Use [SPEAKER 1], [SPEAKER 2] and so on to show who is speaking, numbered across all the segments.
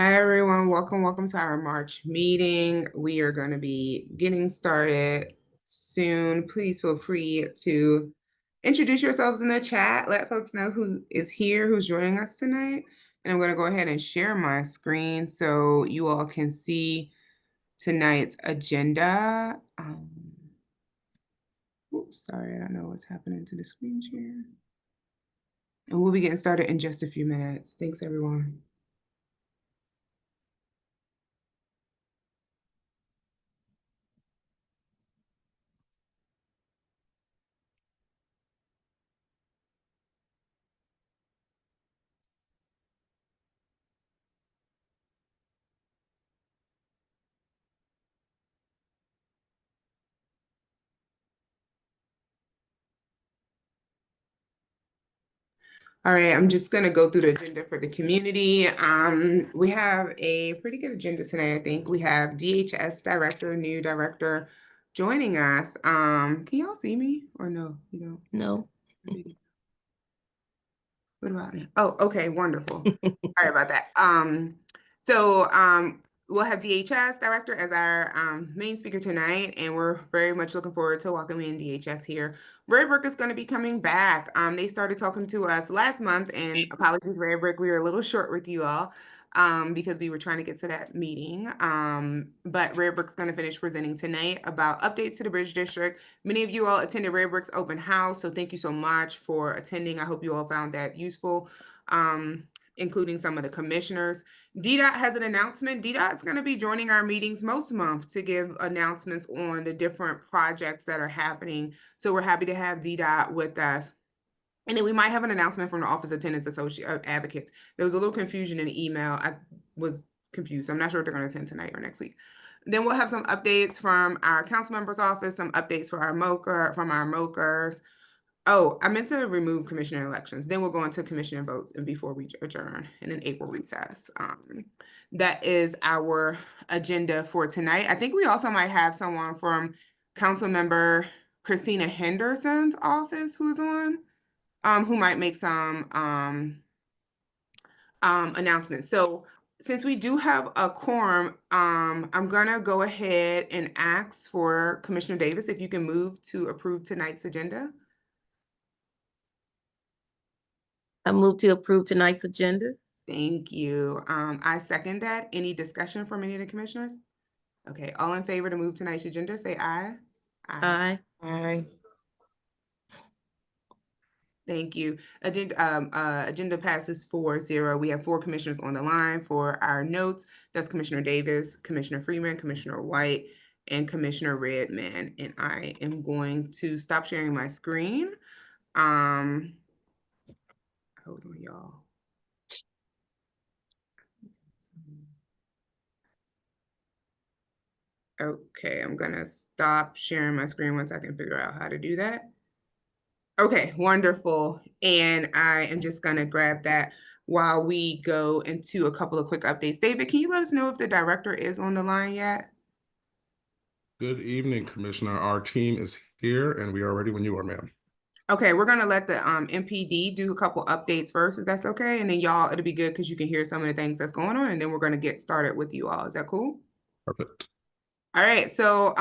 [SPEAKER 1] Hi everyone, welcome to our March meeting. We are going to be getting started soon. Please feel free to introduce yourselves in the chat. Let folks know who is here, who's joining us tonight. And I'm going to go ahead and share my screen so you all can see tonight's agenda. Oops, sorry, I don't know what's happening to the screen share. And we'll be getting started in just a few minutes. Thanks, everyone. All right, I'm just going to go through the agenda for the community. We have a pretty good agenda tonight, I think. We have DHS director, new director joining us. Can y'all see me or no? You don't?
[SPEAKER 2] No.
[SPEAKER 1] What about it? Oh, okay, wonderful. Sorry about that. So we'll have DHS director as our main speaker tonight, and we're very much looking forward to welcoming DHS here. Redbrick is going to be coming back. They started talking to us last month, and apologies, Redbrick, we were a little short with you all because we were trying to get to that meeting. But Redbrick's going to finish presenting tonight about updates to the Bridge District. Many of you all attended Redbrick's open house, so thank you so much for attending. I hope you all found that useful, including some of the commissioners. DDOT has an announcement. DDOT is going to be joining our meetings most months to give announcements on the different projects that are happening. So we're happy to have DDOT with us. And then we might have an announcement from the Office of Tenants Advocates. There was a little confusion in the email. I was confused. So I'm not sure if they're going to attend tonight or next week. Then we'll have some updates from our council member's office, some updates for our MOCers. Oh, I meant to remove commissioner elections. Then we'll go into commissioner votes and before we adjourn in an April recess. That is our agenda for tonight. I think we also might have someone from council member Christina Henderson's office who's on, who might make some announcements. So since we do have a quorum, I'm gonna go ahead and ask for Commissioner Davis if you can move to approve tonight's agenda.
[SPEAKER 2] I move to approve tonight's agenda.
[SPEAKER 1] Thank you. I second that. Any discussion from any of the commissioners? Okay, all in favor to move tonight's agenda, say aye.
[SPEAKER 2] Aye.
[SPEAKER 3] Aye.
[SPEAKER 1] Thank you. Agenda passes 4-0. We have 4 commissioners on the line for our notes. That's Commissioner Davis, Commissioner Freeman, Commissioner White, and Commissioner Redman. And I am going to stop sharing my screen. Hold on, y'all. Okay, I'm gonna stop sharing my screen once I can figure out how to do that. Okay, wonderful. And I am just gonna grab that while we go into a couple of quick updates. David, can you let us know if the director is on the line yet?
[SPEAKER 4] Good evening, Commissioner. Our team is here and we are ready when you are, ma'am.
[SPEAKER 1] Okay, we're gonna let the MPD do a couple updates first, if that's okay. And then y'all, it'll be good because you can hear some of the things that's going on, and then we're gonna get started with you all. Is that cool?
[SPEAKER 4] Perfect.
[SPEAKER 1] All right, so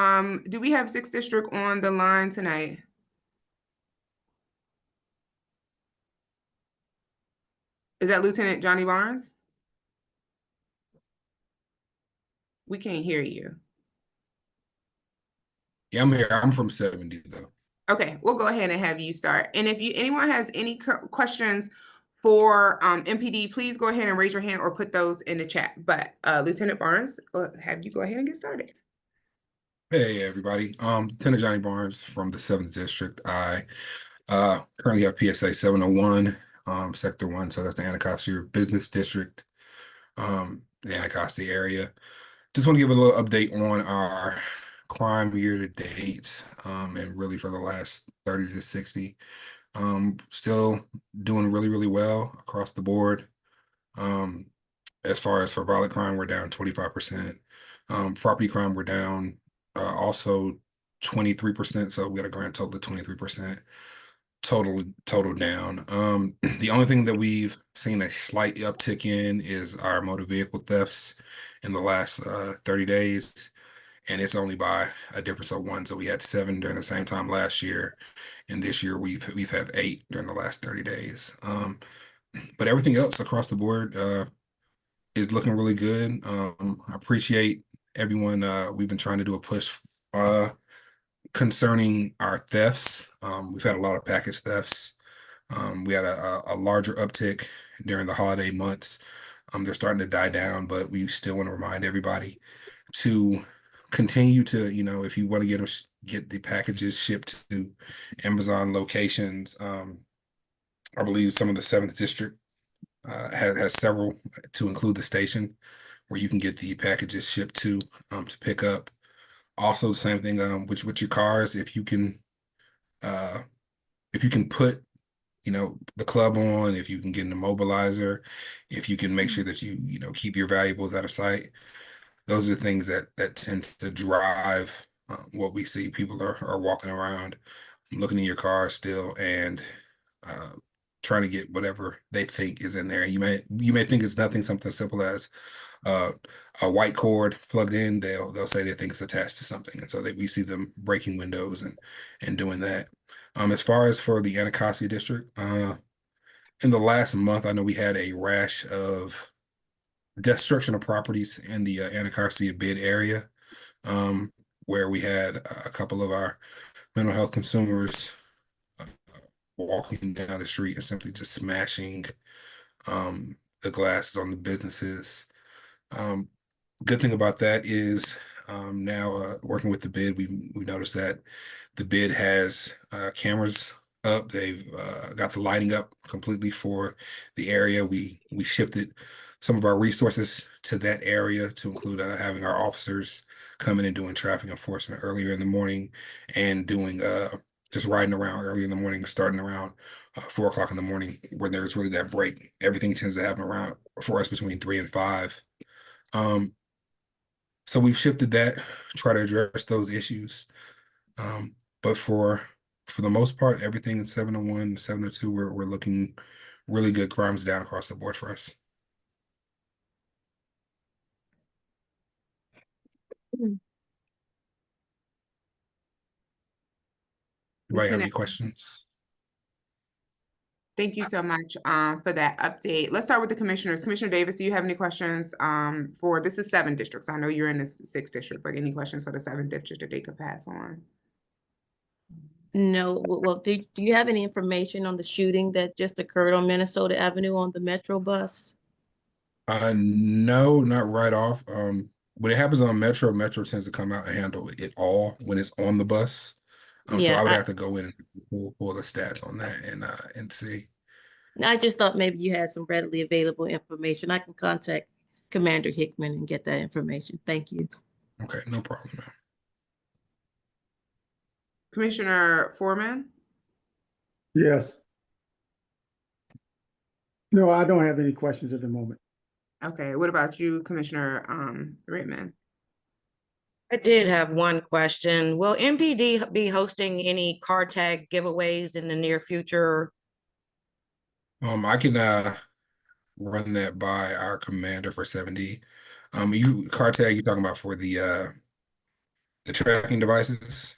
[SPEAKER 1] do we have 6th District on the line tonight? Is that Lieutenant Johnny Barnes? We can't hear you.
[SPEAKER 5] Yeah, I'm here. I'm from 70 though.
[SPEAKER 1] Okay, we'll go ahead and have you start. And if anyone has any questions for MPD, please go ahead and raise your hand or put those in the chat. But Lieutenant Barnes, have you go ahead and get started.
[SPEAKER 5] Hey everybody. Lieutenant Johnny Barnes from the 7th District. I currently have PSA 701, Sector 1, so that's the Anacostia Business District, the Anacostia area. Just want to give a little update on our crime year to date, and really for the last 30 to 60. Still doing really, really well across the board. As far as for violent crime, we're down 25%. Property crime, we're down also 23%. So we got a grand total of 23%. total down. The only thing that we've seen a slight uptick in is our motor vehicle thefts in the last 30 days, and it's only by a difference of one. So we had 7 during the same time last year, and this year we've had 8 during the last 30 days. But everything else across the board is looking really good. I appreciate everyone. We've been trying to do a push concerning our thefts. We've had a lot of package thefts. We had a larger uptick during the holiday months. They're starting to die down, but we still want to remind everybody to continue to, if you want to get the packages shipped to Amazon locations. I believe some of the 7th district has several, to include the station, where you can get the packages shipped to pick up. Also, the same thing with your cars. If you can put the club on, if you can get an immobilizer, if you can make sure that you keep your valuables out of sight, those are things that tend to drive what we see. People are walking around looking in your car still and uh, trying to get whatever they think is in there. You may think it's nothing, something simple as uh, a white cord plugged in. They'll say they think it's attached to something, and so we see them breaking windows and doing that. As far as for the Anacostia district, in the last month, I know we had a rash of destruction of properties in the Anacostia bid area, where we had a couple of our mental health consumers uh, walking down the street and simply just smashing the glasses on the businesses. Um, Good thing about that is now working with the bid, we noticed that the bid has cameras up. They've got the lighting up completely for the area. We shifted some of our resources to that area to include having our officers coming and doing traffic enforcement earlier in the morning and doing just riding around early in the morning, starting around 4 o'clock in the morning, when there's really that break. Everything tends to happen around for us between 3 and 5. Um, so we've shifted that, try to address those issues. But for the most part, everything in 701 and 702, we're looking really good. Crimes down across the board for us. Anybody have any
[SPEAKER 1] Lieutenant,
[SPEAKER 5] questions?
[SPEAKER 1] thank you so much for that update. Let's start with the commissioners. Commissioner Davis, do you have any questions for, this is 7 districts. I know you're in the 6th district, but any questions for the 7th district that they could pass on?
[SPEAKER 2] No, well, do you have any information on the shooting that just occurred on Minnesota Avenue on the Metro bus?
[SPEAKER 5] No, not right off. When it happens on Metro tends to come out and handle it all when it's on the bus. So
[SPEAKER 2] Yeah,
[SPEAKER 5] I would have to go in and pull the stats on that and see.
[SPEAKER 2] I just thought maybe you had some readily available information. I can contact Commander Hickman and get that information. Thank you.
[SPEAKER 5] Okay, no problem, ma'am.
[SPEAKER 1] Commissioner Foreman?
[SPEAKER 3] Yes. No, I don't have any questions at the moment.
[SPEAKER 1] Okay, what about you, Commissioner Redman?
[SPEAKER 6] I did have one question. Will MPD be hosting any car tag giveaways in the near future?
[SPEAKER 5] I can run that by our commander for 7D. Car tag you're talking about for the tracking devices?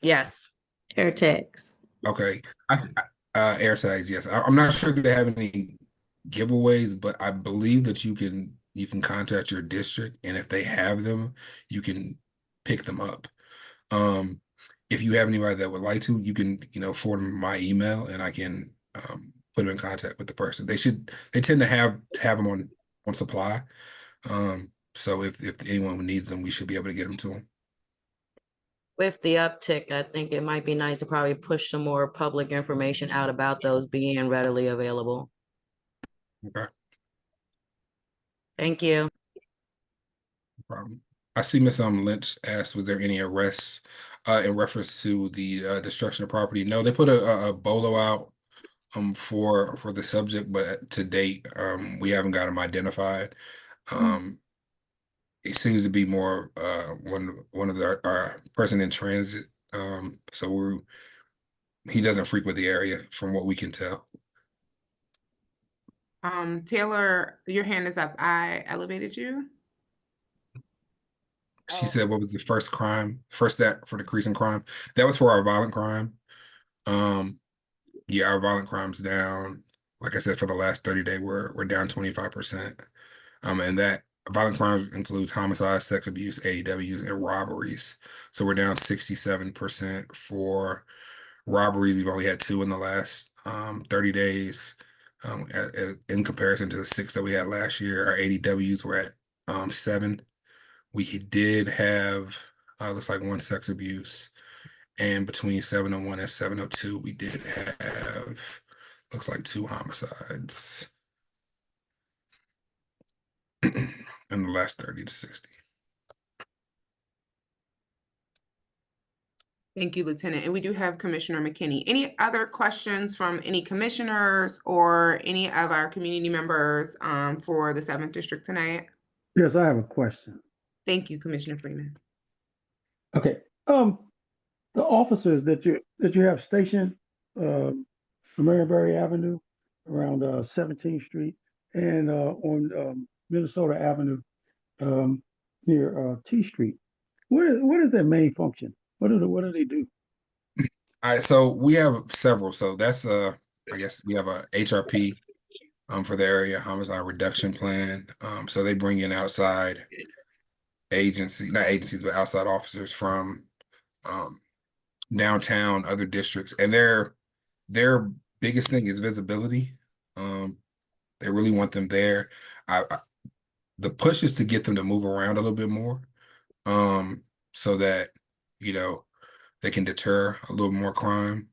[SPEAKER 6] Yes.
[SPEAKER 2] Air tags.
[SPEAKER 5] Okay. Air tags, yes. I'm not sure if they have any giveaways, but I believe that you can contact your district, and if they have them, you can pick them up. If you have anybody that would like to, you can, forward them my email, and I can put them in contact with the person. They tend to have them on supply. So if anyone needs them, we should be able to get them to them.
[SPEAKER 6] With the uptick, I think it might be nice to probably push some more public information out about those being readily available.
[SPEAKER 5] Okay.
[SPEAKER 6] Thank you.
[SPEAKER 5] No problem. I see Miss Lynch asked, was there any arrests in reference to the destruction of property? No, they put a bolo out for the subject, but to date, we haven't got them identified. It seems to be more one of our person in transit. So he doesn't frequent the area from what we can tell.
[SPEAKER 1] Taylor, your hand is up. I elevated you.
[SPEAKER 5] She
[SPEAKER 1] Oh.
[SPEAKER 5] said, what was the first crime? First that for decrease in crime? That was for our violent crime. Yeah, our violent crime's down. Like I said, for the last 30 days, we're down 25%. And that violent crimes includes homicides, sex abuse, ADWs, and robberies. So we're down 67% for robberies. We've only had 2 in the last 30 days. In comparison to the 6 that we had last year, our ADWs were at 7. We did have looks like 1 sex abuse, and between 701 and 702, we did have looks like 2 homicides in the last 30 to 60.
[SPEAKER 1] Thank you, Lieutenant. And we do have Commissioner McKinney. Any other questions from any commissioners or any of our community members for the 7th District tonight?
[SPEAKER 3] Yes, I have a question.
[SPEAKER 1] Thank you, Commissioner Freeman.
[SPEAKER 3] Okay, the officers that you have stationed on Maryberry Avenue around 17th Street and on Minnesota Avenue near T Street. What is their main function? What do they do?
[SPEAKER 5] All right, so we have several. So that's I guess we have a HRP for the area homicide reduction plan. So they bring in outside not agencies, but outside officers from downtown, other districts, and their biggest thing is visibility. They really want them there. The push is to get them to move around a little bit more, so that they can deter a little more crime.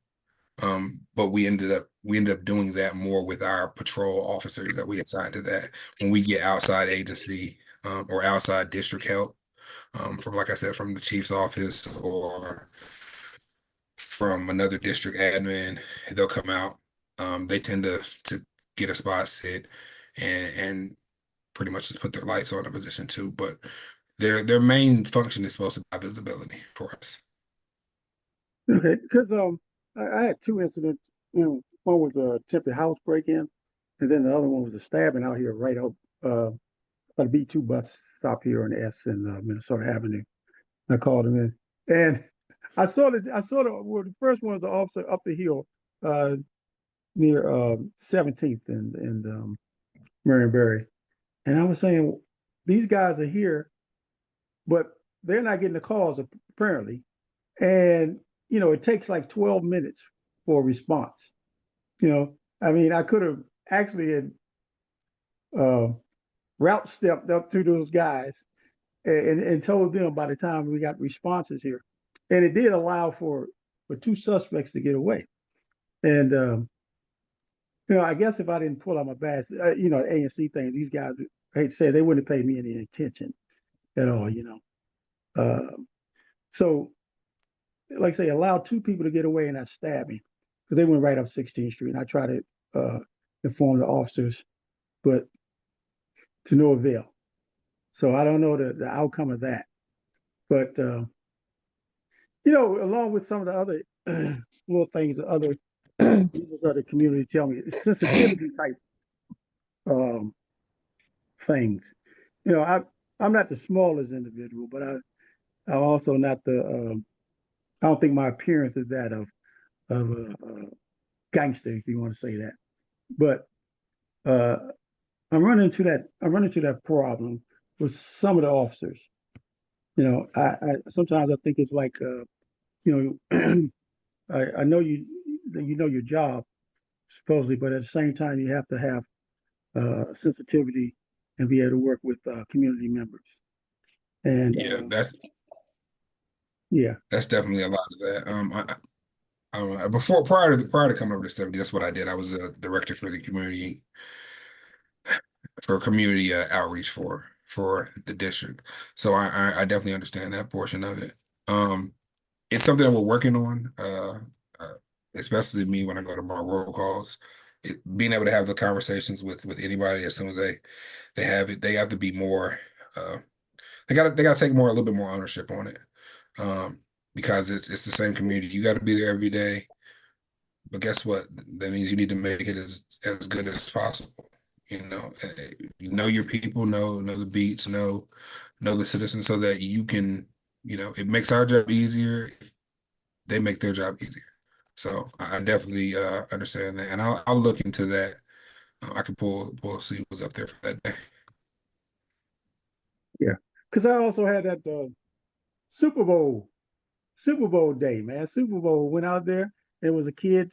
[SPEAKER 5] But we ended up doing that more with our patrol officers that we assigned to that. When we get outside agency or outside district help from, like I said, from the chief's office or from another district admin, they'll come out. They tend to get a spot, sit, and pretty much just put their lights on a position too. But their main function is supposed to be visibility for us.
[SPEAKER 3] Okay, because I had 2 incidents. One was a attempted house break-in, and then the other one was a stabbing out here right up by the B2 bus stop here on S and Minnesota Avenue. I called him in, and I saw well, the first one was the officer up the hill near 17th and Marionberry, and I was saying these guys are here, but they're not getting the calls apparently, and it takes like 12 minutes for a response. I mean, I could have actually had route stepped up to those guys and told them by the time we got responses here. And it did allow for 2 suspects to get away. And, I guess if I didn't pull out my badge, the ANC thing, these guys, I hate to say it, they wouldn't have paid me any attention at all, So, like I say, allow 2 people to get away and not stab me, because they went right up 16th Street. And I tried to inform the officers, but to no avail. So I don't know the outcome of that. But, along with some of the other little things, the other members of the community tell me, sensitivity type things. I'm not the smallest individual, but I'm also not I don't think my appearance is that of a gangster, if you want to say that. But I'm running into that problem with some of the officers. I sometimes I think it's like I know you know your job supposedly, but at the same time you have to have sensitivity and be able to work with community members. And
[SPEAKER 5] that's definitely a lot of that. Prior to coming over to 70, that's what I did. I was a director for the community outreach for the district. So I definitely understand that portion of it. It's something that we're working on, especially me when I go to my roll calls. Being able to have the conversations with anybody as soon as they have it, they have to be more. They got to take a little bit more ownership on it, because it's the same community. You got to be there every day. But guess what? That means you need to make it as good as possible. You know your people, know the beats, know the citizens, so that you can, it makes our job easier. They make their job easier. So I definitely understand that, and I'll look into that. I can see what's up there for that day.
[SPEAKER 3] Yeah, because I also had that Super Bowl, Super Bowl day, man. Super Bowl went out there. There was a kid.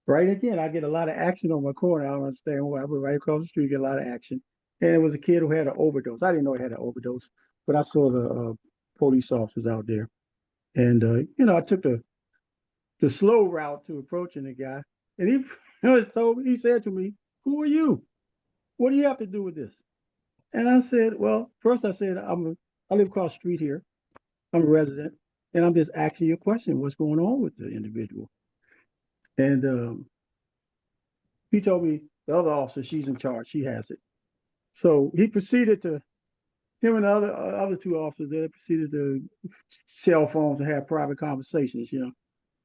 [SPEAKER 3] Right again, I get a lot of action on my corner. I don't understand why, but right across the street, get a lot of action. And it was a kid who had an overdose. I didn't know he had an overdose, but I saw the police officers out there, and I took the slow route to approaching the guy, and he he said to me, "Who are you? What do you have to do with this?" And I said, "Well, first I said I live across the street here. I'm a resident, and I'm just asking you a question. What's going on with the individual?" And he told me the other officer, she's in charge, she has it. So he proceeded to him and the other two officers there proceeded to cell phones and have private conversations. You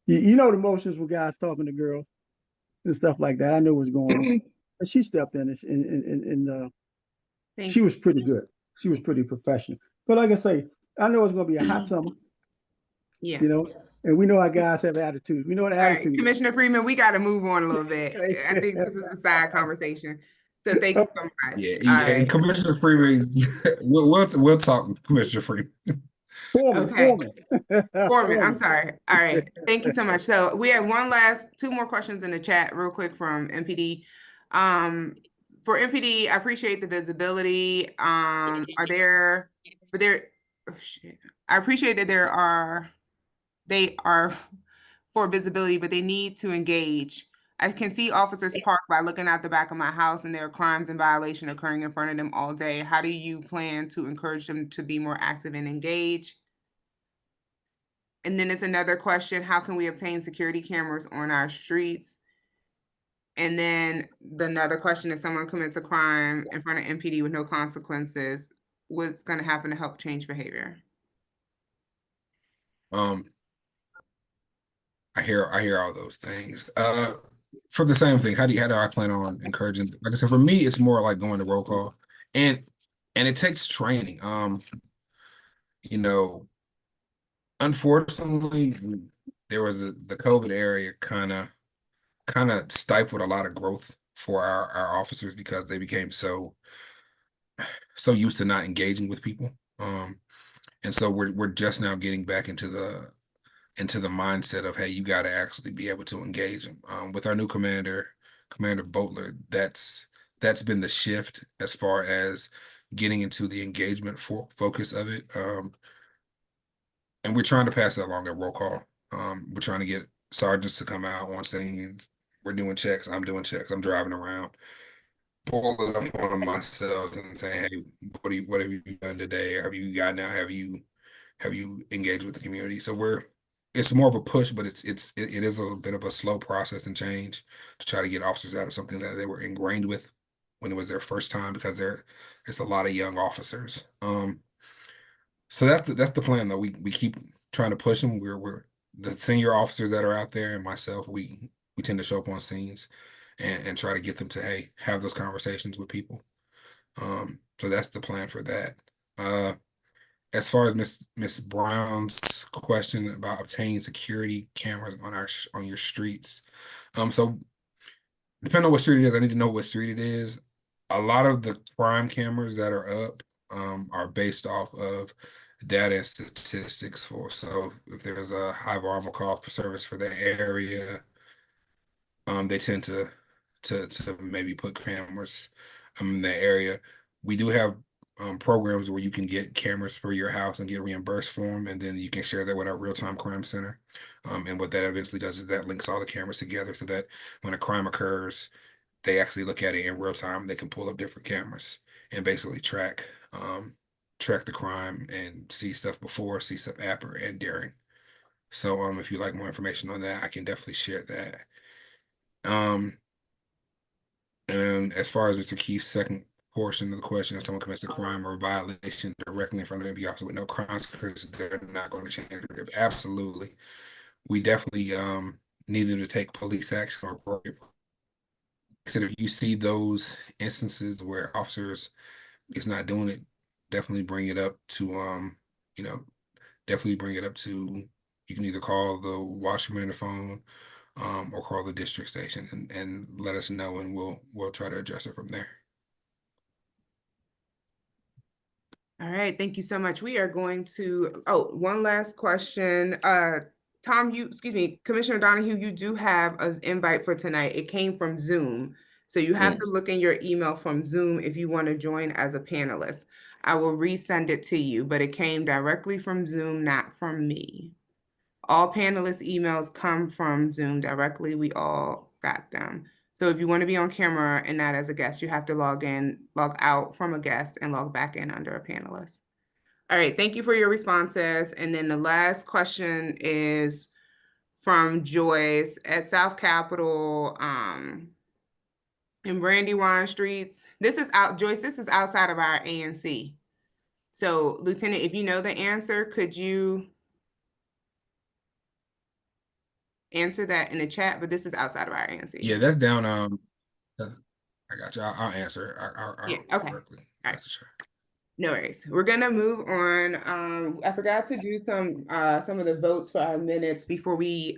[SPEAKER 3] know the motions with guys talking to girls and stuff like that. I knew what was going on. And she stepped in and
[SPEAKER 1] Thank
[SPEAKER 3] she
[SPEAKER 1] you.
[SPEAKER 3] was pretty good. She was pretty professional. But like I say, I know it's going to be a hot summer.
[SPEAKER 1] Yeah.
[SPEAKER 3] And we know our guys have attitudes. We know what
[SPEAKER 1] All right,
[SPEAKER 3] attitude is.
[SPEAKER 1] Commissioner Freeman, we got to move on a little bit. I think this is a side conversation. So thank you so much. All right.
[SPEAKER 5] Commissioner Freeman, we'll talk, Commissioner Freeman.
[SPEAKER 3] Foreman,
[SPEAKER 1] Okay.
[SPEAKER 3] Foreman.
[SPEAKER 1] Foreman, I'm sorry. All right. Thank you so much. So we have two more questions in the chat real quick from MPD. For MPD, I appreciate the visibility. Oh, shit. I appreciate that they are for visibility, but they need to engage. I can see officers park by looking out the back of my house, and there are crimes and violation occurring in front of them all day. How do you plan to encourage them to be more active and engage? And then it's another question, how can we obtain security cameras on our streets? And then another question, if someone commits a crime in front of MPD with no consequences, what's going to happen to help change behavior?
[SPEAKER 5] I hear all those things. For the same thing, how do I plan on encouraging? Like I said, for me, it's more like going to roll call, and it takes training. You know, unfortunately, there was the COVID area kind of stifled a lot of growth for our officers because they became so used to not engaging with people. And so we're just now getting back into the mindset of, hey, you got to actually be able to engage them. With our new commander, Commander Boatler, that's been the shift as far as getting into the engagement focus of it. And we're trying to pass that along at roll call. We're trying to get sergeants to come out on scene. We're doing checks. I'm doing checks. I'm driving around, pulling up on myself and saying, "Hey, what have you done today? Have you gotten out? Have you engaged with the community?" So it's more of a push, but it is a bit of a slow process and change to try to get officers out of something that they were ingrained with when it was their first time, because it's a lot of young officers. So that's the plan though. We keep trying to push them. We're the senior officers that are out there and myself, we tend to show up on scenes and try to get them to, hey, have those conversations with people. So that's the plan for that. As far as Miss Brown's question about obtaining security cameras on your streets. So depending on what street it is, I need to know what street it is. A lot of the crime cameras that are up are based off of data and statistics for. So if there's a high volume call for service for that area, they tend to maybe put cameras in that area. We do have programs where you can get cameras for your house and get reimbursed for them, and then you can share that with our real-time crime center. And what that eventually does is that links all the cameras together so that when a crime occurs, they actually look at it in real time. They can pull up different cameras and basically track the crime and see stuff before, see stuff after, and during. So if you'd like more information on that, I can definitely share that. And as far as Mr. Keith's second portion of the question, if someone commits a crime or a violation directly in front of an MP officer with no consequences, they're not going to change their behavior. Absolutely. We definitely neither to take police action or appropriate. Said if you see those instances where officers is not doing it, definitely bring it up to you know, definitely bring it up to, you can either call the Washington phone or call the district station and let us know, and we'll try to address it from there.
[SPEAKER 1] All right, thank you so much. We are going to, one last question. Tom, Commissioner Donohue, you do have an invite for tonight. It came from Zoom. So you have to look in your email from Zoom if you want to join as a panelist. I will resend it to you, but it came directly from Zoom, not from me. All panelist emails come from Zoom directly. We all got them. So if you want to be on camera and not as a guest, you have to log out from a guest and log back in under a panelist. All right, thank you for your responses. And then the last question is from Joyce at South Capitol in Brandywine Streets. Joyce, this is outside of our ANC. So Lieutenant, if you know the answer, could you answer that in the chat? But this is outside of our ANC.
[SPEAKER 5] Yeah, that's down. I got you. I'll answer.
[SPEAKER 1] Yeah,
[SPEAKER 5] I'll
[SPEAKER 1] okay.
[SPEAKER 5] directly
[SPEAKER 1] All right.
[SPEAKER 5] message her.
[SPEAKER 1] No worries. We're gonna move on. I forgot to do some of the votes for our minutes before we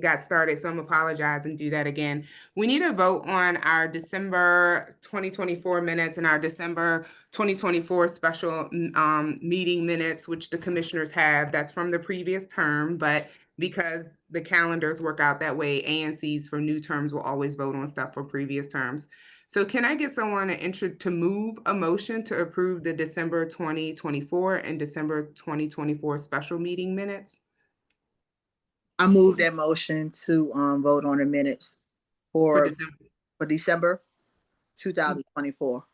[SPEAKER 1] got started, so I'm apologize and do that again. We need a vote on our December 2024 minutes and our December 2024 special meeting minutes, which the commissioners have. That's from the previous term, but because the calendars work out that way, ANCs for new terms will always vote on stuff for previous terms. So can I get someone to move a motion to approve the December 2024 and December 2024 special meeting minutes?
[SPEAKER 7] I move that motion to vote on the minutes for December 2024.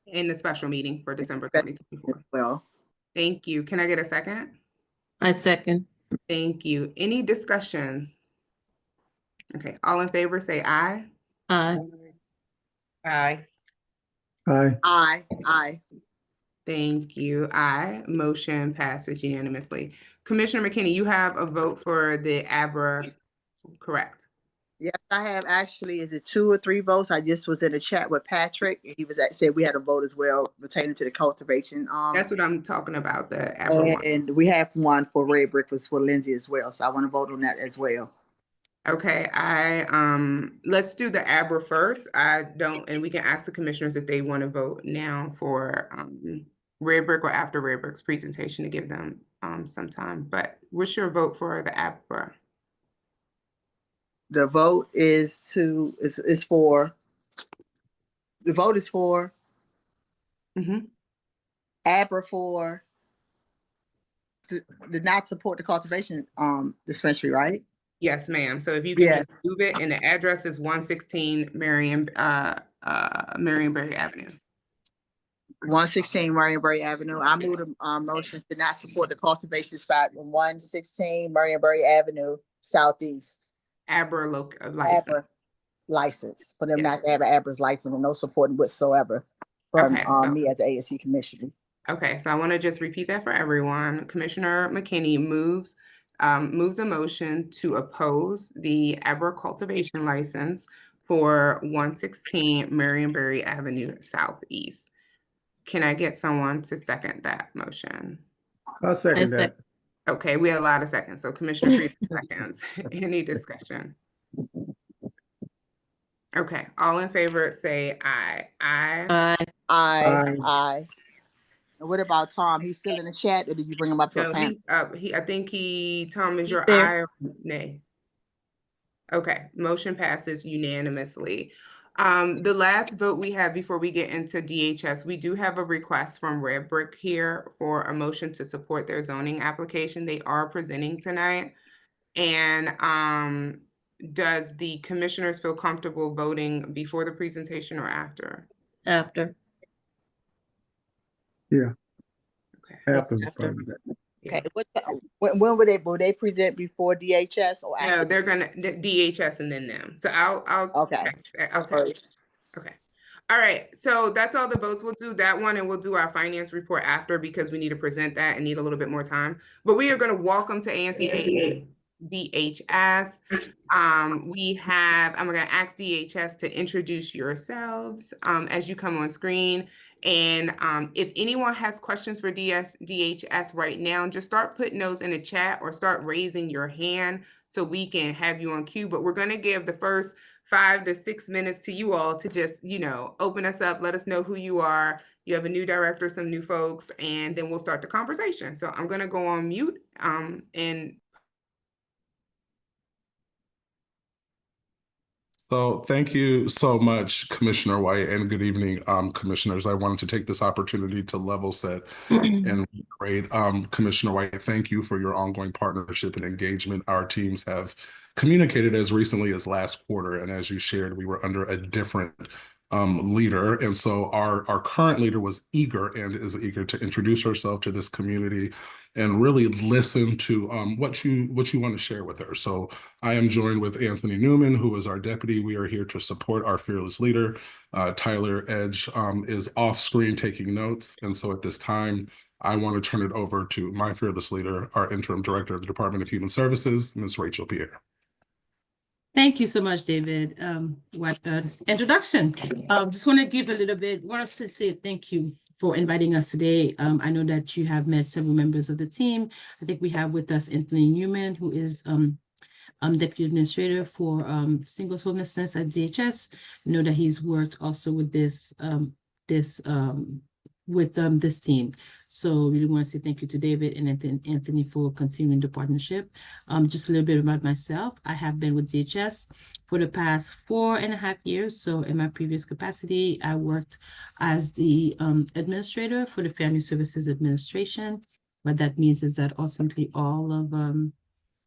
[SPEAKER 1] In the special meeting for December 2024.
[SPEAKER 7] Well,
[SPEAKER 1] thank you. Can I get a second?
[SPEAKER 2] I second.
[SPEAKER 1] Thank you. Any discussion? Okay, all in favor say aye.
[SPEAKER 2] Aye.
[SPEAKER 6] Aye.
[SPEAKER 3] Aye.
[SPEAKER 7] Aye.
[SPEAKER 1] Thank you. Aye. Motion passes unanimously. Commissioner McKinney, you have a vote for the ABRA, correct?
[SPEAKER 7] Yes, I have actually. Is it 2 or 3 votes? I just was in a chat with Patrick, and he said we had a vote as well pertaining to the cultivation.
[SPEAKER 1] That's what I'm talking about, the ABRA one.
[SPEAKER 7] And we have one for Red Brick was for Lindsay as well. So I want to vote on that as well.
[SPEAKER 1] Okay, let's do the ABRA first. And we can ask the commissioners if they want to vote now for Red Brick or after Red Brick's presentation to give them some time. But what's your vote for the ABRA?
[SPEAKER 7] The vote is for ABRA for did not support the cultivation dispensary, right?
[SPEAKER 1] Yes, ma'am. So if you can just move it, and the address is 116 Marionberry Avenue.
[SPEAKER 7] 116 Marionberry Avenue. I moved a motion to not support the cultivation spot on 116 Marionberry Avenue Southeast.
[SPEAKER 1] ABRA license.
[SPEAKER 7] ABRA license for them not to have an ABRA's license and no support whatsoever from me as the ASU commissioner.
[SPEAKER 1] Okay, so I want to just repeat that for everyone. Commissioner McKinney moves a motion to oppose the ABRA cultivation license for 116 Marionberry Avenue Southeast. Can I get someone to second that motion?
[SPEAKER 3] I'll second that.
[SPEAKER 1] Okay, we had a lot of seconds. So Commissioner Fria seconds. Any discussion? Okay, all in favor say aye. Aye.
[SPEAKER 7] Aye. And what about Tom? He's still in the chat, or did you bring him up to a panel?
[SPEAKER 1] He's up. I think Tom, is your aye or nay? Okay, motion passes unanimously. The last vote we have before we get into DHS, we do have a request from Red Brick here for a motion to support their zoning application. They are presenting tonight. And does the commissioners feel comfortable voting before the presentation or after?
[SPEAKER 2] After.
[SPEAKER 3] Yeah.
[SPEAKER 1] Okay.
[SPEAKER 3] After.
[SPEAKER 7] Okay. When will they present before DHS or after?
[SPEAKER 1] No, they're gonna DHS and then them. So I'll text. Okay. All right. So that's all the votes. We'll do that one and we'll do our finance report after because we need to present that and need a little bit more time. But we are going to welcome to ANC. DHS. I'm going to ask DHS to introduce yourselves as you come on screen. And if anyone has questions for DHS right now, just start putting those in the chat or start raising your hand so we can have you on cue. But we're going to give the first 5 to 6 minutes to you all to just, open us up, let us know who you are. You have a new director, some new folks, and then we'll start the conversation. So I'm going to go on mute and
[SPEAKER 4] So thank you so much, Commissioner White, and good evening, commissioners. I wanted to take this opportunity to level set and great. Commissioner White, thank you for your ongoing partnership and engagement. Our teams have communicated as recently as last quarter, and as you shared, we were under a different leader. And so our current leader was eager and is eager to introduce herself to this community and really listen to what you want to share with her. So I am joined with Anthony Newman, who is our deputy. We are here to support our fearless leader. Tyler Edge is off screen taking notes. And so at this time, I want to turn it over to my fearless leader, our interim director of the Department of Human Services, Ms. Rachel Pierre.
[SPEAKER 8] Thank you so much, David. What introduction. Just want to give a little bit, want to say thank you for inviting us today. I know that you have met several members of the team. I think we have with us Anthony Newman, who is Deputy Administrator for Single Homelessness at DHS. I know that he's worked also with this team. So really want to say thank you to David and Anthony for continuing the partnership. Just a little bit about myself. I have been with DHS for the past 4.5 years. So in my previous capacity, I worked as the administrator for the Family Services Administration. What that means is that ultimately all of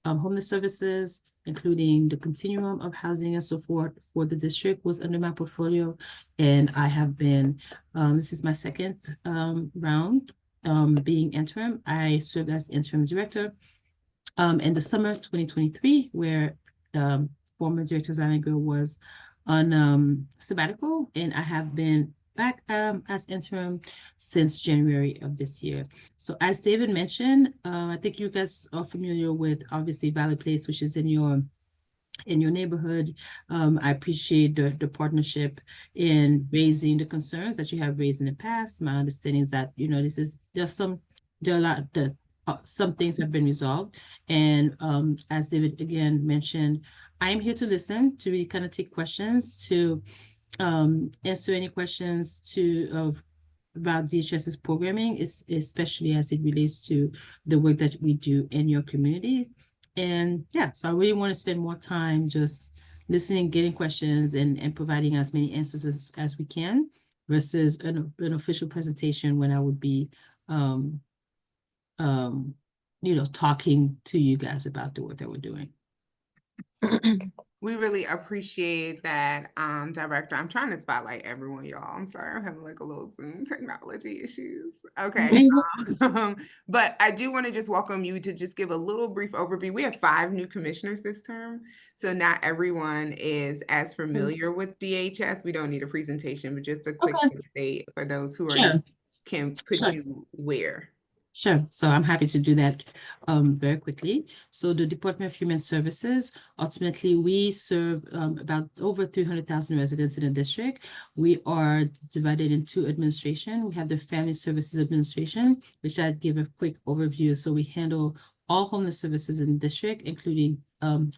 [SPEAKER 8] homeless services, including the continuum of housing and so forth for the district, was under my portfolio. And I have been, this is my second round being interim. I served as interim director in the summer of 2023, where former Director Zaniger was on sabbatical, and I have been back as interim since January of this year. So as David mentioned, I think you guys are familiar with obviously Valley Place, which is in your neighborhood. I appreciate the partnership in raising the concerns that you have raised in the past. My understanding is that, some things have been resolved. And as David again mentioned, I am here to listen, to really kind of take questions, to answer any questions about DHS's programming, especially as it relates to the work that we do in your community. And yeah, so I really want to spend more time just listening, getting questions, and providing as many answers as we can, versus an official presentation when I would be talking to you guys about the work that we're doing.
[SPEAKER 1] we really appreciate that, Director. I'm trying to spotlight everyone, y'all. I'm sorry, I'm having like a little Zoom technology issues. Okay. But I do want to just welcome you to just give a little brief overview. We have 5 new commissioners this term, so not everyone is as familiar with DHS. We don't need a presentation, but just a quick update for those who are can put you where.
[SPEAKER 8] Sure. So I'm happy to do that very quickly. So the Department of Human Services, ultimately, we serve about over 300,000 residents in the district. We are divided into administration. We have the Family Services Administration, which I'd give a quick overview. So we handle all homeless services in the district, including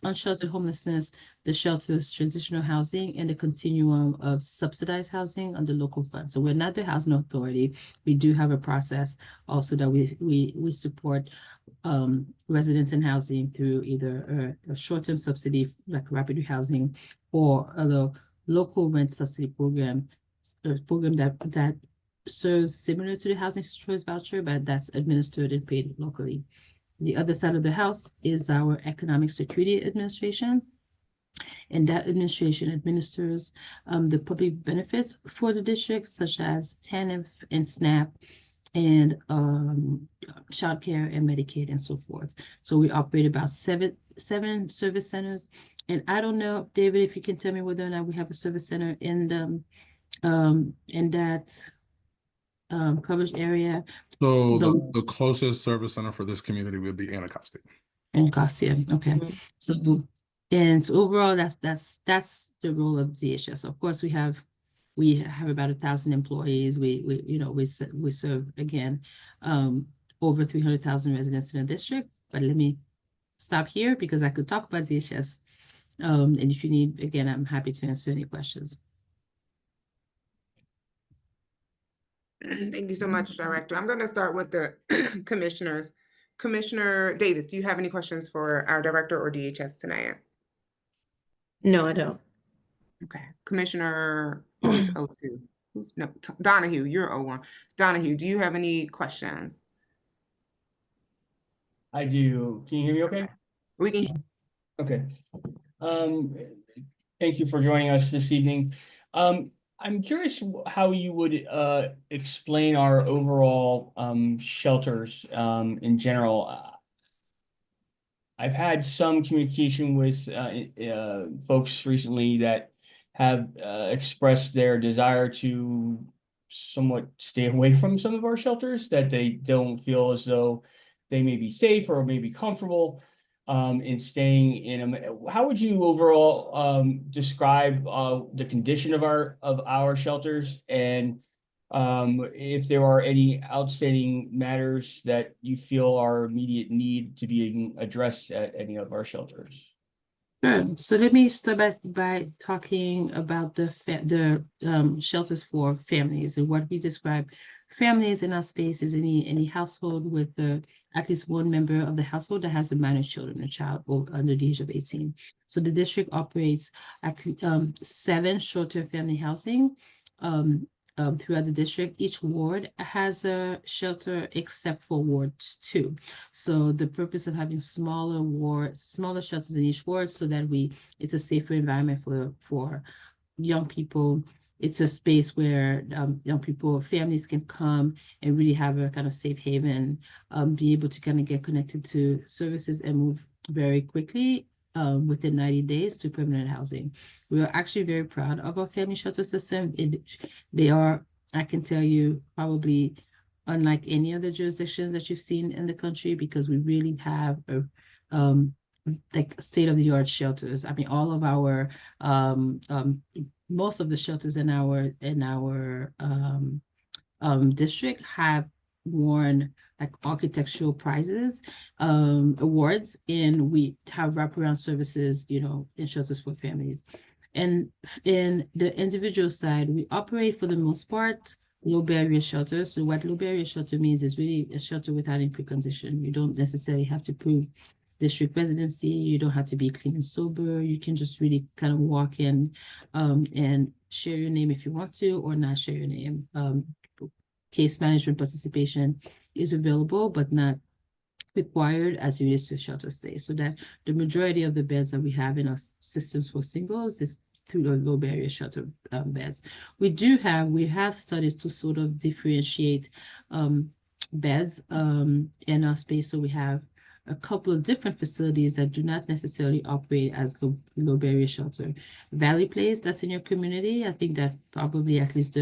[SPEAKER 8] unsheltered homelessness, the shelters, transitional housing, and the continuum of subsidized housing under local funds. So we're not the housing authority. We do have a process also that we support residents in housing through either a short-term subsidy like rapid housing, or a local rent subsidy program, that serves similar to the housing choice voucher, but that's administered and paid locally. The other side of the house is our Economic Security Administration, and that administration administers the public benefits for the district, such as TANF and SNAP, and childcare and Medicaid and so forth. So we operate about seven service centers. And I don't know, David, if you can tell me whether or not we have a service center in that coverage area.
[SPEAKER 4] So the closest service center for this community would be Anacostia.
[SPEAKER 8] And Garcia, okay.
[SPEAKER 6] Mhm.
[SPEAKER 8] So, and so overall, that's the role of DHS. Of course, we have about 1,000 employees. We serve again over 300,000 residents in the district. But let me stop here because I could talk about DHS. And if you need, again, I'm happy to answer any questions.
[SPEAKER 1] Thank you so much, Director. I'm going to start with the commissioners. Commissioner Davis, do you have any questions for our director or DHS tonight?
[SPEAKER 2] No, I don't.
[SPEAKER 1] Okay. Commissioner, who is O2? Donohue, you're O1. Donohue, do you have any questions?
[SPEAKER 9] I do. Can you hear me okay?
[SPEAKER 1] We can.
[SPEAKER 9] Okay. Thank you for joining us this evening. I'm curious how you would explain our overall shelters in general. I've had some communication with folks recently that have expressed their desire to somewhat stay away from some of our shelters, that they don't feel as though they may be safe or may be comfortable in staying in them. How would you overall describe the condition of our shelters, and if there are any outstanding matters that you feel are immediate need to be addressed at any of our shelters?
[SPEAKER 8] Sure. So let me start by talking about the shelters for families, and what we describe families in our space is any household with at least one member of the household that has a minor children, a child under the age of 18. So the district operates at 7 short-term family housing throughout the district. Each ward has a shelter except for Ward 2. So the purpose of having smaller shelters in each ward, so that it's a safer environment for young people. It's a space where young people, families can come and really have a kind of safe haven, be able to kind of get connected to services and move very quickly within 90 days to permanent housing. We are actually very proud of our family shelter system. They are, I can tell you, probably unlike any other jurisdictions that you've seen in the country, because we really have like state-of-the-art shelters. I mean, all of our most of the shelters in our district have won like architectural prizes, awards, and we have wraparound services, in shelters for families. And in the individual side, we operate for the most part low barrier shelters. So what low barrier shelter means is really a shelter without any precondition. You don't necessarily have to prove district residency. You don't have to be clean and sober. You can just really kind of walk in and share your name if you want to, or not share your name. Case management participation is available, but not required as it is to shelter stay. So that the majority of the beds that we have in our systems for singles is through the low barrier shelter beds. We have studies to sort of differentiate beds in our space. So we have a couple of different facilities that do not necessarily operate as the low barrier shelter. Valley Place, that's in your community. I think that probably at least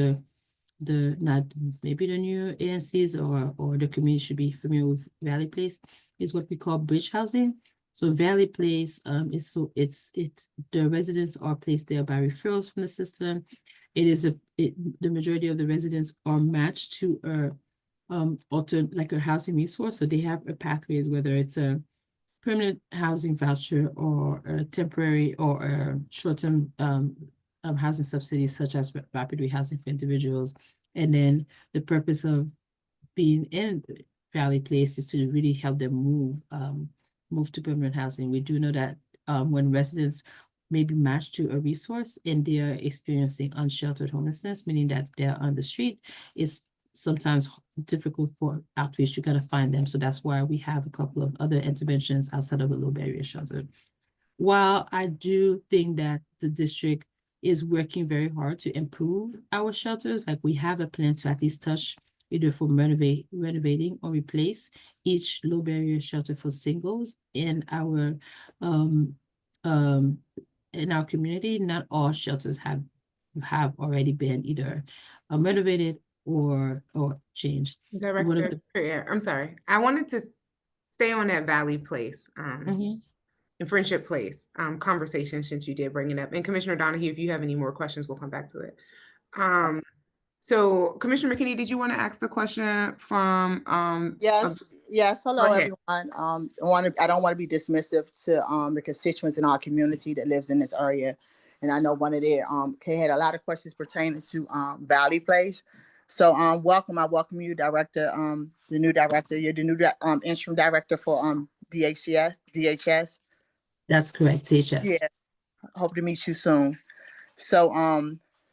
[SPEAKER 8] not maybe the new ANCs or the community should be familiar with Valley Place, is what we call bridge housing. So Valley Place the residents are placed there by referrals from the system. The majority of the residents are matched to like a housing resource. So they have a pathways, whether it's a permanent housing voucher or a temporary or a short-term housing subsidies, such as rapid rehousing for individuals. And then the purpose of being in Valley Place is to really help them move to permanent housing. We do know that when residents may be matched to a resource and they are experiencing unsheltered homelessness, meaning that they're on the street, it's sometimes difficult for outreach to kind of find them. So that's why we have a couple of other interventions outside of the low barrier shelter. While I do think that the district is working very hard to improve our shelters, like we have a plan to at least touch either for renovating or replace each low barrier shelter for singles in our community. Not all shelters have already been either renovated or changed.
[SPEAKER 1] Director, I'm sorry. I wanted to stay on that Valley Place,
[SPEAKER 8] Mhm.
[SPEAKER 1] and Friendship Place, conversation, since you did bring it up. And Commissioner Donohue, if you have any more questions, we'll come back to it. So Commissioner McKinney, did you want to ask the question from,
[SPEAKER 7] Yes, yes.
[SPEAKER 1] Go
[SPEAKER 7] Hello,
[SPEAKER 1] ahead.
[SPEAKER 7] everyone. I don't want to be dismissive to the constituents in our community that lives in this area, and I know one of their had a lot of questions pertaining to Valley Place. So welcome. I welcome you, Director. The new director. You're the new interim director for DHS.
[SPEAKER 8] That's correct, DHS.
[SPEAKER 7] Yeah. Hope to meet you soon. So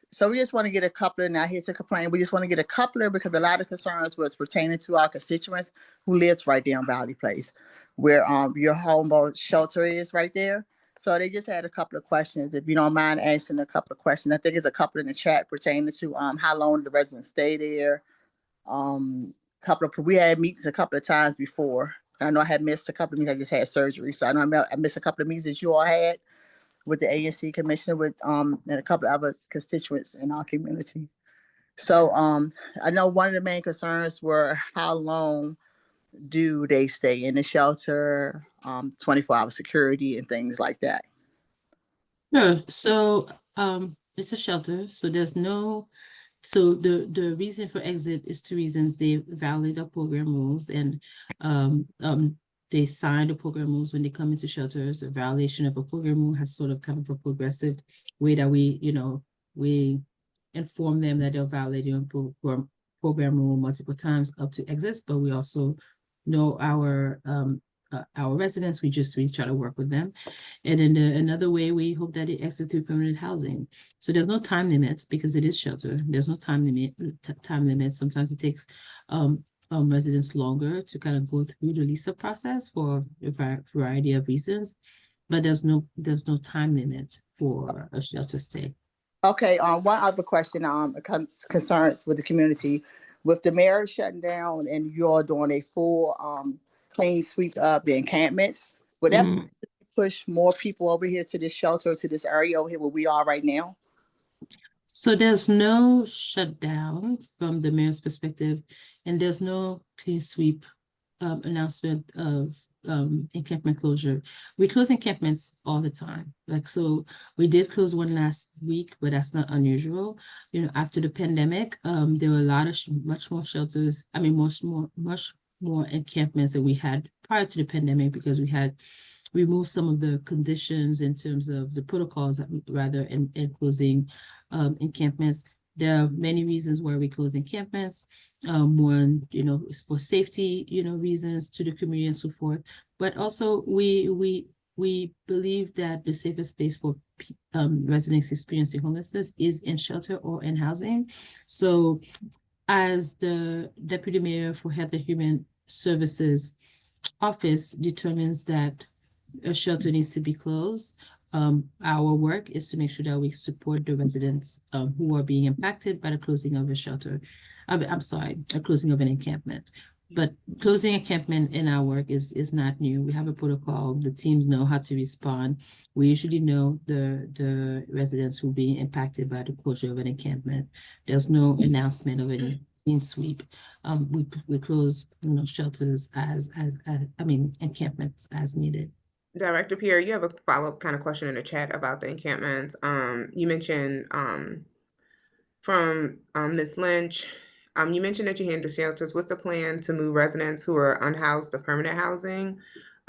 [SPEAKER 7] so we just want to get a coupler, not here to complain. We just want to get a coupler because a lot of concerns was pertaining to our constituents who lives right there in Valley Place, where your homeowner shelter is right there. So they just had a couple of questions. If you don't mind answering a couple of questions, I think there's a couple in the chat pertaining to how long the residents stay there. We had meetings a couple of times before. I know I had missed a couple of meetings. I just had surgery, so I know I missed a couple of meetings that you all had with the ANC commissioner, with and a couple of other constituents in our community. So I know one of the main concerns were how long do they stay in the shelter, 24-hour security and things like that.
[SPEAKER 8] Sure. So it's a shelter, so there's no, so the reason for exit is two reasons. They violate the program rules, and they sign the program rules when they come into shelters. A violation of a program rule has sort of kind of a progressive way that we inform them that they're violating a program rule multiple times up to exits, but we also know our residents. We try to work with them. And in another way, we hope that it exit through permanent housing. So there's no time limit because it is shelter. There's no time limit. Sometimes it takes residents longer to kind of go through the lease-up process for a variety of reasons, but there's no time limit for a shelter stay.
[SPEAKER 7] Okay, one other question, concerns with the community. With the mayor shutting down and you're doing a full clean sweep of the encampments, would that push more people over here to this shelter, to this area over here where we are right now?
[SPEAKER 8] So there's no shutdown from the mayor's perspective, and there's no clean sweep announcement of encampment closure. We close encampments all the time. Like, so we did close one last week, but that's not unusual. You know, after the pandemic, there were a lot of much more shelters. I mean, much more encampments than we had prior to the pandemic, because we had removed some of the conditions in terms of the protocols, rather, in closing encampments. There are many reasons why we close encampments. One, is for safety, reasons to the community and so forth. But also we believe that the safest space for residents experiencing homelessness is in shelter or in housing. So as the Deputy Mayor for Health and Human Services office determines that a shelter needs to be closed, our work is to make sure that we support the residents who are being impacted by the closing of a shelter. I'm sorry, a closing of an encampment. But closing encampment in our work is not new. We have a protocol. The teams know how to respond. We usually know the residents who are being impacted by the closure of an encampment. There's no announcement of any clean sweep. We close shelters encampments as needed.
[SPEAKER 1] Director Pierre, you have a follow-up kind of question in the chat about the encampments. You mentioned from Ms. Lynch, you mentioned that you handle shelters. What's the plan to move residents who are unhoused to permanent housing?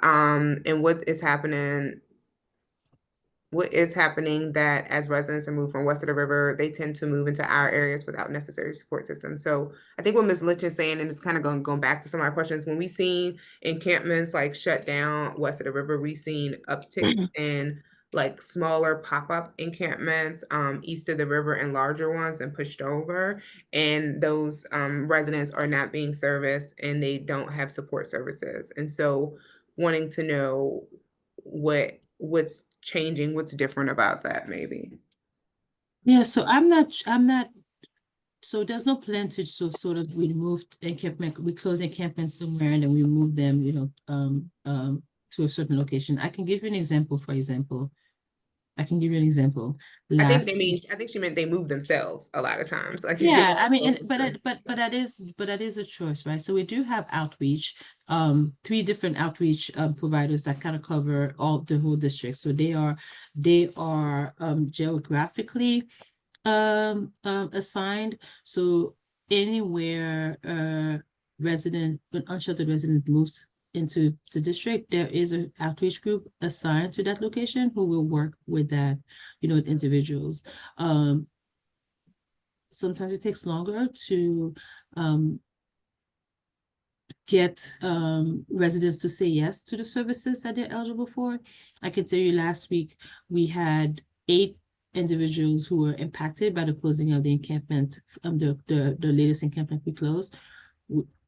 [SPEAKER 1] And what is happening that as residents are moved from west of the river, they tend to move into our areas without necessary support systems. So I think what Ms. Lynch is saying, and it's kind of going back to some of our questions, when we've seen encampments like shut down west of the river, we've seen uptick in like smaller pop-up encampments east of the river and larger ones and pushed over. And those residents are not being serviced and they don't have support services. And so wanting to know what's changing, what's different about that, maybe.
[SPEAKER 8] Yeah, so I'm not, so there's no plan to sort of remove encampment, we close encampment somewhere and then we move them, to a certain location. I can give you an example. For example, I can give you an example.
[SPEAKER 1] I think they
[SPEAKER 8] Last
[SPEAKER 1] mean, I think she meant they move themselves a lot of times. Like,
[SPEAKER 8] Yeah, I mean, but that is a choice, right? So we do have outreach, three different outreach providers that kind of cover all the whole district. So they are geographically assigned. So anywhere an unsheltered resident moves into the district, there is an outreach group assigned to that location who will work with that, individuals. Sometimes it takes longer to get residents to say yes to the services that they're eligible for. I can tell you last week we had 8 individuals who were impacted by the closing of the encampment, the latest encampment we closed.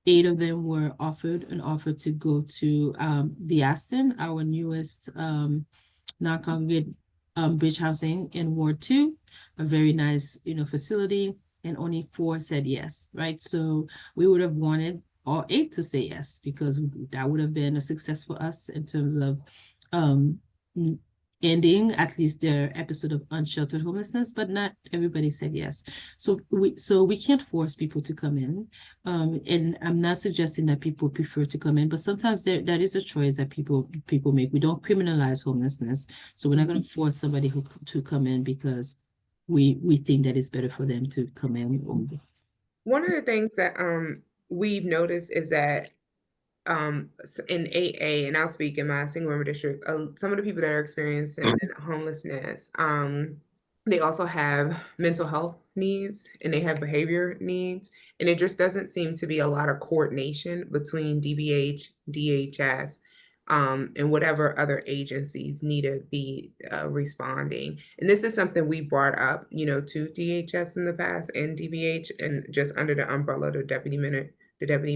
[SPEAKER 8] 8 of them were offered an offer to go to the Aston, our newest non-congregate bridge housing in Ward 2, a very nice, facility, and only 4 said yes, right? So we would have wanted all 8 to say yes, because that would have been a success for us in terms of ending at least their episode of unsheltered homelessness, but not everybody said yes. So we can't force people to come in. And I'm not suggesting that people prefer to come in, but sometimes that is a choice that people make. We don't criminalize homelessness. So we're not going to force somebody to come in because we think that it's better for them to come in.
[SPEAKER 1] one of the things that we've noticed is that in AA, and I'll speak in my single member district, some of the people that are experiencing homelessness, they also have mental health needs and they have behavior needs, and it just doesn't seem to be a lot of coordination between DBH, DHS, and whatever other agencies need to be responding. And this is something we brought up, to DHS in the past and DBH, and just under the umbrella of the deputy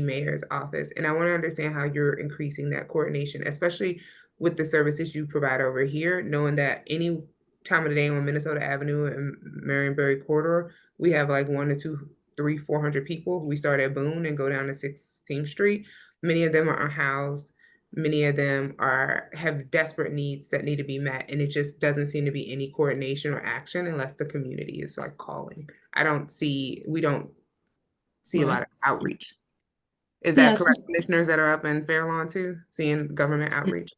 [SPEAKER 1] mayor's office. And I want to understand how you're increasing that coordination, especially with the services you provide over here, knowing that any time of the day on Minnesota Avenue and Marionberry corridor, we have like 100 to 200, 300, 400 people. We start at Boone and go down to 16th Street. Many of them are unhoused. Many of them have desperate needs that need to be met. And it just doesn't seem to be any coordination or action unless the community is like calling. We don't see a lot of outreach. Is that correct, commissioners that are up in Fairlawn too, seeing government outreach?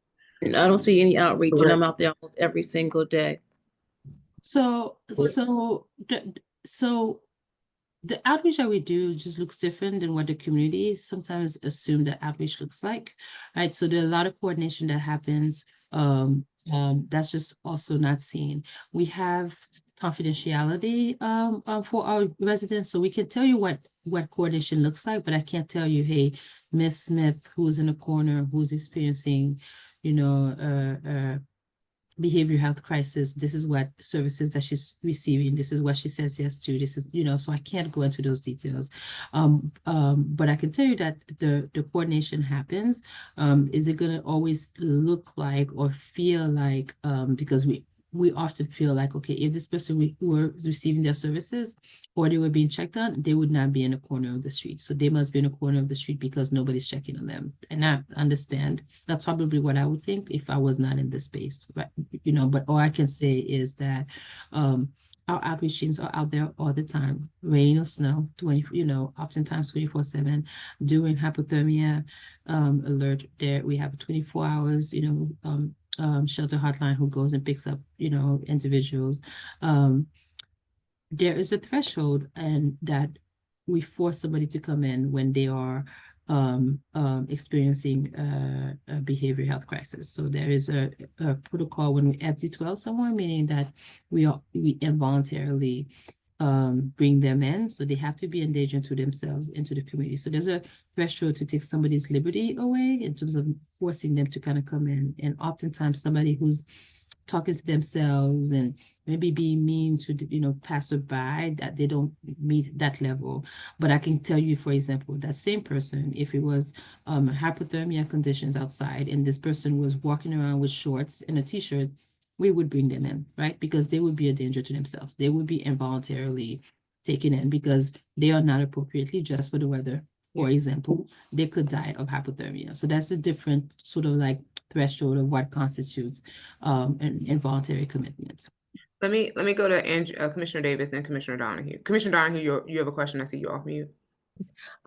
[SPEAKER 2] I don't see any outreach, and I'm out there almost every single day.
[SPEAKER 8] So the outreach that we do just looks different than what the community sometimes assume that outreach looks like, right? So there's a lot of coordination that happens. That's just also not seen. We have confidentiality for our residents, so we can tell you what coordination looks like, but I can't tell you, hey, Miss Smith, who's in a corner, who's experiencing, behavioral health crisis, this is what services that she's receiving, this is what she says yes to, this is, so I can't go into those details. But I can tell you that the coordination happens. Is it going to always look like or feel like, because we often feel like, okay, if this person were receiving their services or they were being checked on, they would not be in a corner of the street. So they must be in a corner of the street because nobody's checking on them. And I understand that's probably what I would think if I was not in this space, right? But all I can say is that our outreach teams are out there all the time, rain or snow, oftentimes 24/7. During hypothermia alert, there we have 24 hours, shelter hotline who goes and picks up, individuals. There is a threshold, and that we force somebody to come in when they are experiencing a behavioral health crisis. So there is a protocol when we FD12 someone, meaning that we involuntarily bring them in, so they have to be endangered to themselves into the community. So there's a threshold to take somebody's liberty away in terms of forcing them to kind of come in. And oftentimes somebody who's talking to themselves and maybe being mean to passerby, that they don't meet that level. But I can tell you, for example, that same person, if it was hypothermia conditions outside and this person was walking around with shorts and a t-shirt, we would bring them in, right? Because they would be a danger to themselves. They would be involuntarily taken in because they are not appropriately dressed for the weather. For example, they could die of hypothermia. So that's a different sort of like threshold of what constitutes an involuntary commitment.
[SPEAKER 1] Let me go to Commissioner Davis and Commissioner Donohue. Commissioner Donohue, you have a question. I see you off mute.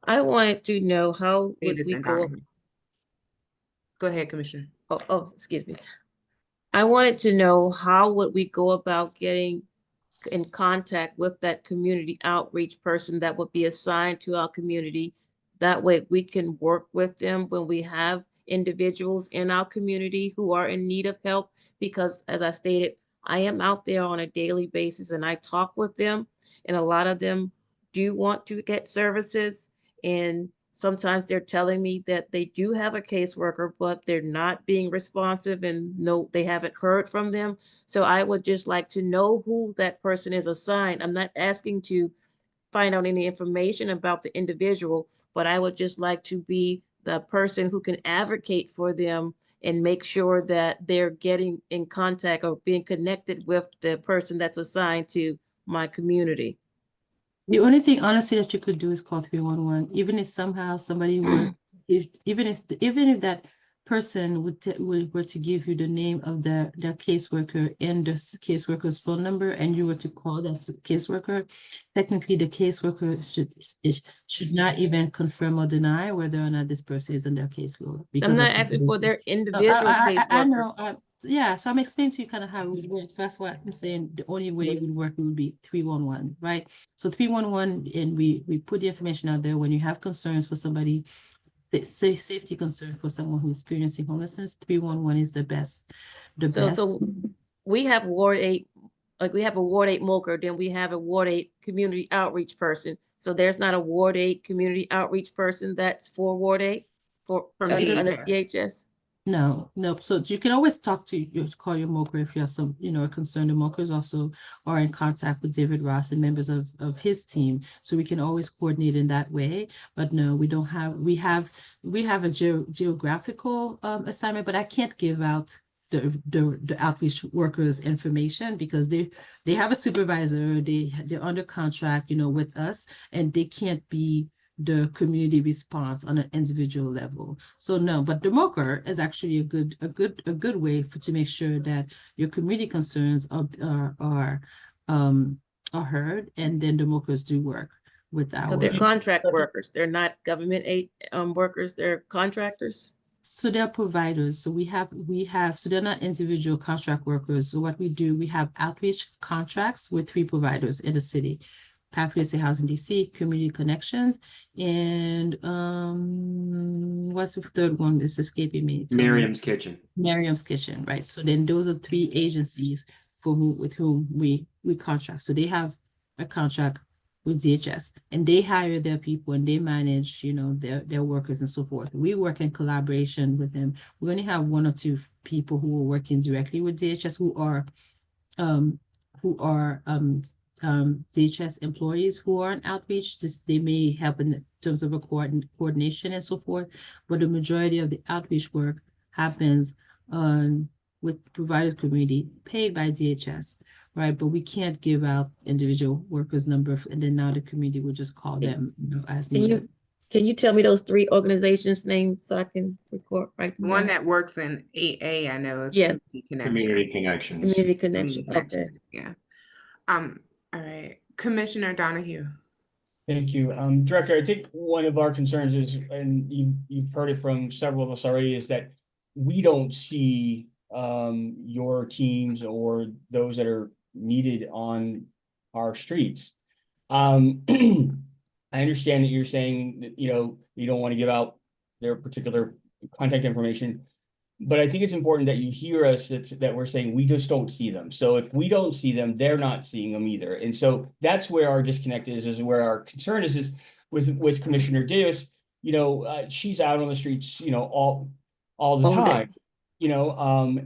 [SPEAKER 2] I wanted to know how would
[SPEAKER 1] Davis
[SPEAKER 2] we
[SPEAKER 1] and
[SPEAKER 2] go.
[SPEAKER 1] Donohue. Go ahead, Commissioner.
[SPEAKER 2] Excuse me. I wanted to know how would we go about getting in contact with that community outreach person that would be assigned to our community. That way we can work with them when we have individuals in our community who are in need of help. Because as I stated, I am out there on a daily basis and I talk with them, and a lot of them do want to get services. And sometimes they're telling me that they do have a caseworker, but they're not being responsive and no, they haven't heard from them. So I would just like to know who that person is assigned. I'm not asking to find out any information about the individual, but I would just like to be the person who can advocate for them and make sure that they're getting in contact or being connected with the person that's assigned to my community.
[SPEAKER 8] The only thing honestly that you could do is call 311, even if somehow somebody were, even if that person were to give you the name of the caseworker and the caseworker's phone number, and you were to call that caseworker, technically the caseworker should not even confirm or deny whether or not this person is in their caseload.
[SPEAKER 2] I'm not asking for their individual caseworker.
[SPEAKER 8] I know. Yeah, so I'm explaining to you kind of how it would work. So that's why I'm saying the only way it would work would be 311, right? So 311, and we put the information out there when you have concerns for somebody, safety concern for someone who's experiencing homelessness. 311 is the best.
[SPEAKER 2] So we have Ward 8, like we have a Ward 8 Moker, then we have a Ward 8 community outreach person. So there's not a Ward 8 community outreach person that's for Ward 8 under DHS.
[SPEAKER 8] No. So you can always call your MOCR if you have some, concern. The MOCRs also are in contact with David Ross and members of his team. So we can always coordinate in that way. But no, we don't have, we have a geographical assignment, but I can't give out the outreach workers information because they have a supervisor, they're under contract, with us, and they can't be the community response on an individual level. So no, but the MOCR is actually a good way to make sure that your community concerns are heard, and then the MOCRs do work with our.
[SPEAKER 2] So they're contract workers. They're not government workers. They're contractors.
[SPEAKER 8] So they're providers. So we have, so they're not individual contract workers. So what we do, we have outreach contracts with 3 providers in the city. Pathways to Housing DC, Community Connections, and what's the third one that's escaping me?
[SPEAKER 10] Miriam's Kitchen.
[SPEAKER 8] Miriam's Kitchen, right? So then those are 3 agencies with whom we contract. So they have a contract with DHS, and they hire their people and they manage, their workers and so forth. We work in collaboration with them. We only have 1 or 2 people who are working directly with DHS who are DHS employees who are in outreach. They may help in terms of a coordination and so forth, but the majority of the outreach work happens with the providers community paid by DHS, right? But we can't give out individual workers' number, and then now the community will just call them as needed.
[SPEAKER 2] Can you tell me those 3 organizations' names so I can record right now?
[SPEAKER 1] One that works in 8A, I know, is
[SPEAKER 10] Community Connections.
[SPEAKER 2] Community Connection. Okay.
[SPEAKER 1] Yeah. All right, Commissioner Donohue.
[SPEAKER 9] Thank you. Director, I think one of our concerns is, and you've heard it from several of us already, is that we don't see your teams or those that are needed on our streets. I understand that you're saying that, you don't want to give out their particular contact information, but I think it's important that you hear us that we're saying we just don't see them. So if we don't see them, they're not seeing them either. And so that's where our disconnect is where our concern is with Commissioner Davis. She's out on the streets, all the time.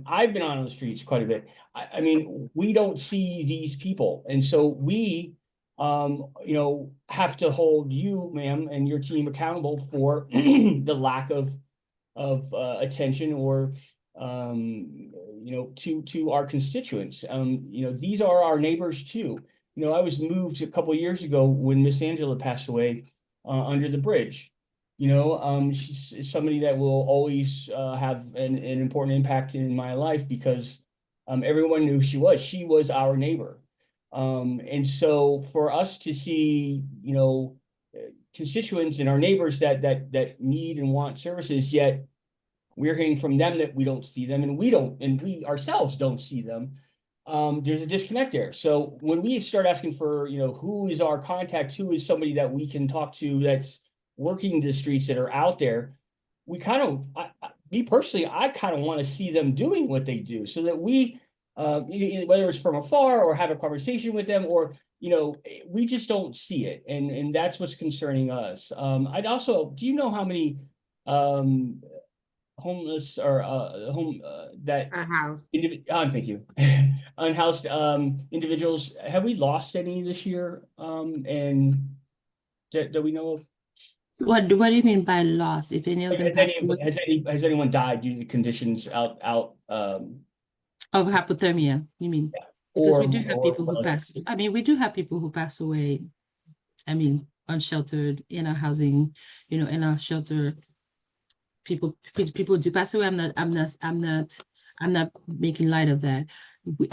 [SPEAKER 9] I've been on the streets quite a bit. I mean, we don't see these people. And so we, have to hold you, ma'am, and your team accountable for the lack of attention or to our constituents. These are our neighbors too. I was moved a couple of years ago when Miss Angela passed away under the bridge. She's somebody that will always have an important impact in my life because everyone knew she was. She was our neighbor. And so for us to see, constituents and our neighbors that need and want services, yet we're hearing from them that we don't see them and we ourselves don't see them. There's a disconnect there. So when we start asking for, who is our contact, who is somebody that we can talk to that's working the streets that are out there, we kind of, me personally, I kind of want to see them doing what they do so that we, whether it's from afar or have a conversation with them or, we just don't see it. And that's what's concerning us. I'd also, do you know how many homeless or that
[SPEAKER 1] house.
[SPEAKER 9] thank you. Unhoused individuals, have we lost any this year? And that we know of?
[SPEAKER 8] So what do you mean by loss? If any of them passed away?
[SPEAKER 9] Has anyone died due to conditions out
[SPEAKER 8] Of hypothermia, you mean?
[SPEAKER 9] Yeah.
[SPEAKER 8] Because we do have people who pass. I mean, we do have people who pass away. I mean, unsheltered in our housing, in our shelter. People do pass away. I'm not making light of that.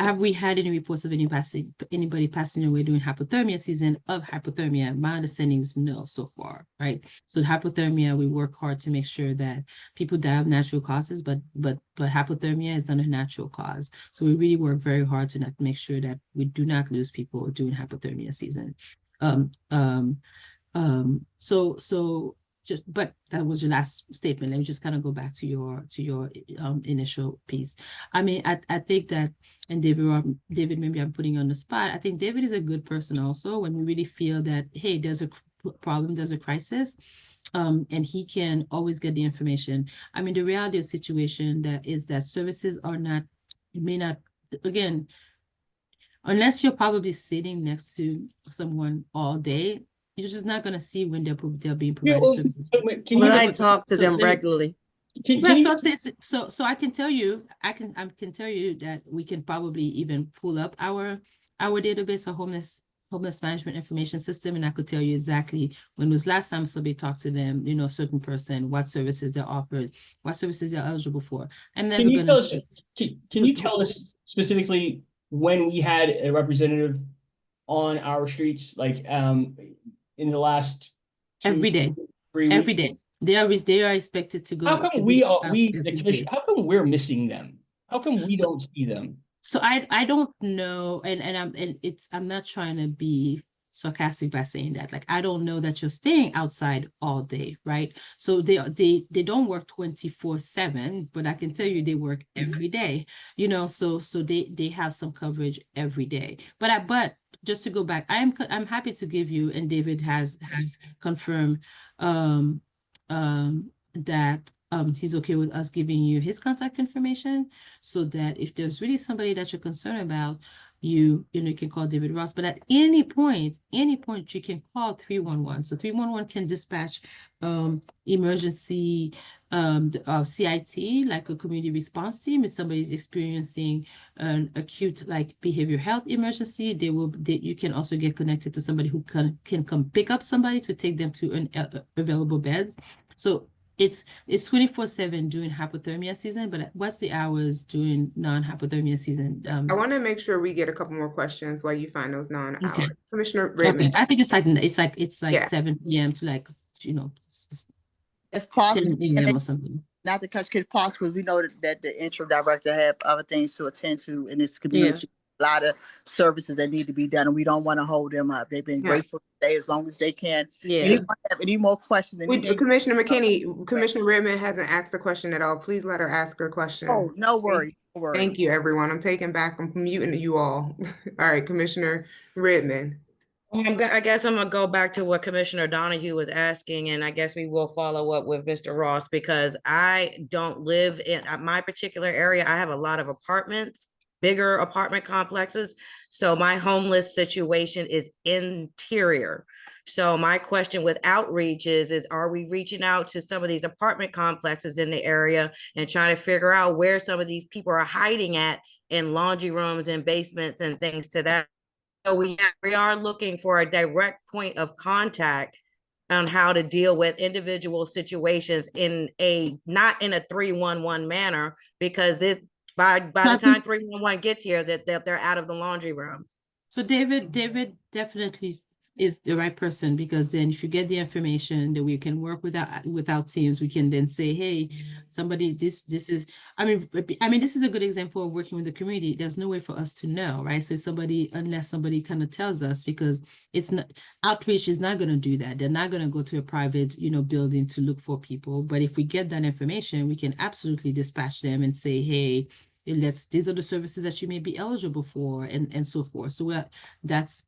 [SPEAKER 8] Have we had any reports of anybody passing away during hypothermia season of hypothermia? My understanding is no so far, right? So hypothermia, we work hard to make sure that people die of natural causes, but hypothermia is not a natural cause. So we really work very hard to make sure that we do not lose people during hypothermia season. But that was your last statement. Let me just kind of go back to your initial piece. I mean, I think that, and David, maybe I'm putting you on the spot. I think David is a good person also when we really feel that, hey, there's a problem, there's a crisis, and he can always get the information. I mean, the reality of the situation is that services are not, again, unless you're probably sitting next to someone all day, you're just not going to see when they're being provided services.
[SPEAKER 2] But I talk to them regularly.
[SPEAKER 8] So I can tell you, I can tell you that we can probably even pull up our database of homeless management information system, and I could tell you exactly when was last time somebody talked to them, a certain person, what services they're offered, what services they're eligible for. I'm never going to see.
[SPEAKER 9] Can you tell us specifically when we had a representative on our streets, like in the last
[SPEAKER 8] every day,
[SPEAKER 9] 3 weeks?
[SPEAKER 8] Every day. They are expected to go.
[SPEAKER 9] How come the commission, how come we're missing them? How come we don't see them?
[SPEAKER 8] So I don't know, and I'm not trying to be sarcastic by saying that. Like, I don't know that you're staying outside all day, right? So they don't work 24/7, but I can tell you they work every day, so they have some coverage every day. But just to go back, I'm happy to give you, and David has confirmed that he's okay with us giving you his contact information, so that if there's really somebody that you're concerned about, you can call David Ross. But at any point you can call 311. So 311 can dispatch emergency CIT, like a community response team. If somebody's experiencing an acute behavioral health emergency, you can also get connected to somebody who can come pick up somebody to take them to available beds. So it's 24/7 during hypothermia season, but what's the hours during non-hypothermia season?
[SPEAKER 1] I want to make sure we get a couple more questions while you find those non-hours.
[SPEAKER 8] Okay.
[SPEAKER 1] Commissioner Redman.
[SPEAKER 8] Okay. I think it's like 7 p.m. to
[SPEAKER 7] It's possible.
[SPEAKER 8] 10 a.m. or something.
[SPEAKER 7] Not to cut you pause, because we know that the intro director have other things to attend to in this community. Yeah. A lot of services that need to be done, and we don't want to hold them up. They've been grateful to stay as long as they can.
[SPEAKER 2] Yeah.
[SPEAKER 7] Anyone have any more questions?
[SPEAKER 1] Commissioner McKinney, Commissioner Redman hasn't asked a question at all. Please let her ask her question.
[SPEAKER 7] Oh, no worry. No worry.
[SPEAKER 1] Thank you, everyone. I'm taking back. I'm muting you all. All right, Commissioner Redman.
[SPEAKER 6] I guess I'm gonna go back to what Commissioner Donohue was asking, and I guess we will follow up with Mr. Ross, because I don't live in my particular area. I have a lot of apartments, bigger apartment complexes. So my homeless situation is interior. So my question with outreach is are we reaching out to some of these apartment complexes in the area and trying to figure out where some of these people are hiding at in laundry rooms and basements and things to that? So we are looking for a direct point of contact on how to deal with individual situations not in a 311 manner, because this by the time 311 gets here, that they're out of the laundry room.
[SPEAKER 8] So David definitely is the right person, because then if you get the information that we can work without teams, we can then say, hey, somebody, this is, I mean, this is a good example of working with the community. There's no way for us to know, right? So unless somebody kind of tells us, because it's not, outreach is not going to do that. They're not going to go to a private, building to look for people. But if we get that information, we can absolutely dispatch them and say, hey, these are the services that you may be eligible for, and so forth. So that's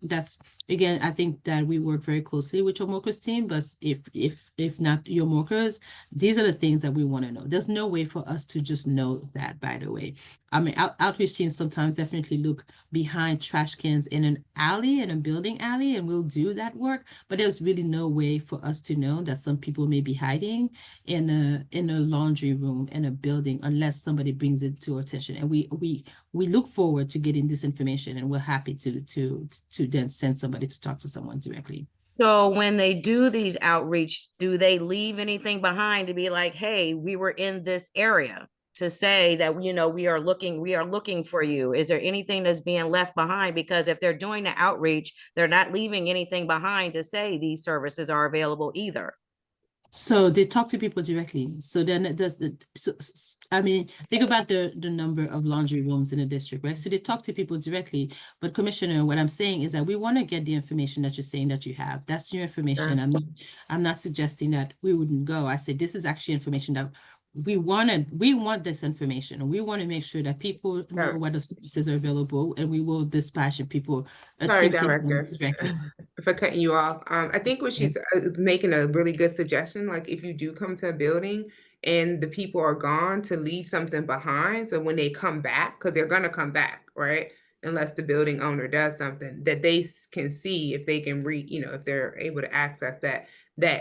[SPEAKER 8] again, I think that we work very closely with your Mocha's team, but if not your Mocha's, these are the things that we want to know. There's no way for us to just know that, by the way. I mean, outreach teams sometimes definitely look behind trash cans in an alley, in a building alley, and we'll do that work, but there's really no way for us to know that some people may be hiding in a laundry room in a building unless somebody brings it to our attention. And we look forward to getting this information, and we're happy to then send somebody to talk to someone directly.
[SPEAKER 6] So when they do these outreach, do they leave anything behind to be like, hey, we were in this area, to say that, we are looking for you? Is there anything that's being left behind? Because if they're doing the outreach, they're not leaving anything behind to say these services are available either.
[SPEAKER 8] So they talk to people directly. So then it does I mean, think about the number of laundry rooms in the district, right? So they talk to people directly. But Commissioner, what I'm saying is that we want to get the information that you're saying that you have. That's your information.
[SPEAKER 1] Sure.
[SPEAKER 8] I'm not suggesting that we wouldn't go. I said this is actually information that we want this information. We want to make sure that people know what the services are available, and we will dispatch people.
[SPEAKER 1] Sorry, Director, for cutting you off. I think what she's is making a really good suggestion. Like, if you do come to a building and the people are gone, to leave something behind, so when they come back, because they're gonna come back, right? Unless the building owner does something, that they can see, if they can read, if they're able to access that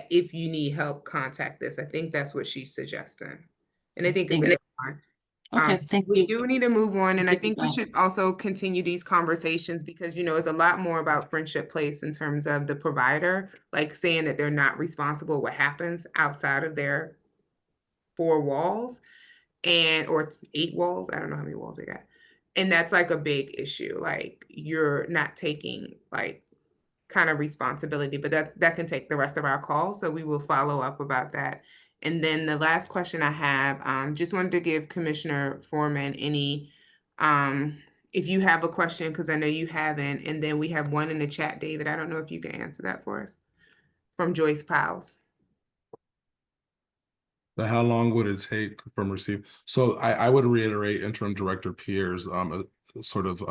[SPEAKER 1] if you need help, contact this. I think that's what she's suggesting, and I think it's fine.
[SPEAKER 8] Okay, thank you.
[SPEAKER 1] We do need to move on, and I think we should also continue these conversations, because it's a lot more about Friendship Place in terms of the provider, like saying that they're not responsible what happens outside of their 4 walls, or it's 8 walls. I don't know how many walls they got. And that's like a big issue. Like, you're not taking like kind of responsibility, but that can take the rest of our call. So we will follow up about that. And then the last question I have, just wanted to give Commissioner Foreman any, if you have a question, because I know you haven't, and then we have one in the chat, David. I don't know if you can answer that for us, from Joyce Powles.
[SPEAKER 4] But how long would it take from receive? So I would reiterate Interim Director Pierre's sort of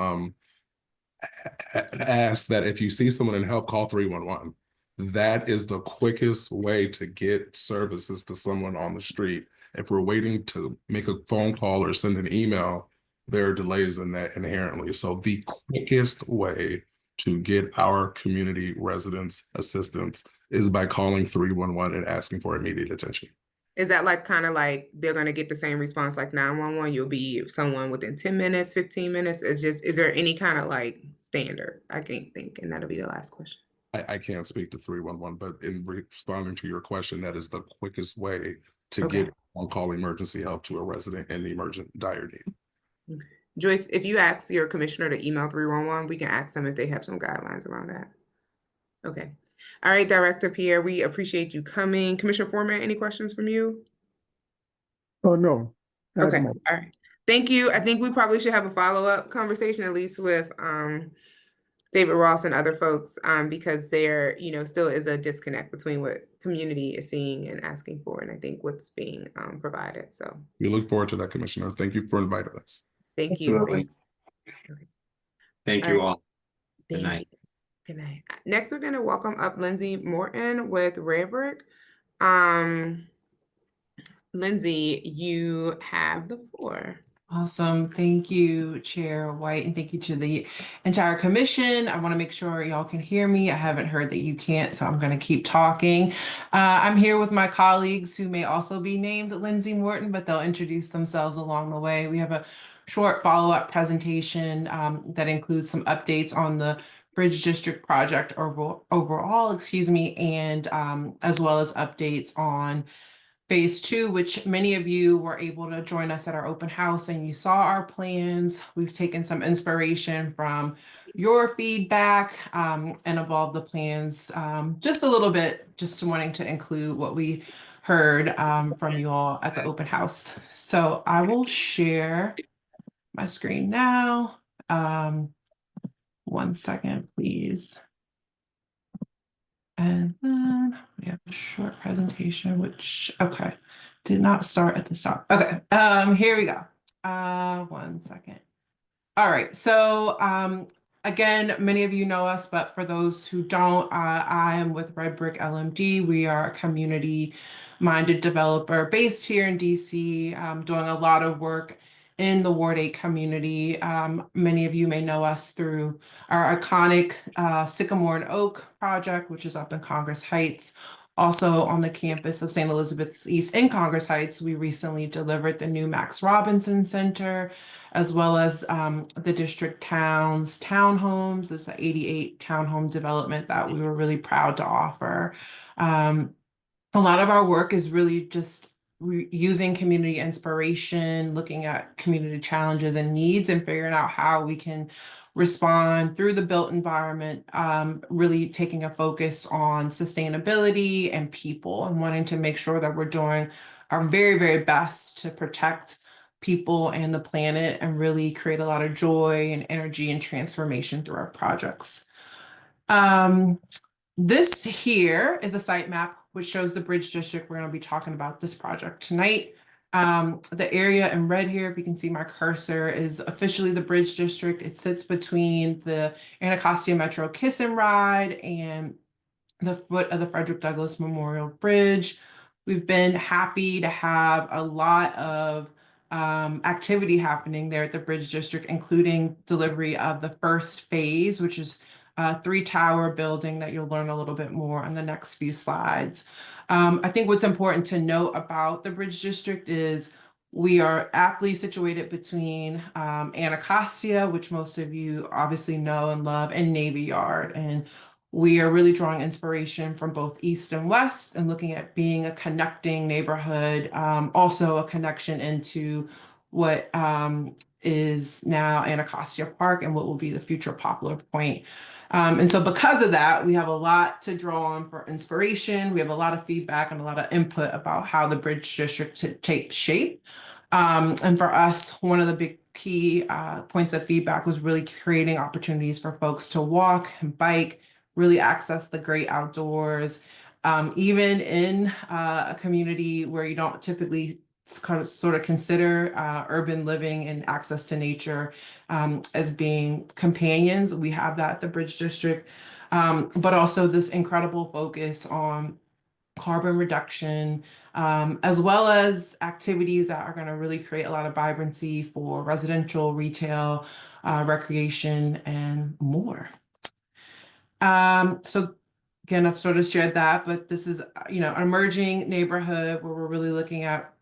[SPEAKER 4] ask that if you see someone in help, call 311. That is the quickest way to get services to someone on the street. If we're waiting to make a phone call or send an email, there are delays in that inherently. So the quickest way to get our community residents assistance is by calling 311 and asking for immediate attention.
[SPEAKER 1] Is that like kind of like they're going to get the same response like 911? You'll be someone within 10 minutes, 15 minutes? Is there any kind of like standard? I can't think, and that'll be the last question.
[SPEAKER 4] I can't speak to 311, but in responding to your question, that is the quickest way to get on-call emergency help to a resident in emergent dire need.
[SPEAKER 1] Okay. Joyce, if you ask your commissioner to email 311, we can ask them if they have some guidelines around that. Okay. All right, Director Pierre, we appreciate you coming. Commissioner Foreman, any questions from you?
[SPEAKER 3] Oh, no.
[SPEAKER 1] Okay, all right. Thank you. I think we probably should have a follow-up conversation, at least with David Ross and other folks, because there, still is a disconnect between what community is seeing and asking for, and I think what's being provided. So
[SPEAKER 4] we look forward to that, Commissioner. Thank you for inviting us.
[SPEAKER 1] Thank you.
[SPEAKER 10] Thank you all. Good night.
[SPEAKER 1] Good night. Next, we're going to welcome up Lindsay Morton with Raybrick. Lindsay, you have the floor.
[SPEAKER 11] Awesome. Thank you, Chair White, and thank you to the entire commission. I want to make sure y'all can hear me. I haven't heard that you can't, so I'm going to keep talking. I'm here with my colleagues who may also be named Lindsay Morton, but they'll introduce themselves along the way. We have a short follow-up presentation that includes some updates on the Bridge District project overall, excuse me, and as well as updates on Phase 2, which many of you were able to join us at our open house and you saw our plans. We've taken some inspiration from your feedback and evolved the plans just a little bit, just wanting to include what we heard from you all at the open house. So I will share my screen now. 1 second, please. And then we have a short presentation, which, okay, did not start at the start. Okay, here we go. 1 second. All right, so again, many of you know us, but for those who don't, I am with Red Brick LMD. We are a community-minded developer based here in DC, doing a lot of work in the Ward 8 community. Many of you may know us through our iconic Sycamore and Oak project, which is up in Congress Heights. Also on the campus of St. Elizabeth's East in Congress Heights, we recently delivered the new Max Robinson Center, as well as the district townhomes. There's an 88 townhome development that we were really proud to offer. A lot of our work is really just using community inspiration, looking at community challenges and needs, and figuring out how we can respond through the built environment, really taking a focus on sustainability and people, and wanting to make sure that we're doing our very, very best to protect people and the planet and really create a lot of joy and energy and transformation through our projects. This here is a site map which shows the Bridge District. We're going to be talking about this project tonight. The area in red here, if you can see my cursor, is officially the Bridge District. It sits between the Anacostia Metro Kiss and Ride and the foot of the Frederick Douglass Memorial Bridge. We've been happy to have a lot of activity happening there at the Bridge District, including delivery of the first phase, which is a 3-tower building that you'll learn a little bit more on the next few slides. I think what's important to note about the Bridge District is we are aptly situated between Anacostia, which most of you obviously know and love, and Navy Yard. And we are really drawing inspiration from both East and West and looking at being a connecting neighborhood, also a connection into what is now Anacostia Park and what will be the future Poplar Point. And so because of that, we have a lot to draw on for inspiration. We have a lot of feedback and a lot of input about how the Bridge District takes shape. And for us, one of the big key points of feedback was really creating opportunities for folks to walk and bike, really access the great outdoors, even in a community where you don't typically sort of consider urban living and access to nature as being companions. We have that at the Bridge District, but also this incredible focus on carbon reduction, as well as activities that are going to really create a lot of vibrancy for residential, retail, recreation, and more. So again, I've sort of shared that, but this is, an emerging neighborhood where we're really looking at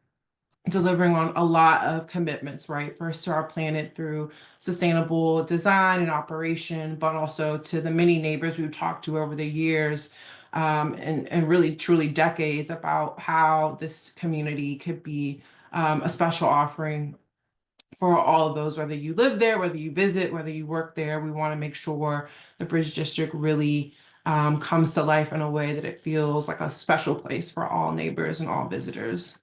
[SPEAKER 11] delivering on a lot of commitments, right? First to our planet through sustainable design and operation, but also to the many neighbors we've talked to over the years, and really truly decades about how this community could be a special offering for all of those, whether you live there, whether you visit, whether you work there. We want to make sure the Bridge District really comes to life in a way that it feels like a special place for all neighbors and all visitors.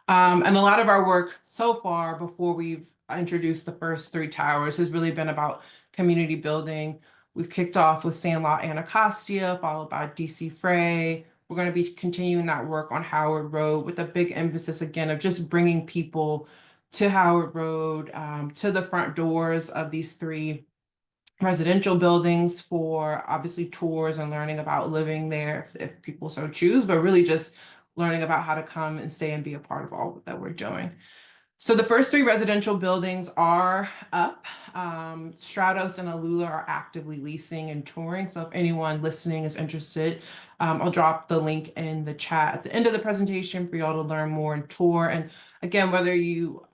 [SPEAKER 11] And a lot of our work so far, before we've introduced the first 3 towers, has really been about community building. We've kicked off with Sandlot Anacostia, followed by DC Frey. We're going to be continuing that work on Howard Road with a big emphasis, again, of just bringing people to Howard Road, to the front doors of these 3 residential buildings for obviously tours and learning about living there if people so choose, but really just learning about how to come and stay and be a part of all that we're doing. So the first 3 residential buildings are up. Stratos and Alula are actively leasing and touring. So if anyone listening is interested, I'll drop the link in the chat at the end of the presentation for y'all to learn more and tour. And again, whether you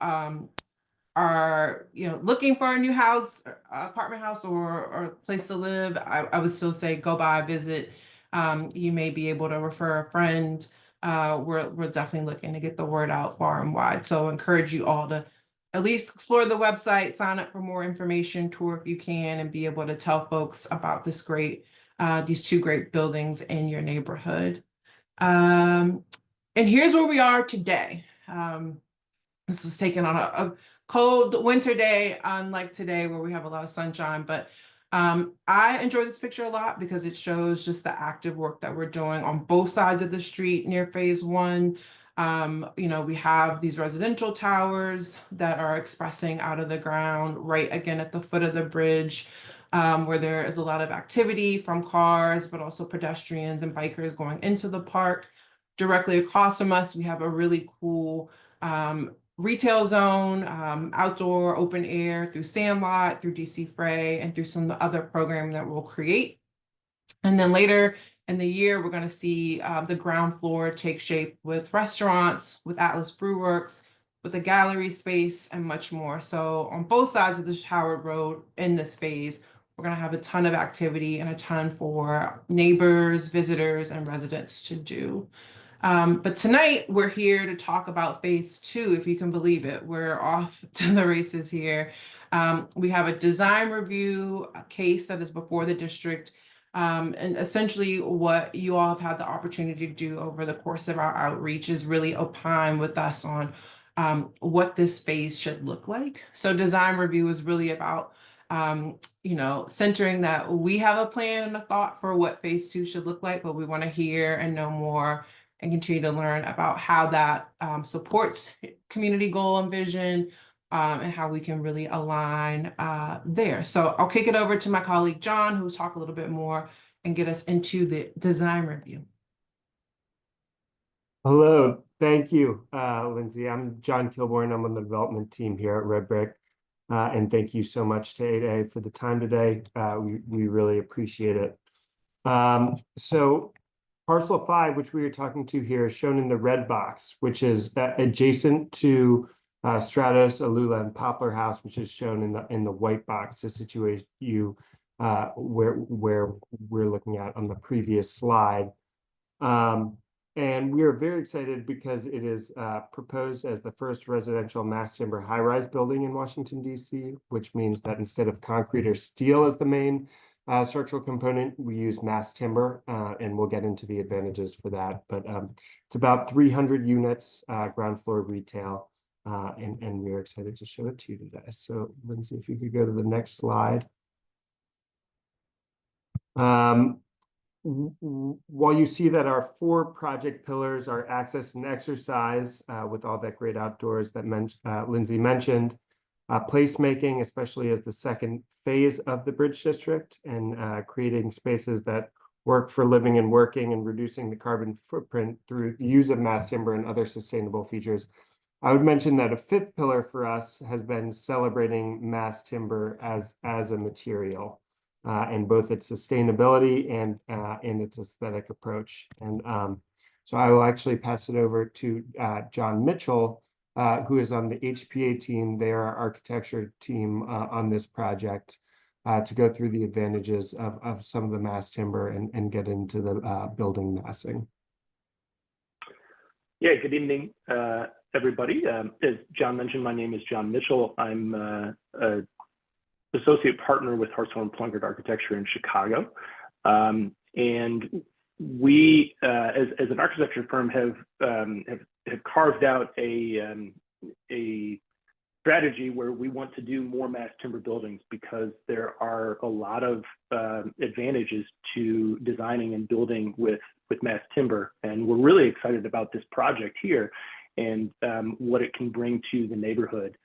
[SPEAKER 11] are looking for a new house, apartment house, or place to live, I would still say go by, visit. You may be able to refer a friend. We're definitely looking to get the word out far and wide. So encourage you all to at least explore the website, sign up for more information, tour if you can, and be able to tell folks about these two great buildings in your neighborhood. And here's where we are today. This was taken on a cold winter day, unlike today where we have a lot of sunshine. But I enjoy this picture a lot because it shows just the active work that we're doing on both sides of the street near phase one. We have these residential towers that are expressing out of the ground right again at the foot of the bridge, where there is a lot of activity from cars, but also pedestrians and bikers going into the park. Directly across from us, we have a really cool retail zone, outdoor open air through Sandlot, through DC Frey, and through some other programming that we'll create. And then later in the year, we're going to see the ground floor take shape with restaurants, with Atlas Brewworks, with a gallery space, and much more. So on both sides of the Howard Road in this phase, we're going to have a ton of activity and a ton for neighbors, visitors, and residents to do. But tonight we're here to talk about phase two, if you can believe it. We're off to the races here. We have a design review case that is before the district. And essentially what you all have had the opportunity to do over the course of our outreach is really opine with us on what this phase should look like. So design review is really about centering that we have a plan and a thought for what phase two should look like, but we want to hear and know more and continue to learn about how that supports community goal and vision, and how we can really align there. So I'll kick it over to my colleague, John, who'll talk a little bit more and get us into the design review.
[SPEAKER 12] Hello, thank you, Lindsay. I'm John Kilborn. I'm on the development team here at Red Brick. And thank you so much to 8A for the time today. We really appreciate it. So Parcel 5, which we are talking to here, is shown in the red box, which is adjacent to Stratos, Alula, and Poplar House, which is shown in the white box, the situation where we're looking at on the previous slide. And we are very excited because it is proposed as the first residential mass timber high-rise building in Washington, D.C., which means that instead of concrete or steel as the main structural component, we use mass timber, and we'll get into the advantages for that. But it's about 300 units, ground floor retail, and we're excited to show it to you today. So, Lindsay, if you could go to the next slide. While you see that our 4 project pillars are access and exercise, with all that great outdoors that Lindsay mentioned, placemaking, especially as the second phase of the Bridge District, and creating spaces that work for living and working and reducing the carbon footprint through the use of mass timber and other sustainable features. I would mention that a 5th pillar for us has been celebrating mass timber as a material, and both its sustainability and its aesthetic approach. And so I will actually pass it over to John Mitchell, who is on the HPA team. They are our architecture team on this project, to go through the advantages of some of the mass timber and get into the building massing.
[SPEAKER 13] Yeah, good evening, everybody. As John mentioned, my name is John Mitchell. I'm an associate partner with Hartshorn Plunkett Architecture in Chicago. And we, as an architecture firm, have carved out a strategy where we want to do more mass timber buildings because there are a lot of advantages to designing and building with mass timber. And we're really excited about this project here and what it can bring to the neighborhood.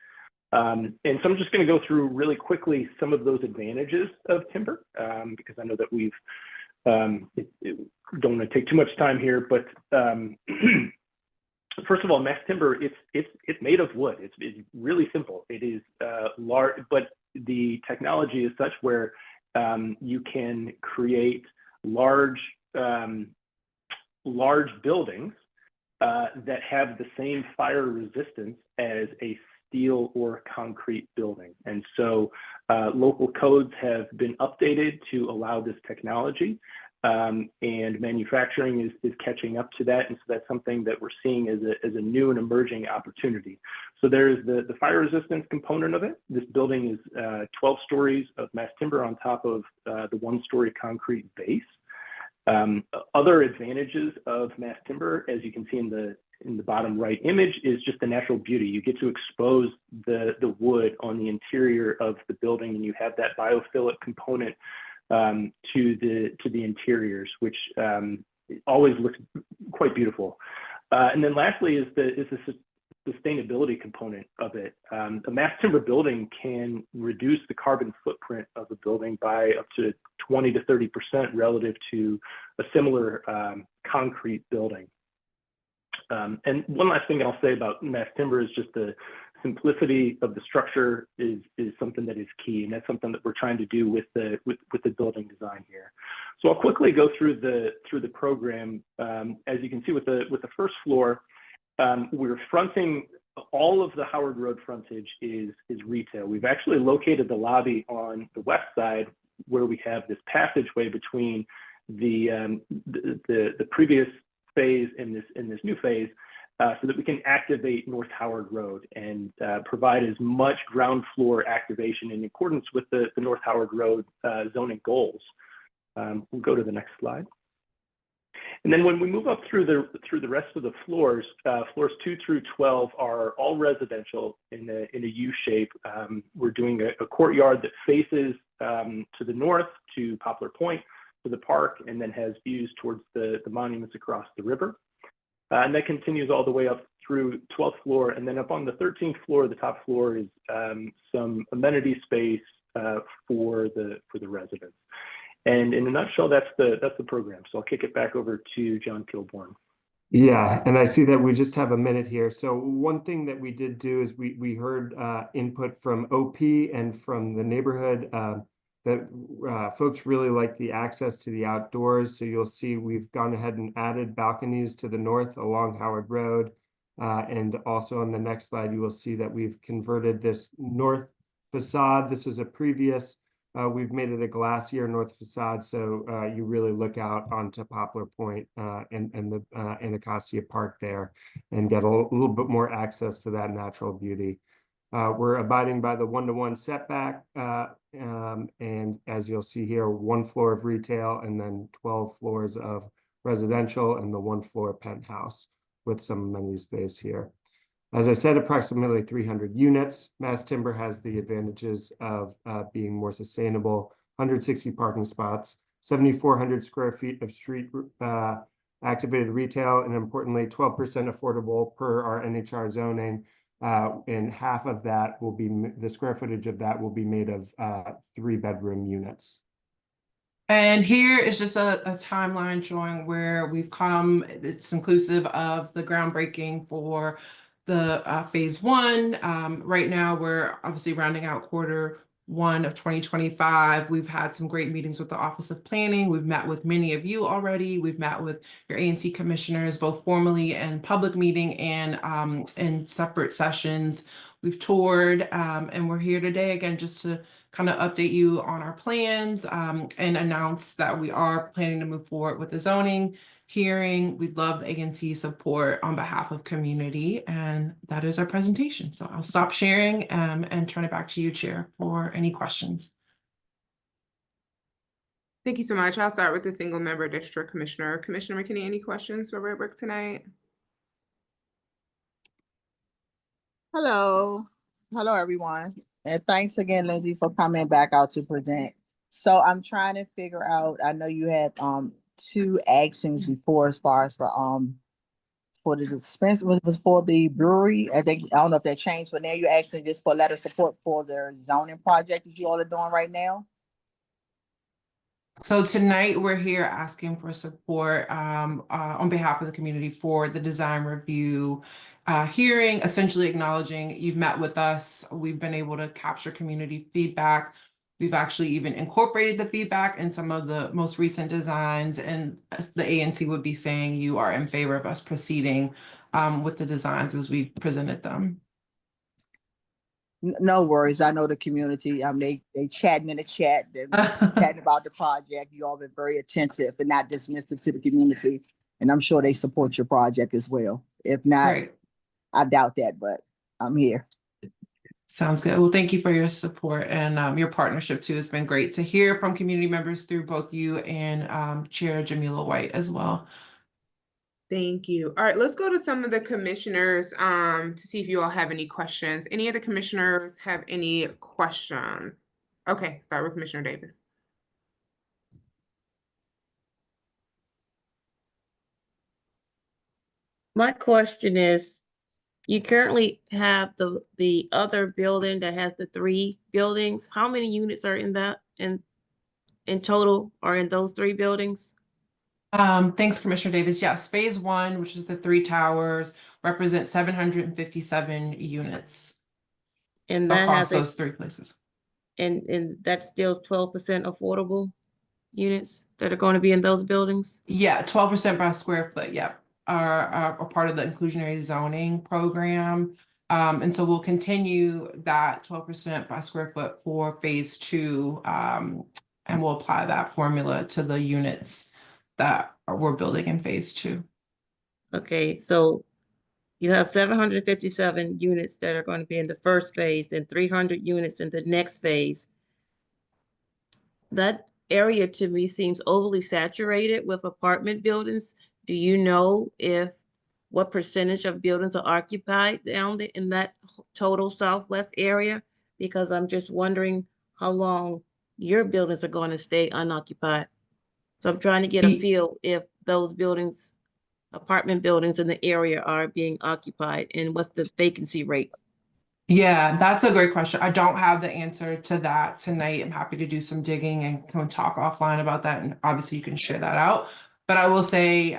[SPEAKER 13] And so I'm just going to go through really quickly some of those advantages of timber, because I know that we've don't want to take too much time here, but first of all, mass timber, it's made of wood. It's really simple. It is large, but the technology is such where you can create large buildings that have the same fire resistance as a steel or concrete building. And so local codes have been updated to allow this technology. And manufacturing is catching up to that. And so that's something that we're seeing as a new and emerging opportunity. So there's the fire resistance component of it. This building is 12 stories of mass timber on top of the 1-story concrete base. Other advantages of mass timber, as you can see in the bottom right image, is just the natural beauty. You get to expose the wood on the interior of the building, and you have that biophilic component to the interiors, which always looks quite beautiful. And then lastly is the sustainability component of it. A mass timber building can reduce the carbon footprint of a building by up to 20 to 30% relative to a similar concrete building. And one last thing I'll say about mass timber is just the simplicity of the structure is something that is key, and that's something that we're trying to do with the building design here. So I'll quickly go through the program. As you can see with the first floor, we're fronting all of the Howard Road frontage is retail. We've actually located the lobby on the west side where we have this passageway between the previous phase and this new phase, so that we can activate North Howard Road and provide as much ground floor activation in accordance with the North Howard Road zoning goals. We'll go to the next slide. And then when we move up through the rest of the floors, floors 2 through 12 are all residential in a U shape. We're doing a courtyard that faces to the north to Poplar Point, to the park, and then has views towards the monuments across the river. And that continues all the way up through 12th floor. And then up on the 13th floor, the top floor is some amenity space for the residents. And in a nutshell, that's the program. So I'll kick it back over to John Kilbourne.
[SPEAKER 12] Yeah, and I see that we just have a minute here. So one thing that we did do is we heard input from OP and from the neighborhood that folks really like the access to the outdoors. So you'll see we've gone ahead and added balconies to the north along Howard Road. And also on the next slide, you will see that we've converted this north facade. This is a previous, we've made it a glacier north facade. So you really look out onto Poplar Point and the Anacostia Park there and get a little bit more access to that natural beauty. We're abiding by the 1-to-1 setback, and as you'll see here, 1 floor of retail and then 12 floors of residential and the 1-floor penthouse with some amenity space here. As I said, approximately 300 units. Mass timber has the advantages of being more sustainable, 160 parking spots, 7,400 square feet of street activated retail, and importantly, 12% affordable per our NHR zoning. And half of that will be, the square footage of that will be made of 3-bedroom units.
[SPEAKER 11] And here is just a timeline showing where we've come. It's inclusive of the groundbreaking for the phase 1. Right now, we're obviously rounding out quarter 1 of 2025. We've had some great meetings with the Office of Planning. We've met with many of you already. We've met with your ANC commissioners, both formally and public meeting and in separate sessions. We've toured, and we're here today again just to kind of update you on our plans and announce that we are planning to move forward with the zoning hearing. We'd love the ANC support on behalf of community, and that is our presentation. So I'll stop sharing and turn it back to you, Chair, for any questions.
[SPEAKER 1] Thank you so much. I'll start with the single member district commissioner. Commissioner McKinney, any questions for Red Brick tonight?
[SPEAKER 7] Hello, everyone. And thanks again, Lindsay, for coming back out to present. So I'm trying to figure out, I know you had 2 actions before as far as for the dispense was for the brewery. I don't know if that changed, but now you're asking just for a letter of support for their zoning project that you all are doing right now.
[SPEAKER 11] So tonight we're here asking for support on behalf of the community for the design review hearing, essentially acknowledging you've met with us. We've been able to capture community feedback. We've actually even incorporated the feedback in some of the most recent designs, and the ANC would be saying you are in favor of us proceeding with the designs as we've presented them.
[SPEAKER 7] No worries. I know the community. They chatting in the chat. They're chatting about the project. You all been very attentive and not dismissive to the community. And I'm sure they support your project as well. If not,
[SPEAKER 11] Great.
[SPEAKER 7] I doubt that, but I'm here.
[SPEAKER 11] Sounds good. Well, thank you for your support and your partnership too. It's been great to hear from community members through both you and Chair Jamila White as well.
[SPEAKER 1] Thank you. All right, let's go to some of the commissioners to see if you all have any questions. Any of the commissioners have any questions? Okay, start with Commissioner Davis.
[SPEAKER 2] My question is, you currently have the other building that has the 3 buildings. How many units are in that in total are in those 3 buildings?
[SPEAKER 11] Thanks, Commissioner Davis. Yes, phase 1, which is the 3 towers, represents 757 units
[SPEAKER 2] And that
[SPEAKER 11] across
[SPEAKER 2] has a,
[SPEAKER 11] those 3 places.
[SPEAKER 2] and that's still 12% affordable units that are going to be in those buildings?
[SPEAKER 11] Yeah, 12% by square foot. Yep, are part of the inclusionary zoning program. And so we'll continue that 12% by square foot for phase 2. And we'll apply that formula to the units that we're building in phase 2.
[SPEAKER 2] Okay, so you have 757 units that are going to be in the first phase and 300 units in the next phase. That area to me seems overly saturated with apartment buildings. Do you know what percentage of buildings are occupied down there in that total southwest area? Because I'm just wondering how long your buildings are going to stay unoccupied. So I'm trying to get a feel if those buildings, apartment buildings in the area are being occupied and what's the vacancy rate?
[SPEAKER 11] Yeah, that's a great question. I don't have the answer to that tonight. I'm happy to do some digging and can talk offline about that. And obviously you can share that out. But I will say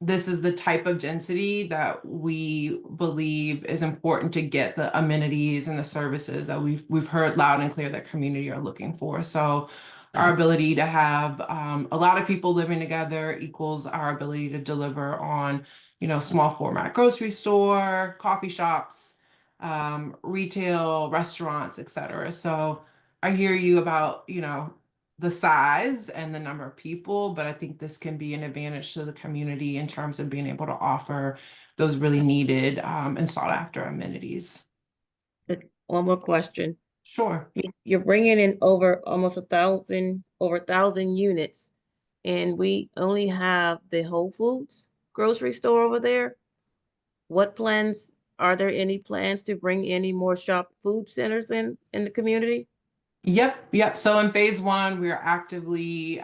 [SPEAKER 11] this is the type of density that we believe is important to get the amenities and the services that we've heard loud and clear that community are looking for. So our ability to have a lot of people living together equals our ability to deliver on, small format grocery store, coffee shops, retail, restaurants, etc. So I hear you about, the size and the number of people, but I think this can be an advantage to the community in terms of being able to offer those really needed and sought after amenities.
[SPEAKER 2] One more question.
[SPEAKER 11] Sure.
[SPEAKER 2] You're bringing in over 1,000 units, and we only have the Whole Foods grocery store over there. Are there any plans to bring any more shop food centers in the community?
[SPEAKER 11] Yep. So in phase 1, we are actively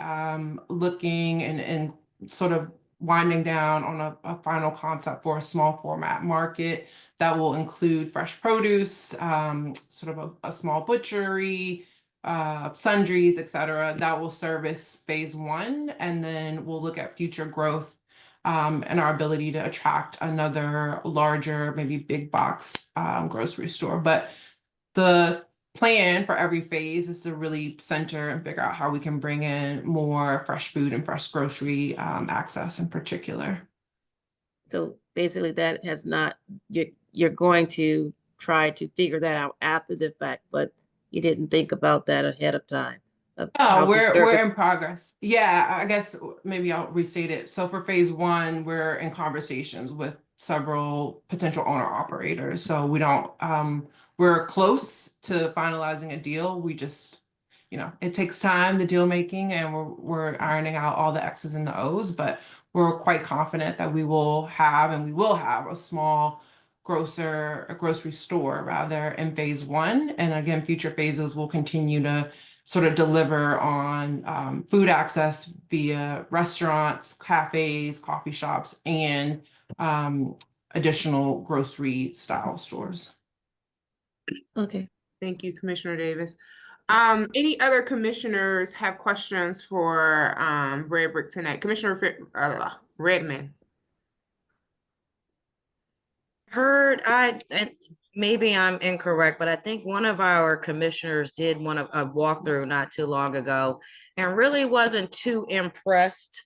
[SPEAKER 11] looking and sort of winding down on a final concept for a small format market that will include fresh produce, sort of a small butchery, sundries, etc. That will service phase 1, and then we'll look at future growth and our ability to attract another larger, maybe big box grocery store. But the plan for every phase is to really center and figure out how we can bring in more fresh food and fresh grocery access in particular.
[SPEAKER 2] So basically that has not, you're going to try to figure that out after the fact, but you didn't think about that ahead of time.
[SPEAKER 11] Oh, we're in progress. Yeah, I guess maybe I'll restate it. So for phase 1, we're in conversations with several potential owner operators. So we don't we're close to finalizing a deal. We just, it takes time, the deal making, and we're ironing out all the X's and the O's, but we're quite confident that we will have a small grocery store rather in phase 1. And again, future phases will continue to sort of deliver on food access via restaurants, cafes, coffee shops, and additional grocery style stores.
[SPEAKER 2] Okay.
[SPEAKER 1] Thank you, Commissioner Davis. Any other commissioners have questions for Red Brick tonight? Commissioner Redman.
[SPEAKER 6] And maybe I'm incorrect, but I think one of our commissioners did a walkthrough not too long ago and really wasn't too impressed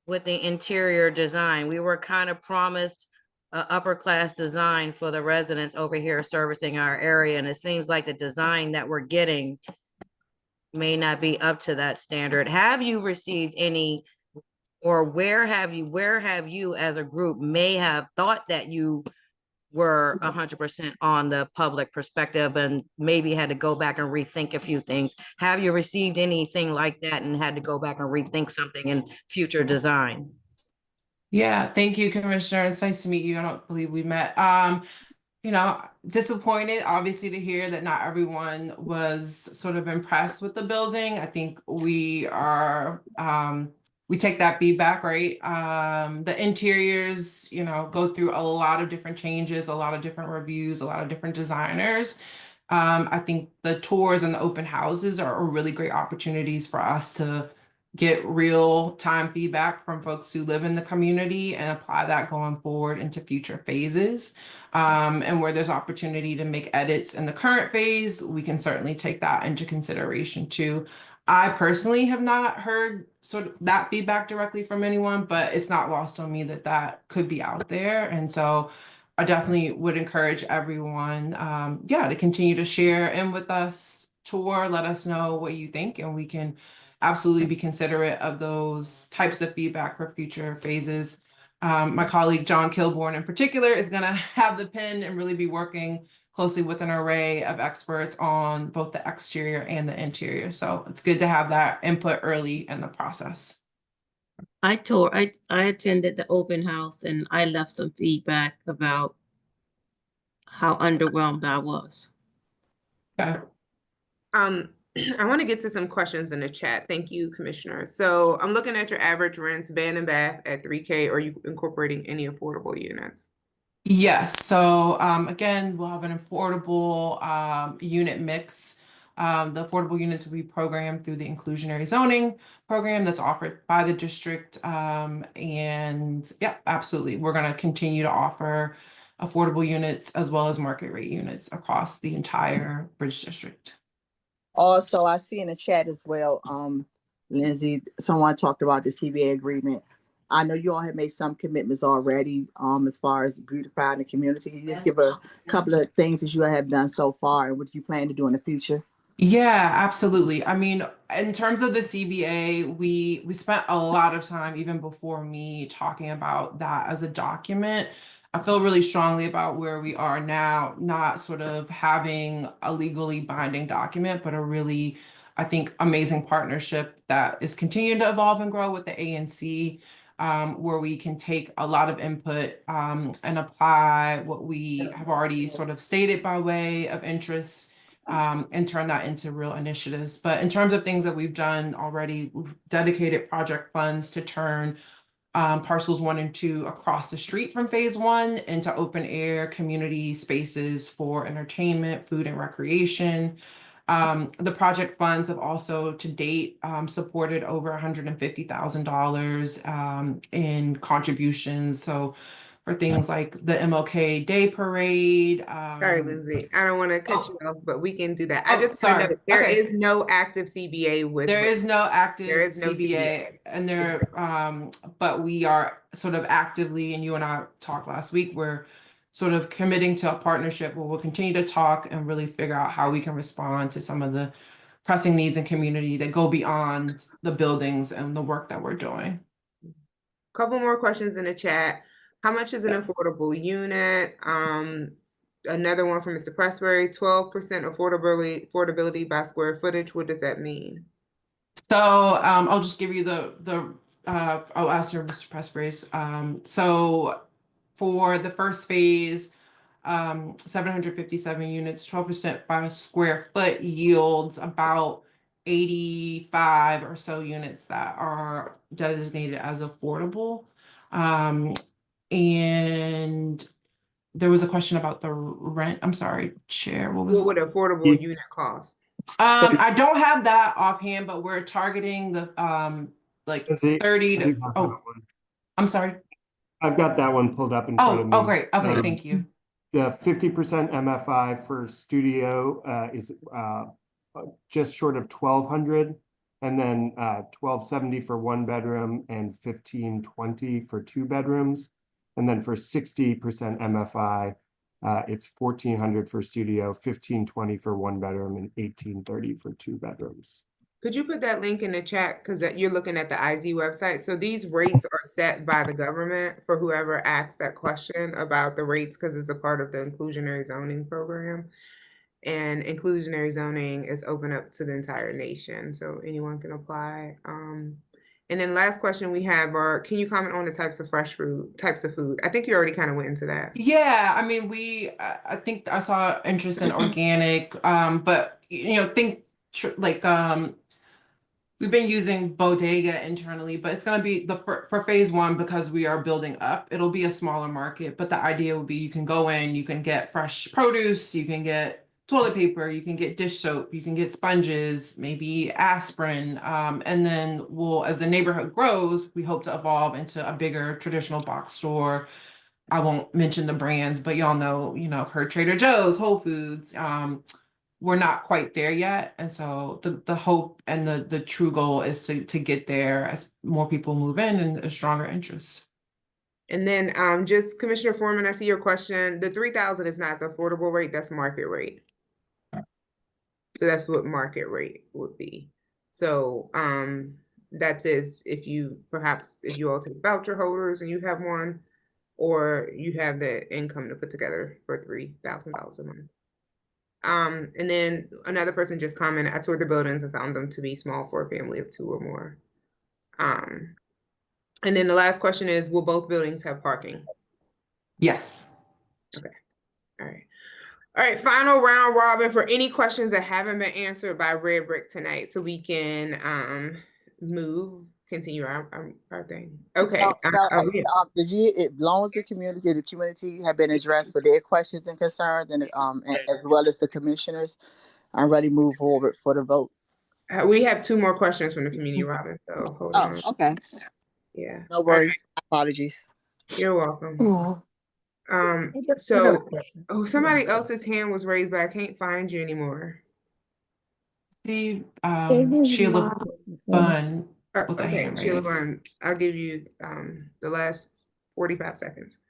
[SPEAKER 6] with the interior design. We were kind of promised a upper class design for the residents over here servicing our area. And it seems like the design that we're getting may not be up to that standard. Have you received any, or where have you as a group may have thought that you were 100% on the public perspective and maybe had to go back and rethink a few things? Have you received anything like that and had to go back and rethink something in future design?
[SPEAKER 11] Yeah, thank you, Commissioner. It's nice to meet you. I don't believe we met. You know, disappointed obviously to hear that not everyone was sort of impressed with the building. I think we are we take that feedback, right? The interiors, you know, go through a lot of different changes, a lot of different reviews, a lot of different designers. I think the tours and the open houses are really great opportunities for us to get real time feedback from folks who live in the community and apply that going forward into future phases. And where there's opportunity to make edits in the current phase, we can certainly take that into consideration too. I personally have not heard sort of that feedback directly from anyone, but it's not lost on me that that could be out there. And so I definitely would encourage everyone, yeah, to continue to share in with us, tour, let us know what you think, and we can absolutely be considerate of those types of feedback for future phases. My colleague John Kilbourne in particular is going to have the pen and really be working closely with an array of experts on both the exterior and the interior. So it's good to have that input early in the process.
[SPEAKER 2] I attended the open house and I left some feedback about how underwhelmed I was.
[SPEAKER 11] Okay.
[SPEAKER 1] I want to get to some questions in the chat. Thank you, Commissioner. So I'm looking at your average rents, bed and bath at 3K. Are you incorporating any affordable units?
[SPEAKER 11] Yes. So again, we'll have an affordable unit mix. The affordable units will be programmed through the inclusionary zoning program that's offered by the district. And yeah, absolutely. We're going to continue to offer affordable units as well as market rate units across the entire Bridge District.
[SPEAKER 7] Also, I see in the chat as well, Lindsay, someone talked about the CBA agreement. I know you all have made some commitments already as far as beautifying the community. Can you just give a couple of things that you have done so far and what you plan to do in the future?
[SPEAKER 11] Yeah, absolutely. I mean, in terms of the CBA, we spent a lot of time even before me talking about that as a document. I feel really strongly about where we are now, not sort of having a legally binding document, but a really, I think, amazing partnership that is continuing to evolve and grow with the ANC, where we can take a lot of input and apply what we have already sort of stated by way of interests, and turn that into real initiatives. But in terms of things that we've done already, we've dedicated project funds to turn parcels 1 and 2 across the street from phase 1 into open air community spaces for entertainment, food, and recreation. The project funds have also to date supported over $150,000 in contributions. So for things like the MLK Day Parade.
[SPEAKER 1] Sorry, Lindsay. I don't want to cut you off, but we can do that. I just want to
[SPEAKER 11] sorry.
[SPEAKER 1] know there
[SPEAKER 11] Okay.
[SPEAKER 1] is no active CBA with.
[SPEAKER 11] There is no active
[SPEAKER 1] There is no
[SPEAKER 11] CBA, and there, but we are sort of actively, and you and I talked last week, we're sort of committing to a partnership where we'll continue to talk and really figure out how we can respond to some of the pressing needs in community that go beyond the buildings and the work that we're doing.
[SPEAKER 1] Couple more questions in the chat. How much is an affordable unit? Another one from Mr. Pressbury, 12% affordability by square footage. What does that mean?
[SPEAKER 11] So I'll just give you I'll answer Mr. Pressbury's. So for the first phase, 757 units, 12% by square foot yields about 85 or so units that are designated as affordable. And there was a question about the rent. I'm sorry, Chair. What
[SPEAKER 1] would affordable unit cost?
[SPEAKER 11] I don't have that offhand, but we're targeting the like 30 to I'm sorry.
[SPEAKER 12] I've got that one pulled up in front of me.
[SPEAKER 11] Oh, great. Okay, thank you.
[SPEAKER 12] The 50% MFI for studio is just short of 1,200, and then 1,270 for 1 bedroom and 1,520 for 2 bedrooms. And then for 60% MFI, it's $1,400 for studio, $1,520 for 1 bedroom, and $1,830 for 2 bedrooms.
[SPEAKER 1] Could you put that link in the chat? Because you're looking at the IZ website. So these rates are set by the government for whoever asks that question about the rates, because it's a part of the inclusionary zoning program. And inclusionary zoning is open up to the entire nation, so anyone can apply. And then last question we have are, can you comment on the types of types of food? I think you already kind of went into that.
[SPEAKER 11] Yeah, I mean, I think I saw interest in organic, but we've been using bodega internally, but it's going to be for phase one, because we are building up, it'll be a smaller market. But the idea will be you can go in, you can get fresh produce, you can get toilet paper, you can get dish soap, you can get sponges, maybe aspirin. And then as the neighborhood grows, we hope to evolve into a bigger traditional box store. I won't mention the brands, but y'all know, I've heard Trader Joe's, Whole Foods. We're not quite there yet. And so the hope and the true goal is to get there as more people move in and a stronger interest.
[SPEAKER 1] And then just Commissioner Foreman, I see your question. The 3,000 is not the affordable rate, that's market rate. So that's what market rate would be. So that is if you all take voucher holders and you have one, or you have the income to put together for $3,000 a month. And then another person just commented, I toured the buildings and found them to be small for a family of 2 or more. And then the last question is, will both buildings have parking?
[SPEAKER 11] Yes.
[SPEAKER 1] Okay. All right. All right, final round robin for any questions that haven't been answered by Red Brick tonight, so we can continue our thing. Okay.
[SPEAKER 7] As long as the community have been addressed with their questions and concerns, and as well as the commissioners, I'm ready to move forward for the vote.
[SPEAKER 1] We have 2 more questions from the community, Robin. So hold on.
[SPEAKER 7] Okay.
[SPEAKER 1] Yeah.
[SPEAKER 7] No worries. Right. Apologies.
[SPEAKER 1] You're welcome.
[SPEAKER 7] Ooh.
[SPEAKER 1] Somebody else's hand was raised, but I can't find you anymore.
[SPEAKER 11] See, Sheila Bunn with a hand
[SPEAKER 1] Sheila
[SPEAKER 11] raised.
[SPEAKER 1] Bunn, I'll give you the last 45 seconds.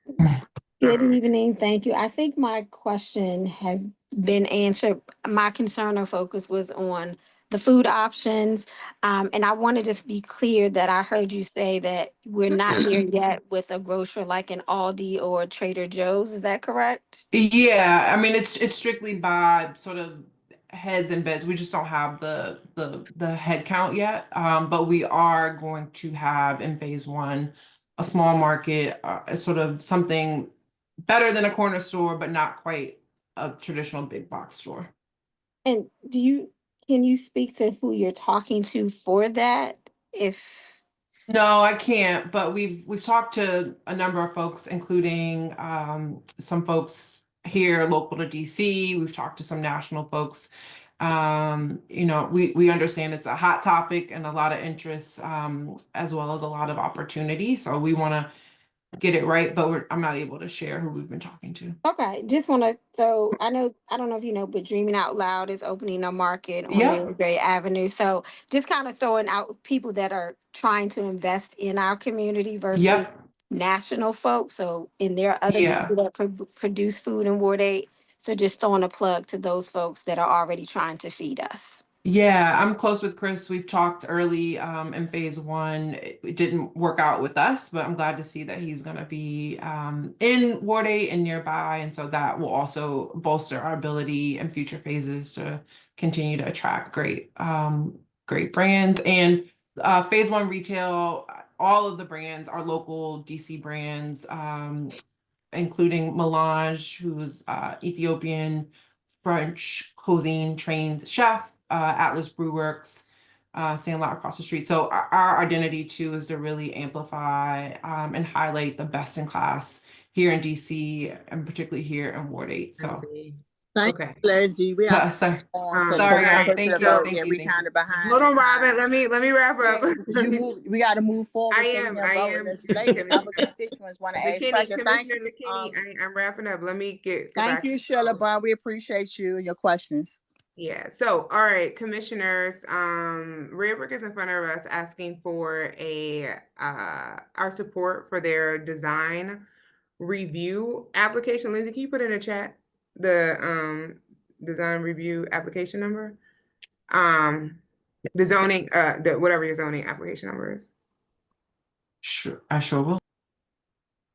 [SPEAKER 14] Good evening. Thank you. I think my question has been answered. My concern or focus was on the food options. And I want to just be clear that I heard you say that we're not there yet with a grocer like an Aldi or Trader Joe's. Is that correct?
[SPEAKER 11] Yeah, I mean, it's strictly by sort of heads and beds. We just don't have the head count yet. But we are going to have in phase one a small market, sort of something better than a corner store, but not quite a traditional big box store.
[SPEAKER 14] And can you speak to who you're talking to for that?
[SPEAKER 11] No, I can't, but we've talked to a number of folks, including some folks here local to DC. We've talked to some national folks. We understand it's a hot topic and a lot of interest, as well as a lot of opportunity. So we want to get it right, but I'm not able to share who we've been talking to.
[SPEAKER 14] Okay, just want to throw, I don't know if you know, but Dreaming Out Loud is opening a market on Millbury Avenue. So just kind of throwing out people that are trying to invest in our community versus national folks. So, and there are other people that produce food in Ward 8. So just throwing a plug to those folks that are already trying to feed us.
[SPEAKER 11] Yeah, I'm close with Chris. We've talked early in phase one. It didn't work out with us, but I'm glad to see that he's going to be in Ward 8 and nearby. And so that will also bolster our ability in future phases to continue to attract great brands. And phase one retail, all of the brands are local DC brands, including Melange, who's Ethiopian, French cuisine trained chef. Atlas Brewworks, Sandlot across the street. So our identity too is to really amplify and highlight the best in class here in DC and particularly here in Ward 8. So
[SPEAKER 7] thank you, Leslie. We are
[SPEAKER 11] sorry.
[SPEAKER 7] Thank you. Kind of behind.
[SPEAKER 1] Hold on, Robin. Let me wrap up.
[SPEAKER 7] We got to move forward.
[SPEAKER 1] I am.
[SPEAKER 7] Other constituents want to ask questions. Thank you.
[SPEAKER 1] I'm wrapping up. Let me get.
[SPEAKER 7] Thank you, Sheila Bunn. We appreciate you and your questions.
[SPEAKER 1] Yeah. So, all right, commissioners, Red Brick is in front of us asking for our support for their design review application. Lindsay, can you put in a chat the design review application number? The zoning, the whatever your zoning application number is.
[SPEAKER 11] Sure, I sure will.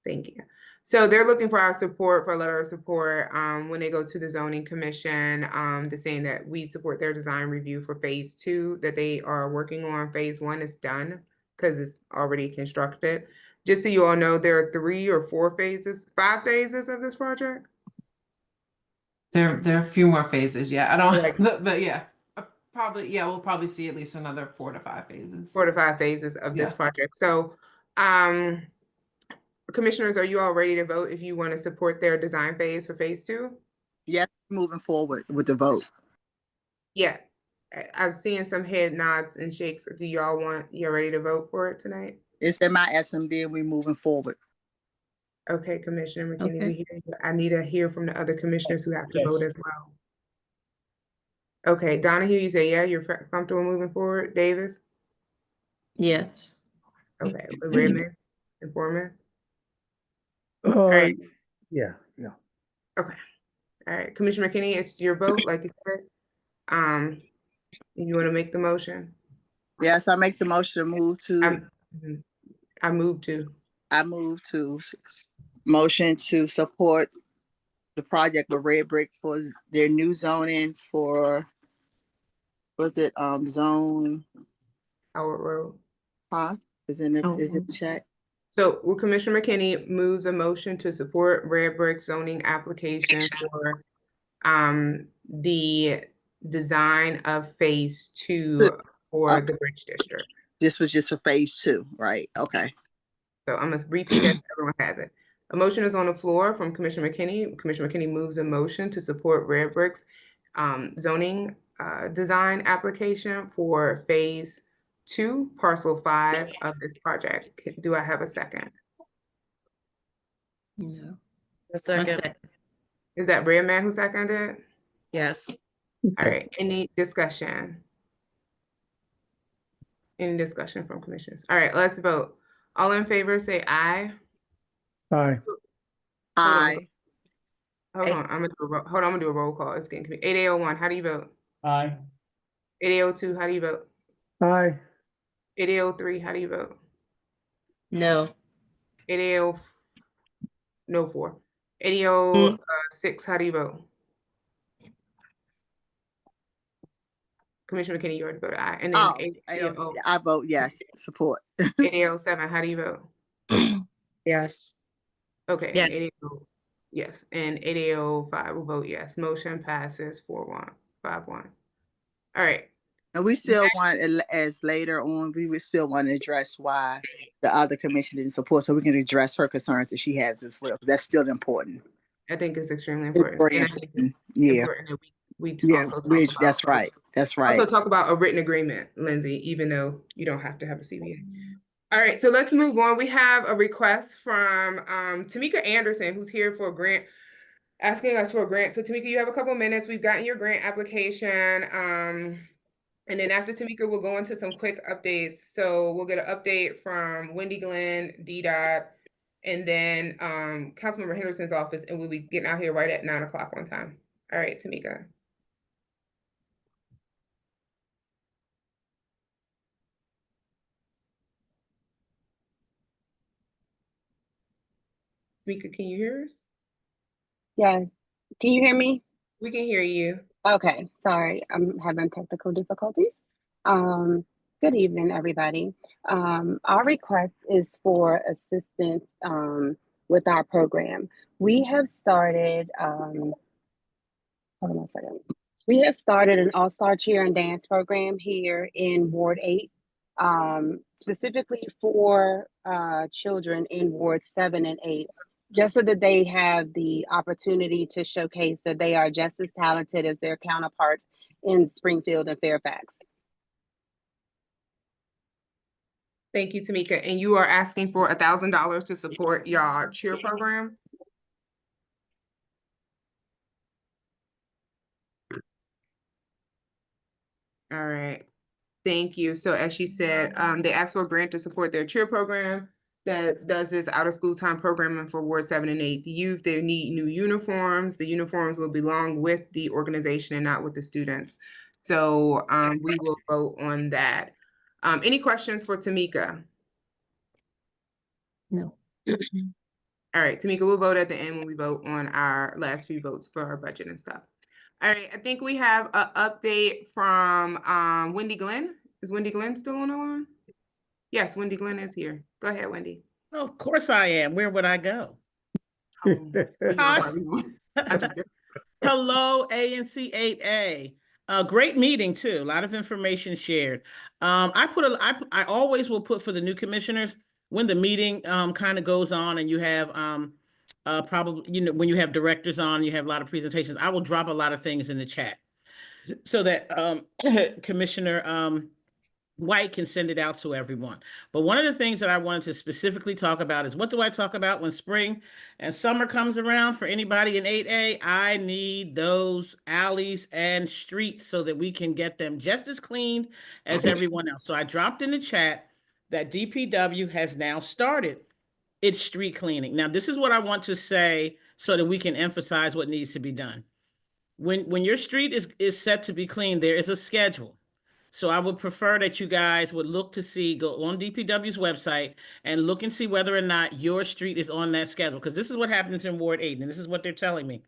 [SPEAKER 1] Thank you. So they're looking for our support, for a letter of support, when they go to the zoning commission, they're saying that we support their design review for phase 2 that they are working on. Phase 1 is done because it's already constructed. Just so you all know, there are 3 or 4 phases, 5 phases of this project.
[SPEAKER 11] There are a few more phases. Yeah, I don't,
[SPEAKER 1] Like-
[SPEAKER 11] but yeah, probably, yeah, we'll probably see at least another 4 to 5 phases.
[SPEAKER 1] 4 to 5 phases of this
[SPEAKER 11] Yeah.
[SPEAKER 1] project. So, commissioners, are you all ready to vote if you want to support their design phase for phase 2?
[SPEAKER 7] Yes, moving forward with the vote.
[SPEAKER 1] Yeah, I'm seeing some head nods and shakes. Do you're ready to vote for it tonight?
[SPEAKER 7] It's in my SMB and we moving forward.
[SPEAKER 1] Okay, Commissioner McKinney,
[SPEAKER 2] Okay.
[SPEAKER 1] we hear you. I need to hear from the other commissioners who have to
[SPEAKER 9] Yes.
[SPEAKER 1] vote as well. Okay, Donohue, you say yeah, you're comfortable moving forward. Davis?
[SPEAKER 2] Yes.
[SPEAKER 1] Okay, Redman and Foreman?
[SPEAKER 3] Uh,
[SPEAKER 1] right.
[SPEAKER 3] yeah.
[SPEAKER 1] Okay, all right. Commissioner McKinney, it's your vote, like you said. You want to make the motion?
[SPEAKER 7] Yes, I make the motion to move to,
[SPEAKER 1] I move to.
[SPEAKER 7] Motion to support the project with Red Brick for their new zoning for, was it, zone,
[SPEAKER 1] Howard Road.
[SPEAKER 7] huh? Is in the chat?
[SPEAKER 1] So will Commissioner McKinney moves a motion to support Red Brick zoning application for the design of phase 2 for the Bridge District.
[SPEAKER 7] This was just for phase 2, right? Okay.
[SPEAKER 1] So I'm gonna repeat that so everyone has it. A motion is on the floor from Commissioner McKinney. Commissioner McKinney moves a motion to support Red Brick's zoning design application for phase 2, parcel 5 of this project. Do I have a second?
[SPEAKER 2] No.
[SPEAKER 6] A second.
[SPEAKER 1] Is that Redman who seconded?
[SPEAKER 6] Yes.
[SPEAKER 1] All right, any discussion? Any discussion from commissioners? All right, let's vote. All in favor, say aye.
[SPEAKER 3] Aye.
[SPEAKER 7] Aye.
[SPEAKER 1] Hold on, I'm gonna do a roll call. It's getting 8801, how do you vote?
[SPEAKER 9] Aye.
[SPEAKER 1] 8802, how do you vote?
[SPEAKER 3] Aye.
[SPEAKER 1] 8803, how do you vote?
[SPEAKER 2] No.
[SPEAKER 1] 80 no 4. 8006, how do you vote? Commissioner McKinney, you already voted aye. And then
[SPEAKER 7] I vote yes, support.
[SPEAKER 1] 8807, how do you vote?
[SPEAKER 6] Yes.
[SPEAKER 1] Okay.
[SPEAKER 6] Yes.
[SPEAKER 1] 80 yes, and 8805 will vote yes. Motion passes 4-1, 5-1. All right.
[SPEAKER 7] And we still want, as later on, we would still want to address why the other commission didn't support, so we can address her concerns that she has as well. That's still important.
[SPEAKER 1] I think it's extremely
[SPEAKER 7] It's
[SPEAKER 1] important.
[SPEAKER 7] very
[SPEAKER 1] And I think
[SPEAKER 7] important.
[SPEAKER 1] it's
[SPEAKER 7] Yeah.
[SPEAKER 1] important that we
[SPEAKER 7] Yeah,
[SPEAKER 1] also talk
[SPEAKER 7] Ridge,
[SPEAKER 1] about,
[SPEAKER 7] that's right. That's right.
[SPEAKER 1] also talk about a written agreement, Lindsay, even though you don't have to have a CBA. All right, so let's move on. We have a request from Tamika Anderson, who's here for a grant, asking us for a grant. So Tamika, you have a couple minutes. We've gotten your grant application. And then after Tamika, we'll go into some quick updates. So we'll get an update from Wendy Glenn, DDOT, and then Councilmember Henderson's office, and we'll be getting out here right at 9 o'clock on time. All right, Tamika. Tamika, can you hear us?
[SPEAKER 15] Yes. Can you hear me?
[SPEAKER 1] We can hear you.
[SPEAKER 15] Okay. Sorry, I'm having technical difficulties. Good evening, everybody. Our request is for assistance with our program. We have started, hold on a second. We have started an all-star cheer and dance program here in Ward 8, specifically for children in Ward 7 and 8, just so that they have the opportunity to showcase that they are just as talented as their counterparts in Springfield and Fairfax.
[SPEAKER 1] Thank you, Tamika. And you are asking for $1,000 to support your cheer program? All right. Thank you. So as she said, they asked for a grant to support their cheer program. that does this out of school time programming for Ward 7 and 8. The youth, they need new uniforms. The uniforms will belong with the organization and not with the students. So we will vote on that. Any questions for Tamika?
[SPEAKER 2] No.
[SPEAKER 1] All right, Tamika, we'll vote at the end when we vote on our last few votes for our budget and stuff. All right, I think we have an update from Wendy Glenn. Is Wendy Glenn still on the line? Yes, Wendy Glenn is here. Go ahead, Wendy.
[SPEAKER 16] Oh, of course I am. Where would I go?
[SPEAKER 1] Hi.
[SPEAKER 16] Hello, ANC 8A. Great meeting too. A lot of information shared. I always will put for the new commissioners when the meeting kind of goes on and you have probably, when you have directors on, you have a lot of presentations. I will drop a lot of things in the chat so that Commissioner White can send it out to everyone. But one of the things that I wanted to specifically talk about is, what do I talk about when spring and summer comes around for anybody in 8A? I need those alleys and streets so that we can get them just as clean as everyone else. So I dropped in the chat that DPW has now started its street cleaning. Now, this is what I want to say so that we can emphasize what needs to be done. When your street is set to be cleaned, there is a schedule. So I would prefer that you guys would look to see, go on DPW's website and look and see whether or not your street is on that schedule. Because this is what happens in Ward 8, and this is what they're telling me.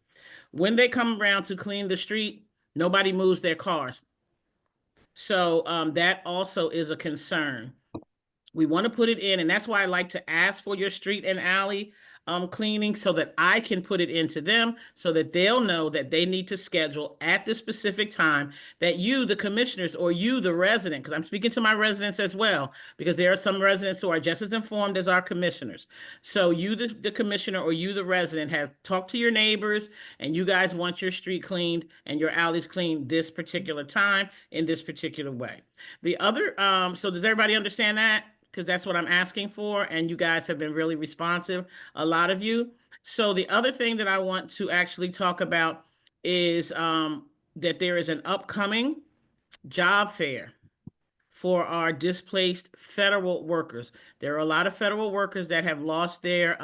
[SPEAKER 16] When they come around to clean the street, nobody moves their cars. So that also is a concern. We want to put it in, and that's why I like to ask for your street and alley cleaning so that I can put it into them so that they'll know that they need to schedule at the specific time that you, the commissioners, or you, the resident, because I'm speaking to my residents as well, because there are some residents who are just as informed as our commissioners. So you, the commissioner, or you, the resident, have talked to your neighbors and you guys want your street cleaned and your alleys cleaned this particular time in this particular way. The other, so does everybody understand that? Because that's what I'm asking for, and you guys have been really responsive, a lot of you. So the other thing that I want to actually talk about is that there is an upcoming job fair for our displaced federal workers. There are a lot of federal workers that have lost their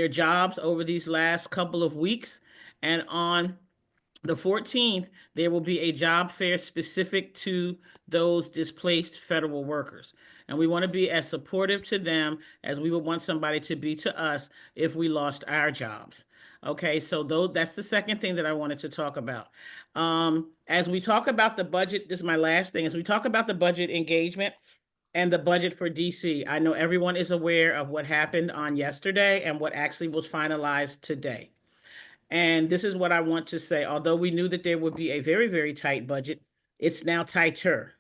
[SPEAKER 16] jobs over these last couple of weeks, and on the 14th, there will be a job fair specific to those displaced federal workers. And we want to be as supportive to them as we would want somebody to be to us if we lost our jobs. Okay, so that's the second thing that I wanted to talk about. As we talk about the budget, this is my last thing, as we talk about the budget engagement and the budget for DC, I know everyone is aware of what happened on yesterday and what actually was finalized today. And this is what I want to say. Although we knew that there would be a very, very tight budget, it's now tighter.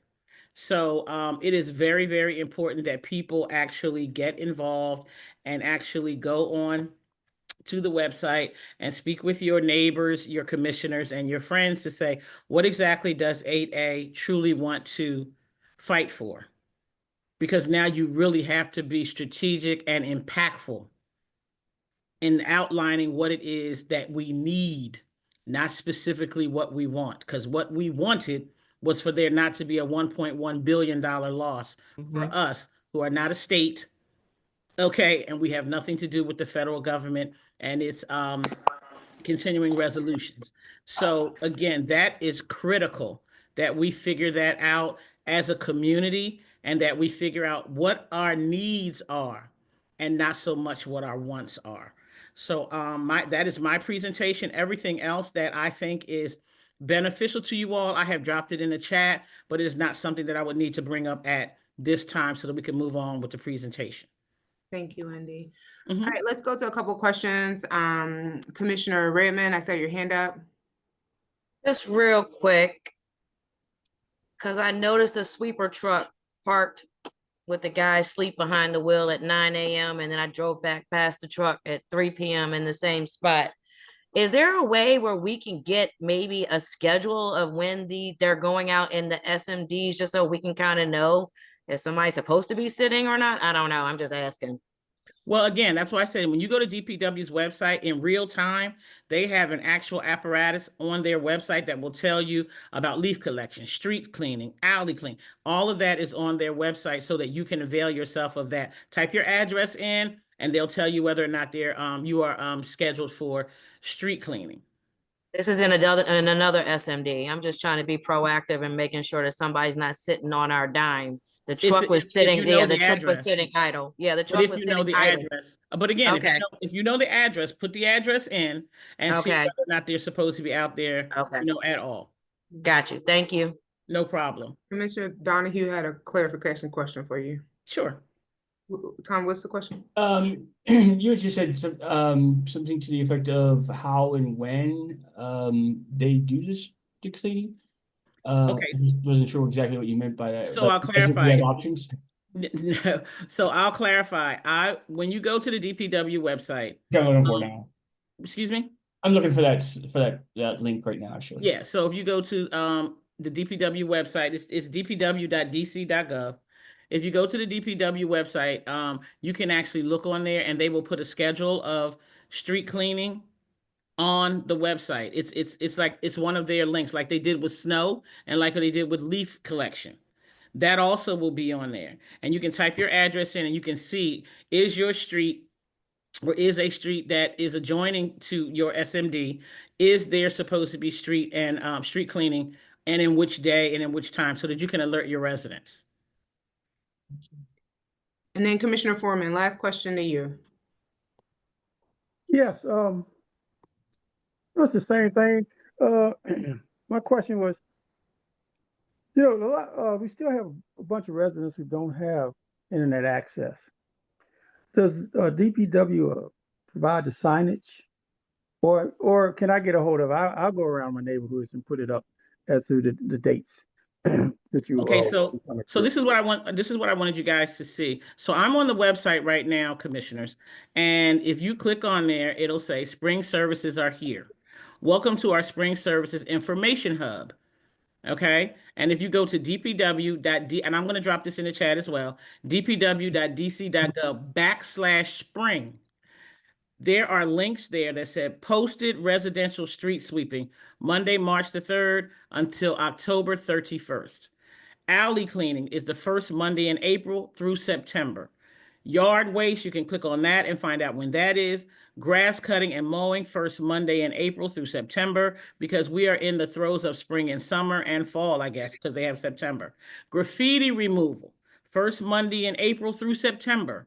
[SPEAKER 16] So it is very, very important that people actually get involved and actually go on to the website and speak with your neighbors, your commissioners, and your friends to say, what exactly does 8A truly want to fight for? Because now you really have to be strategic and impactful in outlining what it is that we need, not specifically what we want. Because what we wanted was for there not to be a $1.1 billion loss for us who are not a state, okay, and we have nothing to do with the federal government and its continuing resolutions. So again, that is critical that we figure that out as a community and that we figure out what our needs are and not so much what our wants are. So that is my presentation. Everything else that I think is beneficial to you all, I have dropped it in the chat, but it is not something that I would need to bring up at this time so that we can move on with the presentation.
[SPEAKER 1] Thank you, Wendy. All right, let's go to a couple questions. Commissioner Redman, I saw your hand up.
[SPEAKER 6] Just real quick, because I noticed a sweeper truck parked with the guy asleep behind the wheel at 9 a.m. and then I drove back past the truck at 3 p.m. in the same spot. Is there a way where we can get maybe a schedule of when they're going out in the SMDs just so we can kind of know if somebody's supposed to be sitting or not? I don't know. I'm just asking.
[SPEAKER 16] Well, again, that's why I said when you go to DPW's website in real time, they have an actual apparatus on their website that will tell you about leaf collection, street cleaning, alley clean. All of that is on their website so that you can avail yourself of that. Type your address in, and they'll tell you whether or not you are scheduled for street cleaning.
[SPEAKER 6] This is in another SMD. I'm just trying to be proactive and making sure that somebody's not sitting on our dime. The truck was sitting there. The truck was sitting idle. Yeah, the truck was sitting idle.
[SPEAKER 16] Address. But again,
[SPEAKER 6] Okay.
[SPEAKER 16] if you know the address, put the address in and see
[SPEAKER 6] Okay.
[SPEAKER 16] whether or not they're supposed to be out there,
[SPEAKER 6] Okay.
[SPEAKER 16] at all.
[SPEAKER 6] Got you. Thank you.
[SPEAKER 16] No problem.
[SPEAKER 1] Commissioner Donohue had a clarification question for you.
[SPEAKER 16] Sure.
[SPEAKER 1] Tom, what's the question?
[SPEAKER 9] You just said something to the effect of how and when they do this cleaning.
[SPEAKER 16] Okay.
[SPEAKER 9] I just wasn't sure exactly what you meant by that.
[SPEAKER 16] So I'll clarify.
[SPEAKER 9] We have options.
[SPEAKER 16] No. So I'll clarify. When you go to the DPW website.
[SPEAKER 9] I'm looking for now.
[SPEAKER 16] Excuse me?
[SPEAKER 9] I'm looking for that link right now, actually.
[SPEAKER 16] Yeah. So if you go to the DPW website, it's dpw.dc.gov. If you go to the DPW website, you can actually look on there, and they will put a schedule of street cleaning on the website. It's one of their links, like they did with snow and like they did with leaf collection. That also will be on there, and you can type your address in, and you can see, is your street or is a street that is adjoining to your SMD, is there supposed to be street cleaning, and in which day and in which time, so that you can alert your residents.
[SPEAKER 1] And then Commissioner Foreman, last question to you.
[SPEAKER 3] Yes, it's the same thing. My question was, we still have a bunch of residents who don't have internet access. Does DPW provide the signage, or can I get a hold of it? I'll go around my neighborhoods and put it up as to the dates that you.
[SPEAKER 16] Okay, so this is what I want. This is what I wanted you guys to see. So I'm on the website right now, commissioners, and if you click on there, it'll say spring services are here. Welcome to our spring services information hub. Okay, and if you go to dpw.d, and I'm going to drop this in the chat as well, dpw.dc.gov/spring. There are links there that said posted residential street sweeping Monday, March the 3rd until October 31st. Alley cleaning is the first Monday in April through September. Yard waste, you can click on that and find out when that is. Grass cutting and mowing, first Monday in April through September, because we are in the throes of spring and summer and fall, I guess, because they have September. Graffiti removal, first Monday in April through September.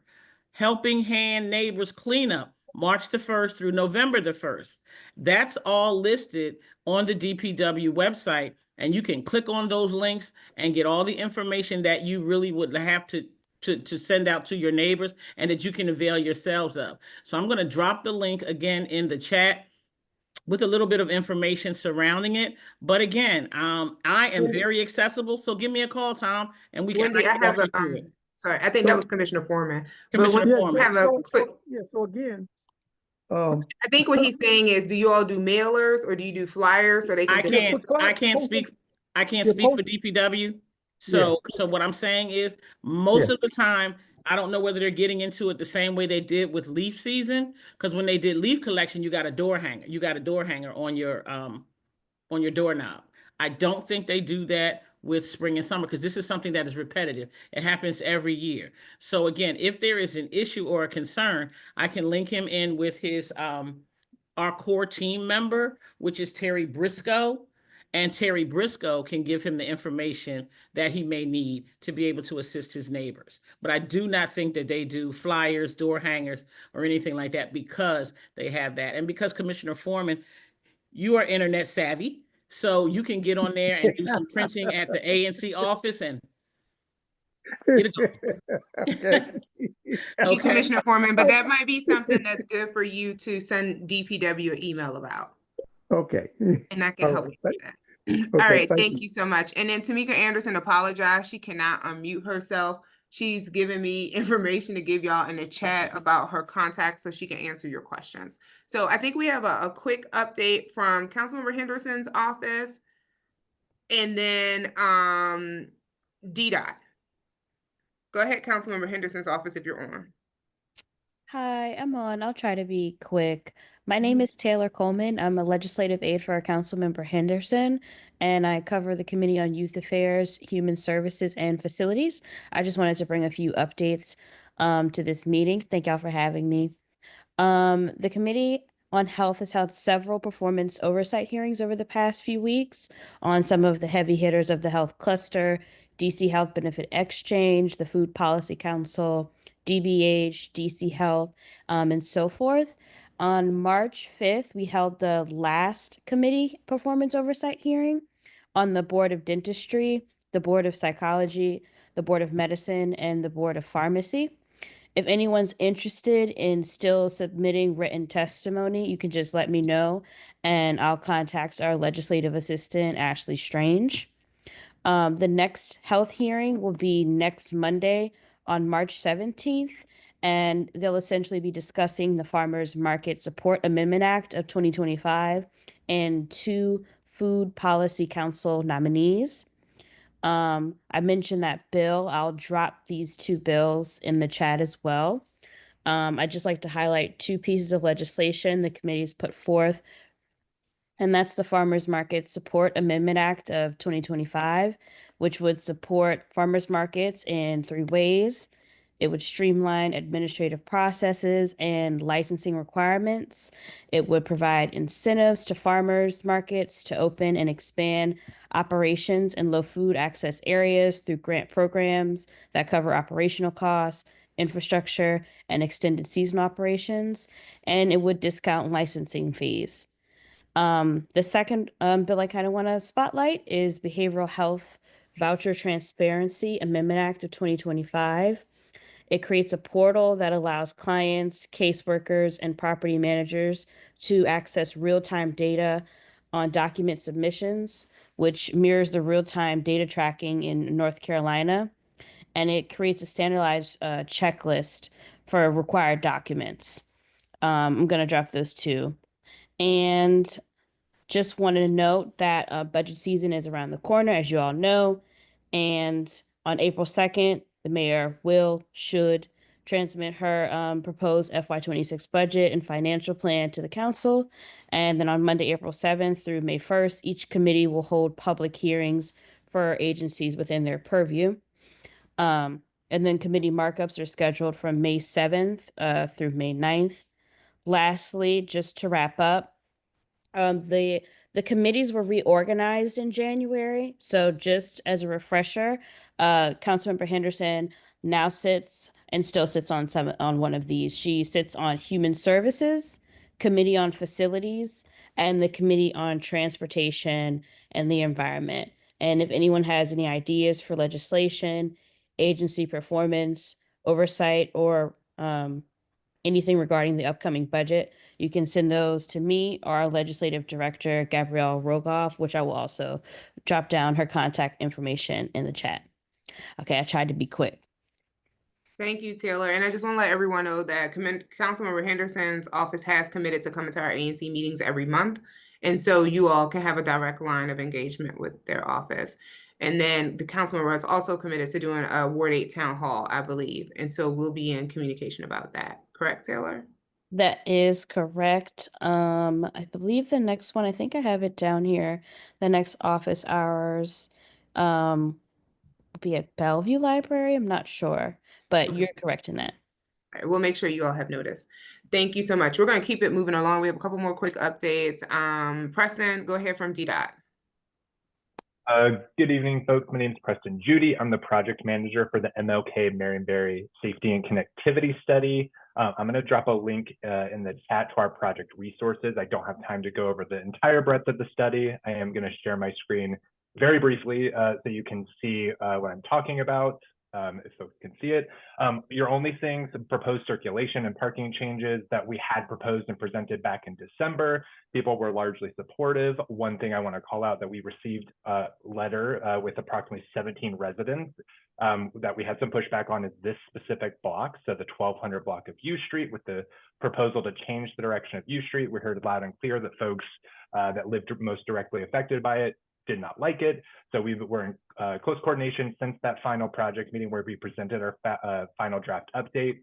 [SPEAKER 16] Helping Hand Neighbors Cleanup, March the 1st through November the 1st. That's all listed on the DPW website, and you can click on those links and get all the information that you really would have to send out to your neighbors, and that you can avail yourselves of. So I'm going to drop the link again in the chat with a little bit of information surrounding it. But again, I am very accessible, so give me a call, Tom, and we can.
[SPEAKER 1] Wendy, I have a sorry, I think that was Commissioner Foreman.
[SPEAKER 16] Commissioner Foreman.
[SPEAKER 1] Have a quick.
[SPEAKER 3] So again,
[SPEAKER 1] I think what he's saying is, do you all do mailers or do you do flyers so they can?
[SPEAKER 16] I can't speak for DPW. So what I'm saying is, most of the time, I don't know whether they're getting into it the same way they did with leaf season, because when they did leaf collection, you got a door hanger. You got a door hanger on your doorknob. I don't think they do that with spring and summer, because this is something that is repetitive. It happens every year. So again, if there is an issue or a concern, I can link him in with his our core team member, which is Terry Briscoe. And Terry Briscoe can give him the information that he may need to be able to assist his neighbors. But I do not think that they do flyers, door hangers, or anything like that, because they have that. And because Commissioner Foreman, you are internet savvy, so you can get on there and do some printing at the ANC office and get it going.
[SPEAKER 1] Okay, Commissioner Foreman, but that might be something that's good for you to send DPW an email about.
[SPEAKER 3] Okay.
[SPEAKER 1] And I can help you with that. All right, thank you so much. And then Tamika Anderson apologized. She cannot unmute herself. She's given me information to give y'all in the chat about her contact so she can answer your questions. So I think we have a quick update from Councilmember Henderson's office, and then DDOT. Go ahead, Councilmember Henderson's office, if you're on.
[SPEAKER 17] Hi, I'm on. I'll try to be quick. My name is Taylor Coleman. I'm a legislative aide for Councilmember Henderson, and I cover the Committee on Youth Affairs, Human Services, and Facilities. I just wanted to bring a few updates to this meeting. Thank y'all for having me. The Committee on Health has held several performance oversight hearings over the past few weeks on some of the heavy hitters of the health cluster, DC Health Benefit Exchange, the Food Policy Council, DBH, DC Health, and so forth. On March 5th, we held the last committee performance oversight hearing on the Board of Dentistry, the Board of Psychology, the Board of Medicine, and the Board of Pharmacy. If anyone's interested in still submitting written testimony, you can just let me know and I'll contact our legislative assistant, Ashley Strange. The next health hearing will be next Monday on March 17th, and they'll essentially be discussing the Farmers Market Support Amendment Act of 2025 and two Food Policy Council nominees. I mentioned that bill. I'll drop these two bills in the chat as well. I'd just like to highlight two pieces of legislation the committee's put forth, and that's the Farmers Market Support Amendment Act of 2025, which would support farmers markets in three ways. It would streamline administrative processes and licensing requirements. It would provide incentives to farmers markets to open and expand operations in low food access areas through grant programs that cover operational costs, infrastructure, and extended season operations. And it would discount licensing fees. The second bill I kind of want to spotlight is Behavioral Health Voucher Transparency Amendment Act of 2025. It creates a portal that allows clients, caseworkers, and property managers to access real-time data on document submissions, which mirrors the real-time data tracking in North Carolina. And it creates a standardized checklist for required documents. I'm going to drop those two. And just wanted to note that budget season is around the corner, as you all know. And on April 2nd, the mayor should transmit her proposed FY26 budget and financial plan to the council. And then on Monday, April 7th through May 1st, each committee will hold public hearings for agencies within their purview. And then committee markups are scheduled from May 7th through May 9th. Lastly, just to wrap up, the committees were reorganized in January. So just as a refresher, Councilmember Henderson now sits and still sits on one of these. She sits on Human Services, Committee on Facilities, and the Committee on Transportation and the Environment. And if anyone has any ideas for legislation, agency performance, oversight, or anything regarding the upcoming budget, you can send those to me or our legislative director, Gabrielle Rogoff, which I will also drop down her contact information in the chat. Okay, I tried to be quick.
[SPEAKER 1] Thank you, Taylor. And I just want to let everyone know that Councilmember Henderson's office has committed to coming to our ANC meetings every month. And so you all can have a direct line of engagement with their office. And then the councilmember has also committed to doing a Ward 8 town hall, I believe. And so we'll be in communication about that. Correct, Taylor?
[SPEAKER 17] That is correct. I believe the next one, I think I have it down here. The next office hours will be at Bellevue Library. I'm not sure, but you're correct in that.
[SPEAKER 1] All right, we'll make sure you all have notice. Thank you so much. We're going to keep it moving along. We have a couple more quick updates. Preston, go ahead from DDOT.
[SPEAKER 18] Good evening, folks. My name is Preston Judy. I'm the project manager for the MLK Marionberry Safety and Connectivity Study. I'm going to drop a link in the chat to our project resources. I don't have time to go over the entire breadth of the study. I am going to share my screen very briefly so you can see what I'm talking about, if folks can see it. You're only seeing some proposed circulation and parking changes that we had proposed and presented back in December. People were largely supportive. One thing I want to call out that we received a letter with approximately 17 residents that we had some pushback on is this specific block. So the 1200 block of U Street with the proposal to change the direction of U Street. We heard loud and clear that folks that lived most directly affected by it did not like it. So we were in close coordination since that final project meeting where we presented our final draft update.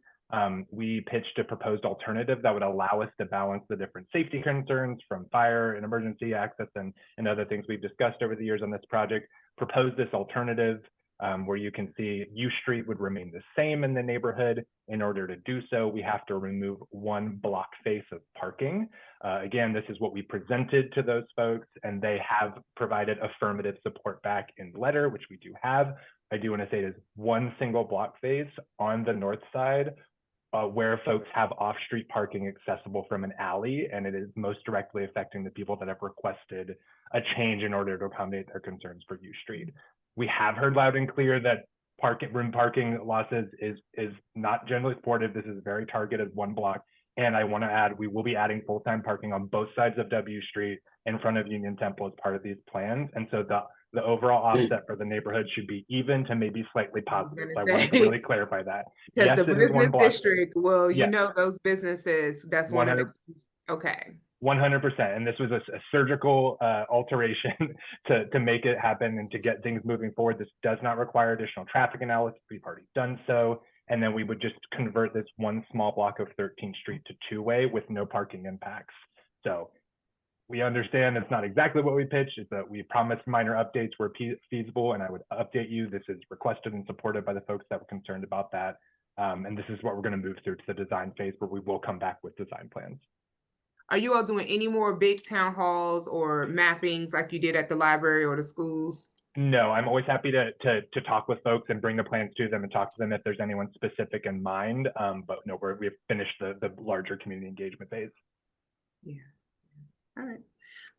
[SPEAKER 18] We pitched a proposed alternative that would allow us to balance the different safety concerns from fire and emergency access and other things we've discussed over the years on this project. Proposed this alternative where you can see U Street would remain the same in the neighborhood. In order to do so, we have to remove one block face of parking. Again, this is what we presented to those folks, and they have provided affirmative support back in the letter, which we do have. I do want to say it is one single block face on the north side where folks have off-street parking accessible from an alley, and it is most directly affecting the people that have requested a change in order to accommodate their concerns for U Street. We have heard loud and clear that room parking losses is not generally supported. This is very targeted, one block. And I want to add, we will be adding full-time parking on both sides of W Street in front of Union Temple as part of these plans. And so the overall offset for the neighborhood should be even to maybe slightly positive. So I wanted to really clarify that.
[SPEAKER 1] Because
[SPEAKER 18] yes,
[SPEAKER 1] the business district, well, you
[SPEAKER 18] yes.
[SPEAKER 1] know those businesses, that's one of the, okay.
[SPEAKER 18] 100%. And this was a surgical alteration to make it happen and to get things moving forward. This does not require additional traffic analysis. We've already done so. And then we would just convert this one small block of 13th Street to two-way with no parking impacts. So we understand it's not exactly what we pitched. It's that we promised minor updates were feasible, and I would update you. This is requested and supported by the folks that were concerned about that. And this is what we're going to move through to the design phase, where we will come back with design plans.
[SPEAKER 1] Are you all doing any more big town halls or mappings like you did at the library or the schools?
[SPEAKER 18] No, I'm always happy to talk with folks and bring the plans to them and talk to them if there's anyone specific in mind. But no, we've finished the larger community engagement phase.
[SPEAKER 1] Yeah. All right.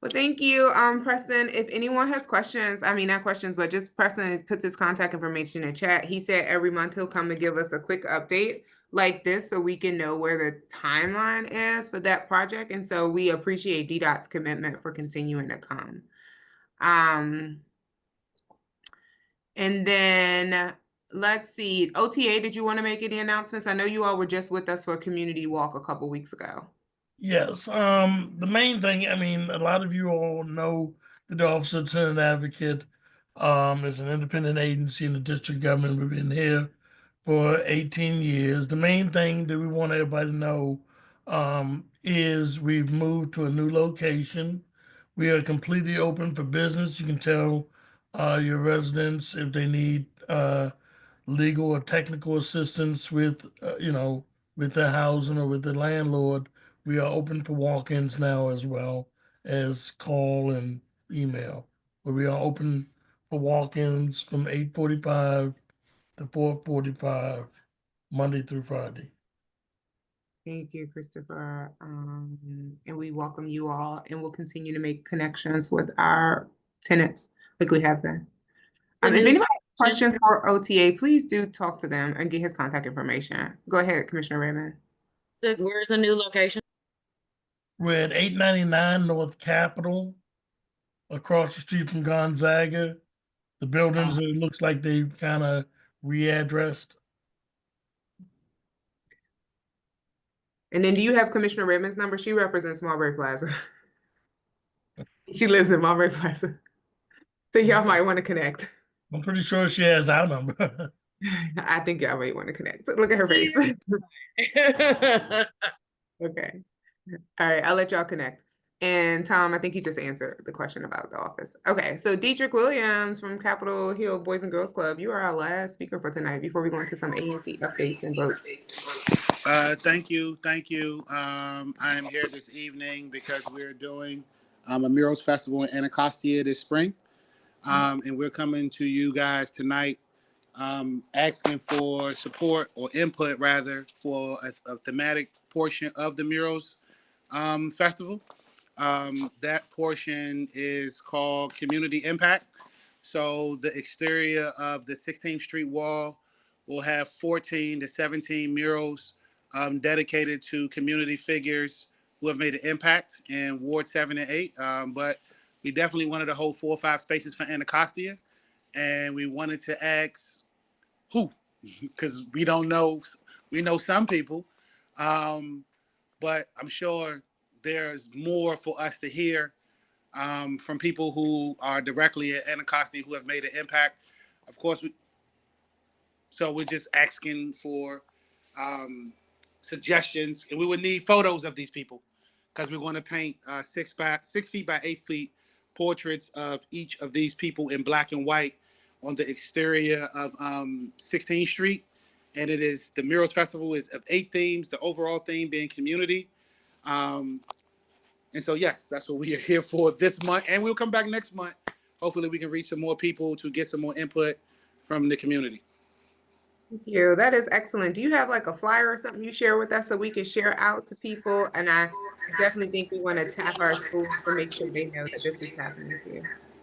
[SPEAKER 1] Well, thank you, Preston. If anyone has questions, I mean, not questions, but just Preston puts his contact information in chat. He said every month he'll come and give us a quick update like this so we can know where the timeline is for that project. And so we appreciate DDOT's commitment for continuing to come. And then let's see, OTA, did you want to make any announcements? I know you all were just with us for a community walk a couple weeks ago.
[SPEAKER 19] Yes. The main thing, I mean, a lot of you all know that the Office of Tenant Advocate is an independent agency in the district government. We've been here for 18 years. The main thing that we want everybody to know is we've moved to a new location. We are completely open for business. You can tell your residents if they need legal or technical assistance with, with their housing or with the landlord. We are open for walk-ins now as well as call and email. But we are open for walk-ins from 8:45 to 4:45, Monday through Friday.
[SPEAKER 1] Thank you, Christopher. And we welcome you all, and we'll continue to make connections with our tenants like we have been. If anyone has questions for OTA, please do talk to them and get his contact information. Go ahead, Commissioner Redman.
[SPEAKER 6] So where's the new location?
[SPEAKER 19] We're at 899 North Capitol, across the street from Gonzaga. The buildings, it looks like they kind of readdressed.
[SPEAKER 1] And then do you have Commissioner Redman's number? She represents Marbury Plaza. She lives in Marbury Plaza. So y'all might want to connect.
[SPEAKER 19] I'm pretty sure she has our number.
[SPEAKER 1] I think y'all might want to connect. Look at her face. Okay. All right, I'll let y'all connect. And Tom, I think he just answered the question about the office. Okay, so Dietrich Williams from Capitol Hill Boys and Girls Club, you are our last speaker for tonight before we go into some ANC updates and votes.
[SPEAKER 20] Thank you. I am here this evening because we're doing a Murals Festival in Anacostia this spring. And we're coming to you guys tonight asking for support or input rather for a thematic portion of the Murals Festival. That portion is called Community Impact. So the exterior of the 16th Street wall will have 14 to 17 murals dedicated to community figures who have made an impact in Ward 7 and 8. But we definitely wanted to hold 4 or 5 spaces for Anacostia. And we wanted to ask who, because we don't know. We know some people, but I'm sure there's more for us to hear from people who are directly at Anacostia who have made an impact. Of course, so we're just asking for suggestions, and we would need photos of these people because we're going to paint 6 feet by 8 feet portraits of each of these people in black and white on the exterior of 16th Street. And it is the Murals Festival is of 8 themes, the overall theme being community. And so, yes, that's what we are here for this month. And we'll come back next month. Hopefully we can reach some more people to get some more input from the community.
[SPEAKER 1] Thank you. That is excellent. Do you have like a flyer or something you share with us so we can share out to people? And I definitely think we want to tap our schools to make sure they know that this is happening too.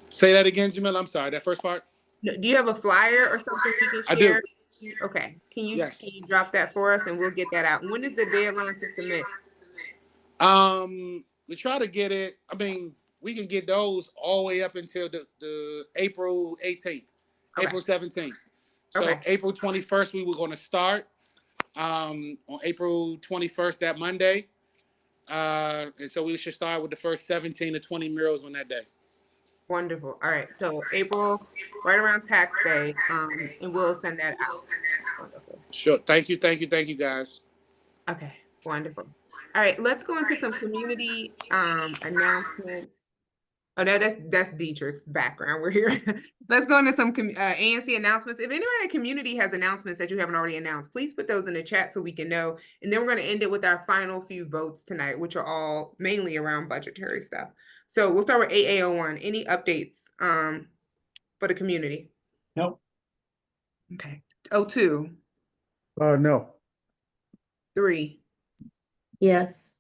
[SPEAKER 20] Say that again, Jamila. I'm sorry, that first part.
[SPEAKER 1] Do you have a flyer or something we can
[SPEAKER 20] I
[SPEAKER 1] share?
[SPEAKER 20] do.
[SPEAKER 1] Okay. Can you
[SPEAKER 20] Yes.
[SPEAKER 1] can you drop that for us and we'll get that out? When is the deadline to submit?
[SPEAKER 20] We try to get it. I mean, we can get those all the way up until the April 18th,
[SPEAKER 1] Okay.
[SPEAKER 20] April 17th. So
[SPEAKER 1] Okay.
[SPEAKER 20] April 21st, we were going to start. On April 21st, that Monday. And so we should start with the first 17 to 20 murals on that day.
[SPEAKER 1] Wonderful. All right. So April, right around tax day, and we'll send that out. Wonderful.
[SPEAKER 20] Sure. Thank you, guys.
[SPEAKER 1] Okay. Wonderful. All right. Let's go into some community announcements. Oh, no, that's Dietrich's background. We're here. Let's go into some ANC announcements. If anyone in the community has announcements that you haven't already announced, please put those in the chat so we can know. And then we're going to end it with our final few votes tonight, which are all mainly around budgetary stuff. So we'll start with 8801. Any updates for the community?
[SPEAKER 9] Nope.
[SPEAKER 1] Okay. 02.
[SPEAKER 3] No.
[SPEAKER 1] 3.
[SPEAKER 2] Yes.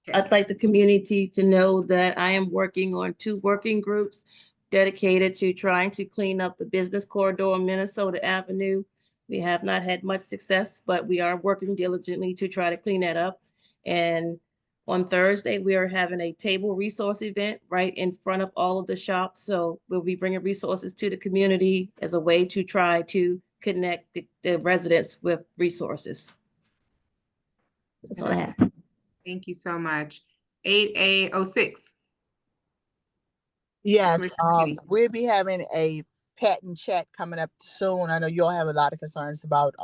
[SPEAKER 1] Okay.
[SPEAKER 2] I'd like the community to know that I am working on 2 working groups dedicated to trying to clean up the business corridor on Minnesota Avenue. We have not had much success, but we are working diligently to try to clean that up. And on Thursday, we are having a table resource event right in front of all of the shops. So we'll be bringing resources to the community as a way to try to connect the residents with resources. That's all I have.
[SPEAKER 1] Thank you so much. 8806.
[SPEAKER 7] Yes, we'll be having a pet and chat coming up soon. I know you all have a lot of concerns about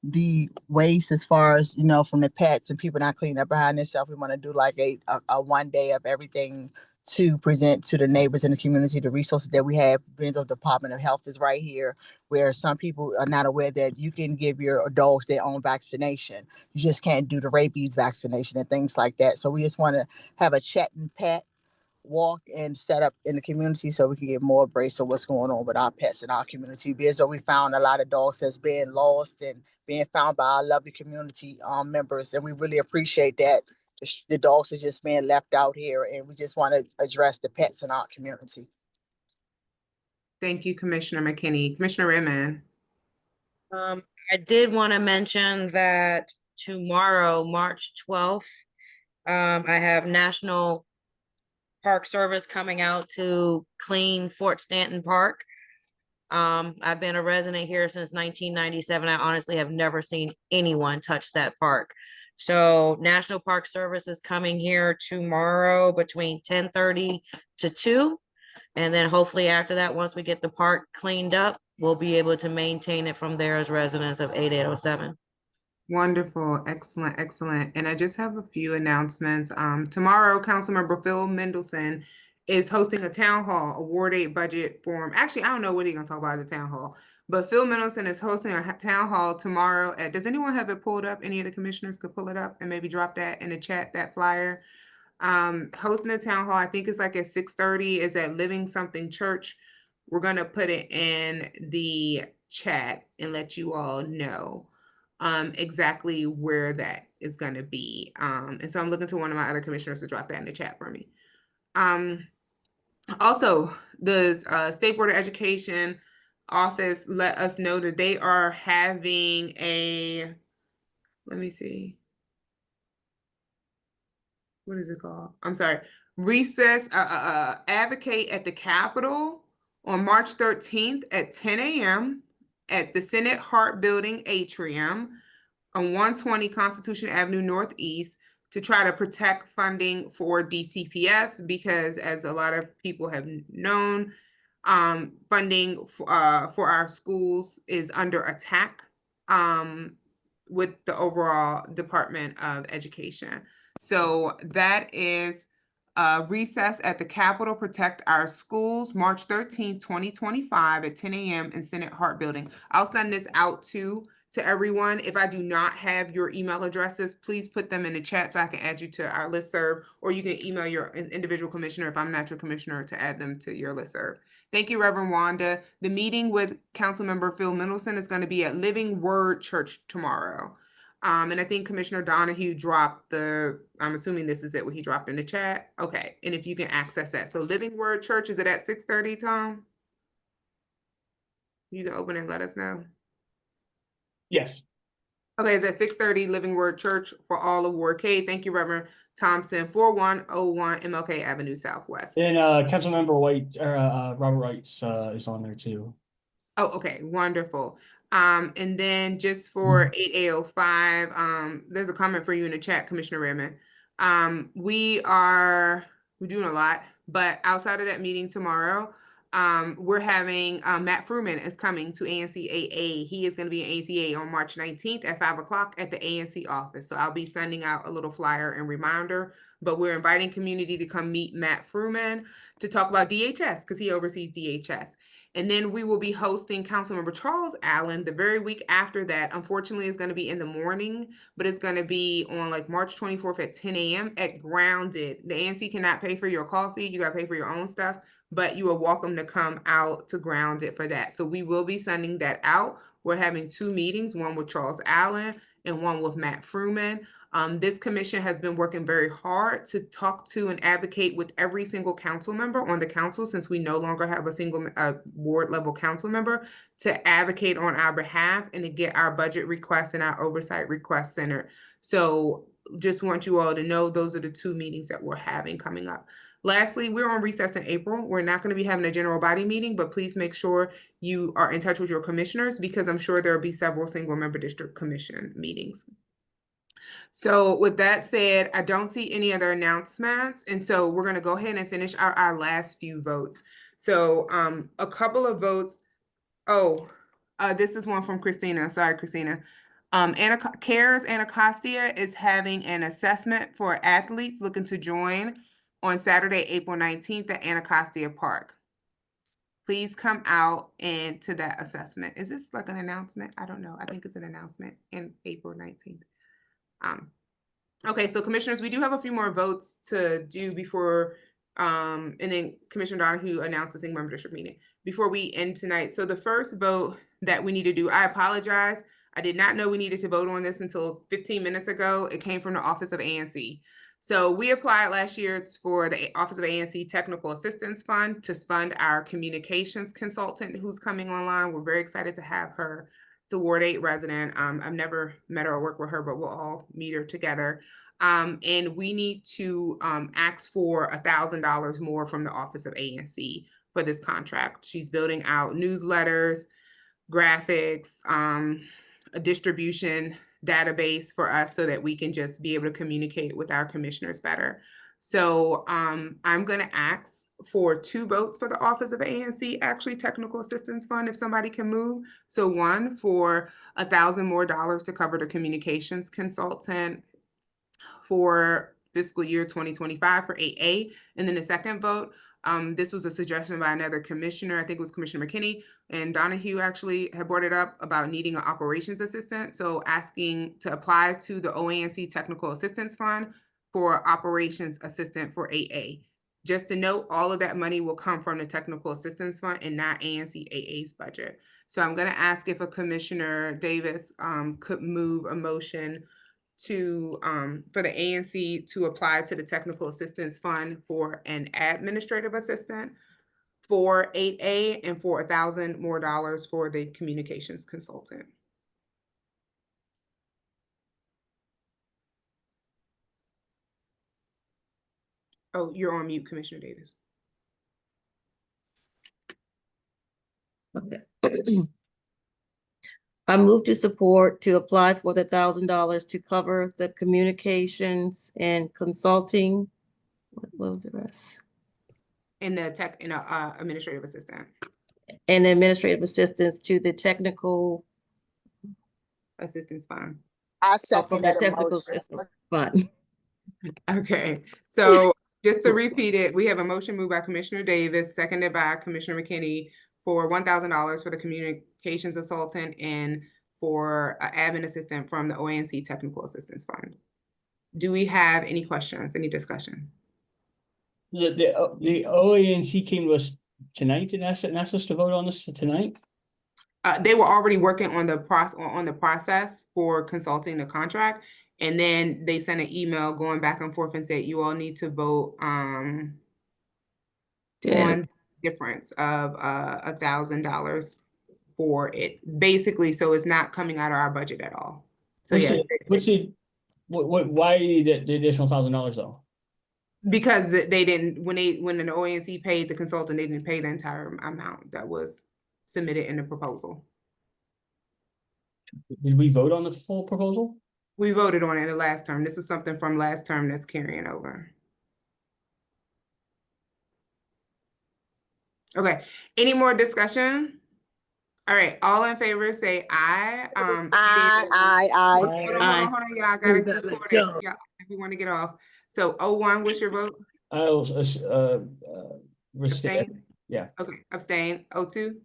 [SPEAKER 7] the waste as far as, you know, from the pets and people not cleaning up behind themselves. We want to do like a 1 day of everything to present to the neighbors in the community the resources that we have. The Department of Health is right here, where some people are not aware that you can give your dogs their own vaccination. You just can't do the rabies vaccination and things like that. So we just want to have a chat and pet walk and set up in the community so we can get more abreast of what's going on with our pets in our community. Because we found a lot of dogs that's being lost and being found by our lovely community members, and we really appreciate that. The dogs are just being left out here, and we just want to address the pets in our community.
[SPEAKER 1] Thank you, Commissioner McKinney. Commissioner Redman.
[SPEAKER 6] I did want to mention that tomorrow, March 12th, I have National Park Service coming out to clean Fort Stanton Park. I've been a resident here since 1997. I honestly have never seen anyone touch that park. So National Park Service is coming here tomorrow between 10:30 to 2. And then hopefully after that, once we get the park cleaned up, we'll be able to maintain it from there as residents of 8807.
[SPEAKER 1] Wonderful. Excellent. Excellent. And I just have a few announcements. Tomorrow, Councilmember Phil Mendelson is hosting a town hall award aid budget forum. Actually, I don't know what he's going to talk about at the town hall, but Phil Mendelson is hosting a town hall tomorrow. Does anyone have it pulled up? Any of the commissioners could pull it up and maybe drop that in the chat, that flyer. Hosting the town hall, I think it's like at 6:30, is at Living Something Church. We're going to put it in the chat and let you all know exactly where that is going to be. And so I'm looking to one of my other commissioners to drop that in the chat for me. Also, the State Board of Education office let us know that they are having a, let me see. What is it called? I'm sorry. Recess, advocate at the Capitol on March 13th at 10 a.m. at the Senate Hart Building Atrium on 120 Constitution Avenue Northeast to try to protect funding for DCPS, because as a lot of people have known, funding for our schools is under attack with the overall Department of Education. So that is recess at the Capitol Protect Our Schools, March 13th, 2025 at 10 a.m. in Senate Hart Building. I'll send this out to everyone. If I do not have your email addresses, please put them in the chat so I can add you to our listserv, or you can email your individual commissioner if I'm not your commissioner to add them to your listserv. Thank you, Reverend Wanda. The meeting with Councilmember Phil Mendelson is going to be at Living Word Church tomorrow. And I think Commissioner Donohue dropped I'm assuming this is it, what he dropped in the chat. Okay, and if you can access that. So Living Word Church, is it at 6:30, Tom? You can open it and let us know.
[SPEAKER 9] Yes.
[SPEAKER 1] Okay, it's at 6:30 Living Word Church for all of Ward K. Thank you, Reverend Thompson, 4101 MLK Avenue Southwest.
[SPEAKER 9] And Councilmember White, Robert Wright is on there too.
[SPEAKER 1] Oh, okay, wonderful. And then just for 8A05, there's a comment for you in the chat, Commissioner Redman. We're doing a lot, but outside of that meeting tomorrow, we're having Matt Foreman is coming to ANCAA. He is going to be in ANCAA on March 19th at 5 o'clock at the ANC office. So I'll be sending out a little flyer and reminder, but we're inviting community to come meet Matt Foreman to talk about DHS because he oversees DHS. And then we will be hosting Councilmember Charles Allen the very week after that. Unfortunately, it's going to be in the morning, but it's going to be on like March 24th at 10 a.m. at Grounded. The ANC cannot pay for your coffee. You got to pay for your own stuff, but you are welcome to come out to Grounded for that. So we will be sending that out. We're having 2 meetings, one with Charles Allen and one with Matt Foreman. This commission has been working very hard to talk to and advocate with every single council member on the council, since we no longer have a single ward level council member, to advocate on our behalf and to get our budget requests and our oversight requests centered. So just want you all to know those are the 2 meetings that we're having coming up. Lastly, we're on recess in April. We're not going to be having a general body meeting, but please make sure you are in touch with your commissioners, because I'm sure there will be several single member district commission meetings. So with that said, I don't see any other announcements. And so we're going to go ahead and finish our last few votes. So a couple of votes. Oh, this is one from Christina. Sorry, Christina. CARES Anacostia is having an assessment for athletes looking to join on Saturday, April 19th at Anacostia Park. Please come out and to that assessment. Is this like an announcement? I don't know. I think it's an announcement in April 19th. Okay, so commissioners, we do have a few more votes to do before, and then Commissioner Donohue announced the single member district meeting before we end tonight. So the first vote that we need to do, I apologize. I did not know we needed to vote on this until 15 minutes ago. It came from the Office of ANC. So we applied last year for the Office of ANC Technical Assistance Fund to fund our communications consultant who's coming online. We're very excited to have her. It's a Ward 8 resident. I've never met her or worked with her, but we'll all meet her together. And we need to ask for $1,000 more from the Office of ANC for this contract. She's building out newsletters, graphics, a distribution database for us so that we can just be able to communicate with our commissioners better. So I'm going to ask for 2 votes for the Office of ANC, actually Technical Assistance Fund, if somebody can move. So one for $1,000 more to cover the communications consultant for fiscal year 2025 for 8A. And then the second vote, this was a suggestion by another commissioner, I think it was Commissioner McKinney, and Donohue actually had brought it up about needing an operations assistant. So asking to apply to the OANC Technical Assistance Fund for operations assistant for 8A. Just to note, all of that money will come from the Technical Assistance Fund and not ANCAA's budget. So I'm going to ask if a Commissioner Davis could move a motion to for the ANC to apply to the Technical Assistance Fund for an administrative assistant for 8A and for $1,000 more for the communications consultant. Oh, you're on mute, Commissioner Davis.
[SPEAKER 2] Okay. I move to support to apply for the $1,000 to cover the communications and consulting. What was the rest?
[SPEAKER 1] In the administrative assistant.
[SPEAKER 2] And administrative assistance to the Technical
[SPEAKER 1] Assistance Fund.
[SPEAKER 7] I
[SPEAKER 2] Oh,
[SPEAKER 7] second
[SPEAKER 2] from the
[SPEAKER 7] that
[SPEAKER 2] technical
[SPEAKER 7] motion.
[SPEAKER 2] system fund.
[SPEAKER 1] Okay, so just to repeat it, we have a motion moved by Commissioner Davis, seconded by Commissioner McKinney for $1,000 for the communications consultant and for an admin assistant from the OANC Technical Assistance Fund. Do we have any questions, any discussion?
[SPEAKER 9] The OANC came to us tonight and asked us to vote on this tonight?
[SPEAKER 1] They were already working on the process for consulting the contract, and then they sent an email going back and forth and said you all need to vote on difference of $1,000 for it, basically, so it's not coming out of our budget at all. So
[SPEAKER 9] Why the additional $1,000 though?
[SPEAKER 1] Because they didn't, when an OANC paid the consultant, they didn't pay the entire amount that was submitted in the proposal.
[SPEAKER 9] Did we vote on the full proposal?
[SPEAKER 1] We voted on it the last term. This was something from last term that's carrying over. Okay, any more discussion? All right, all in favor say aye.
[SPEAKER 7] Aye.
[SPEAKER 1] Hold on, y'all. I gotta record it. Y'all, if you want to get off. So 01, what's your vote?
[SPEAKER 9] I was
[SPEAKER 1] Abstain?
[SPEAKER 9] Yeah.
[SPEAKER 1] Okay, abstain. 02?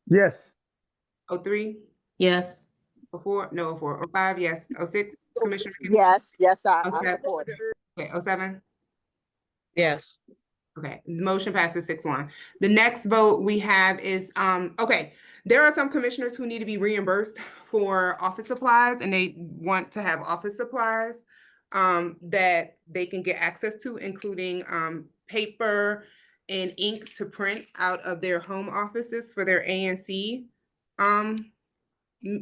[SPEAKER 3] Yes.
[SPEAKER 1] 03?
[SPEAKER 2] Yes.
[SPEAKER 1] 04? No, 04. 05, yes. 06, Commissioner McKinney?
[SPEAKER 7] Yes, I
[SPEAKER 1] 07?
[SPEAKER 7] support it.
[SPEAKER 1] Okay, 07?
[SPEAKER 6] Yes.
[SPEAKER 1] Okay, the motion passes 6-1. The next vote we have is, okay, there are some commissioners who need to be reimbursed for office supplies, and they want to have office supplies that they can get access to, including paper and ink to print out of their home offices for their ANC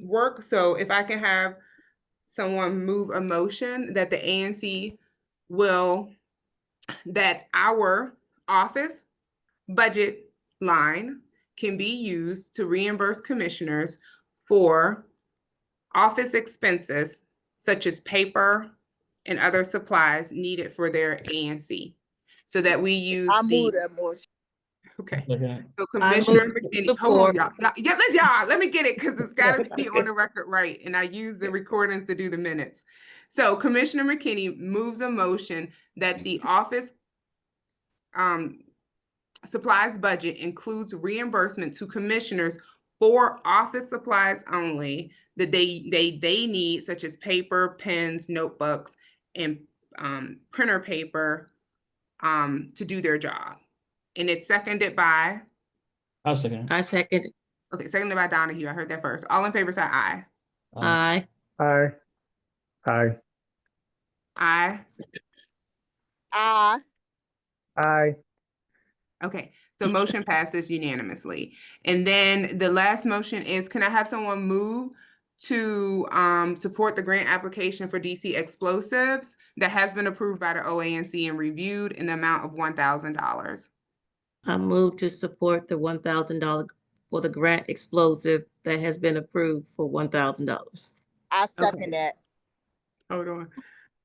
[SPEAKER 1] work. So if I can have someone move a motion that the ANC that our office budget line can be used to reimburse commissioners for office expenses such as paper and other supplies needed for their ANC, so that we use
[SPEAKER 7] I move that motion.
[SPEAKER 1] Okay.
[SPEAKER 9] Okay.
[SPEAKER 1] So Commissioner McKinney, hold on, y'all. Let me get it, because it's got to be on the record right, and I use the recordings to do the minutes. So Commissioner McKinney moves a motion that the office supplies budget includes reimbursement to commissioners for office supplies only that they need, such as paper, pens, notebooks, and printer paper to do their job. And it's seconded by?
[SPEAKER 9] I'll second.
[SPEAKER 2] I second it.
[SPEAKER 1] Okay, seconded by Donohue. I heard that first. All in favor say aye.
[SPEAKER 2] Aye.
[SPEAKER 3] Aye. Aye.
[SPEAKER 1] Aye.
[SPEAKER 7] Aye.
[SPEAKER 3] Aye.
[SPEAKER 1] Okay, so motion passes unanimously. And then the last motion is, can I have someone move to support the grant application for DC explosives that has been approved by the OANC and reviewed in the amount of $1,000?
[SPEAKER 2] I move to support the $1,000 for the grant explosive that has been approved for $1,000.
[SPEAKER 7] I second that.
[SPEAKER 1] Hold on.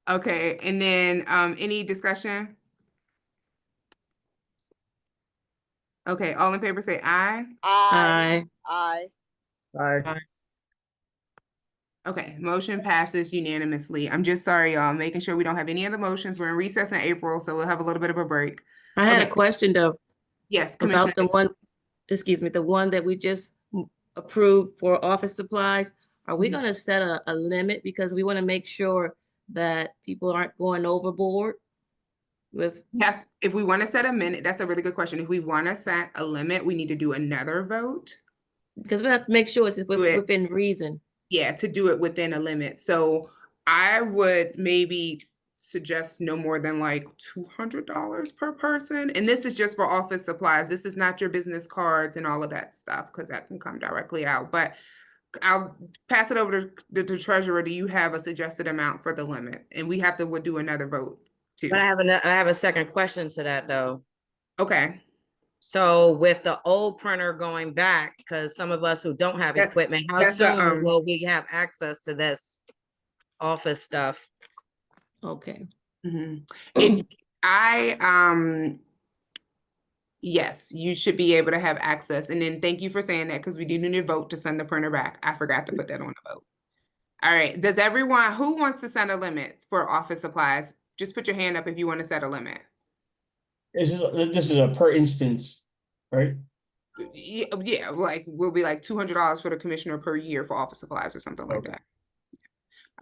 [SPEAKER 1] Okay, and then any discussion? Okay, all in favor say aye.
[SPEAKER 7] Aye.
[SPEAKER 2] Aye.
[SPEAKER 7] Aye.
[SPEAKER 3] Aye.
[SPEAKER 1] Okay, motion passes unanimously. I'm just sorry, y'all, making sure we don't have any other motions. We're in recess in April, so we'll have a little bit of a break.
[SPEAKER 2] I had
[SPEAKER 1] Okay.
[SPEAKER 2] a question though.
[SPEAKER 1] Yes, Commissioner.
[SPEAKER 2] About the one that we just approved for office supplies. Are we gonna set a limit, because we want to make sure that people aren't going overboard with?
[SPEAKER 1] Yeah, if we want to set a minute, that's a really good question. If we want to set a limit, we need to do another vote.
[SPEAKER 2] Because we have to make sure it's within reason.
[SPEAKER 1] Yeah, to do it within a limit. So I would maybe suggest no more than like $200 per person. And this is just for office supplies. This is not your business cards and all of that stuff, because that can come directly out. But I'll pass it over to the treasurer. Do you have a suggested amount for the limit? And we have to do another vote too.
[SPEAKER 6] But I have a second question to that though.
[SPEAKER 1] Okay.
[SPEAKER 6] So with the old printer going back, because some of us who don't have equipment, how soon will we have access to this office stuff?
[SPEAKER 2] Okay.
[SPEAKER 1] If yes, you should be able to have access. And then thank you for saying that, because we do need to vote to send the printer back. I forgot to put that on the vote. All right. Does everyone who wants to set a limit for office supplies? Just put your hand up if you want to set a limit.
[SPEAKER 9] This is a per instance, right?
[SPEAKER 1] Yeah, like will be like $200 for the commissioner per year for office supplies or something like that.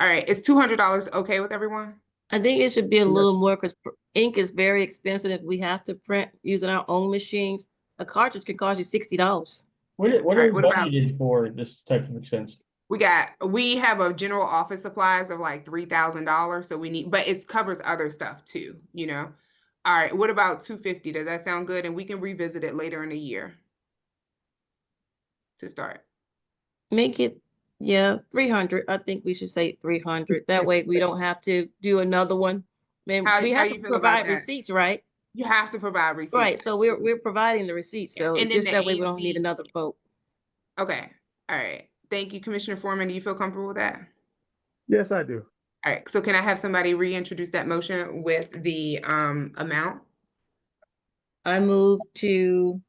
[SPEAKER 1] All right, is $200 okay with everyone?
[SPEAKER 2] I think it should be a little more because ink is very expensive. If we have to print using our own machines, a cartridge can cost you $60.
[SPEAKER 9] What are we
[SPEAKER 1] what about-
[SPEAKER 9] budgeted for this type of expense?
[SPEAKER 1] We have a general office supplies of like $3,000, so we need, but it covers other stuff too, you know. All right, what about $250? Does that sound good? And we can revisit it later in the year to start.
[SPEAKER 2] Make it, yeah, 300. I think we should say 300. That way we don't have to do another one. Man, we have to provide receipts, right?
[SPEAKER 1] You have to provide receipts.
[SPEAKER 2] Right. So we're providing the receipts. So
[SPEAKER 1] And then
[SPEAKER 2] just
[SPEAKER 1] the
[SPEAKER 2] that way we
[SPEAKER 1] ANC
[SPEAKER 2] don't need another vote.
[SPEAKER 1] Okay. All right. Thank you, Commissioner Foreman. Do you feel comfortable with that?
[SPEAKER 3] Yes, I do.
[SPEAKER 1] All right. So can I have somebody reintroduce that motion with the amount?
[SPEAKER 2] I move to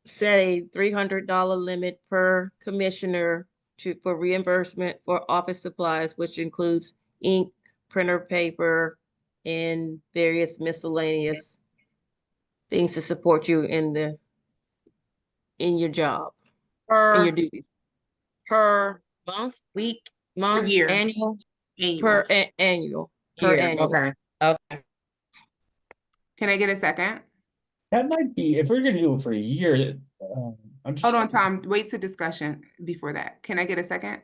[SPEAKER 2] set a $300 limit per commissioner for reimbursement for office supplies, which includes ink, printer paper, and various miscellaneous things to support you in your job, in your duties.
[SPEAKER 6] Per month, week, month,
[SPEAKER 1] year.
[SPEAKER 6] annual?
[SPEAKER 2] Per annual.
[SPEAKER 6] Okay. Okay.
[SPEAKER 1] Can I get a second?
[SPEAKER 9] That might be, if we're gonna do it for a year, I'm just.
[SPEAKER 1] Hold on, Tom. Wait to discussion before that. Can I get a second?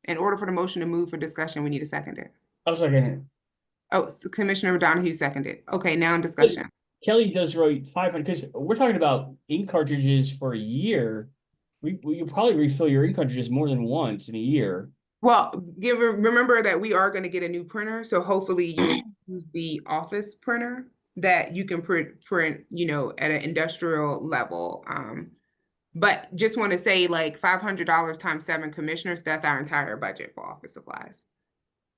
[SPEAKER 1] In order for the motion to move for discussion, we need a seconder.
[SPEAKER 9] I was like,
[SPEAKER 1] oh, so Commissioner Donohue seconded. Okay, now in discussion.
[SPEAKER 9] Kelly does write 500 because we're talking about ink cartridges for a year. You probably refill your ink cartridges more than once in a year.
[SPEAKER 1] Well, remember that we are going to get a new printer, so hopefully you'll use the office printer that you can print, you know, at an industrial level. But just want to say, like $500 times 7 commissioners, that's our entire budget for office supplies.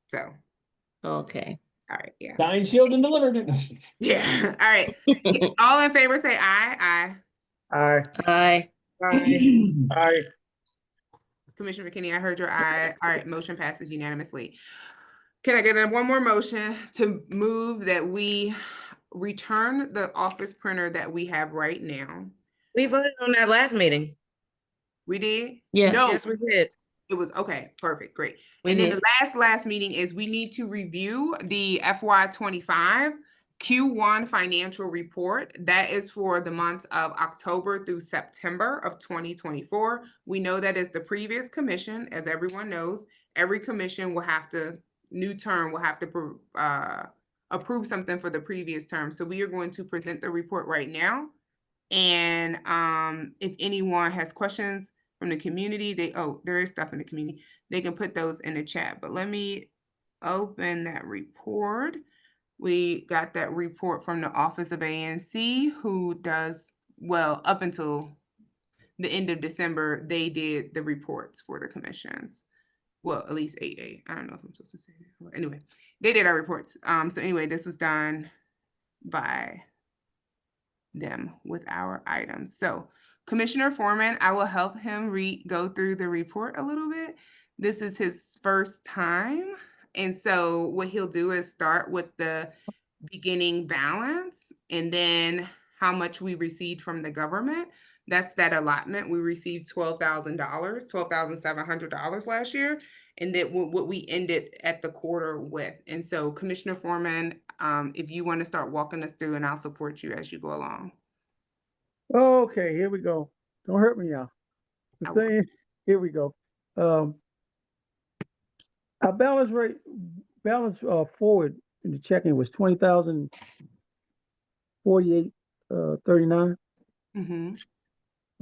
[SPEAKER 1] So,
[SPEAKER 2] okay,
[SPEAKER 1] all right, yeah.
[SPEAKER 9] Signed, sealed, and delivered.
[SPEAKER 1] Yeah, all right. All in favor, say aye.
[SPEAKER 3] Aye.
[SPEAKER 2] Aye.
[SPEAKER 3] Aye.
[SPEAKER 1] Commissioner McKinney, I heard your aye. All right, motion passes unanimously. Can I get one more motion to move that we return the office printer that we have right now?
[SPEAKER 6] We voted on that last meeting.
[SPEAKER 1] We did?
[SPEAKER 2] Yes.
[SPEAKER 1] No.
[SPEAKER 6] Yes, we did.
[SPEAKER 1] It was okay, perfect, great.
[SPEAKER 2] We
[SPEAKER 1] and
[SPEAKER 2] did.
[SPEAKER 1] then the last meeting is we need to review the FY25 Q1 financial report. That is for the months of October through September of 2024. We know that as the previous commission, as everyone knows, every commission will have to, new term will have to approve something for the previous term. So we are going to present the report right now. And if anyone has questions from the community, there is stuff in the community, they can put those in the chat. But let me open that report. We got that report from the Office of ANC, who does, well, up until the end of December, they did the reports for the commissions. Well, at least 8A. I don't know if I'm supposed to say that. Anyway, they did our reports. So anyway, this was done by them with our items. So Commissioner Foreman, I will help him go through the report a little bit. This is his first time. And so what he'll do is start with the beginning balance and then how much we received from the government. That's that allotment. We received $12,000, $12,700 last year. And that what we ended at the quarter with. And so Commissioner Foreman, if you want to start walking us through, and I'll support you as you go along.
[SPEAKER 3] Okay, here we go. Don't hurt me now. Here we go. Our balance forward in the checking was 20,048.39.
[SPEAKER 1] Mm-hmm.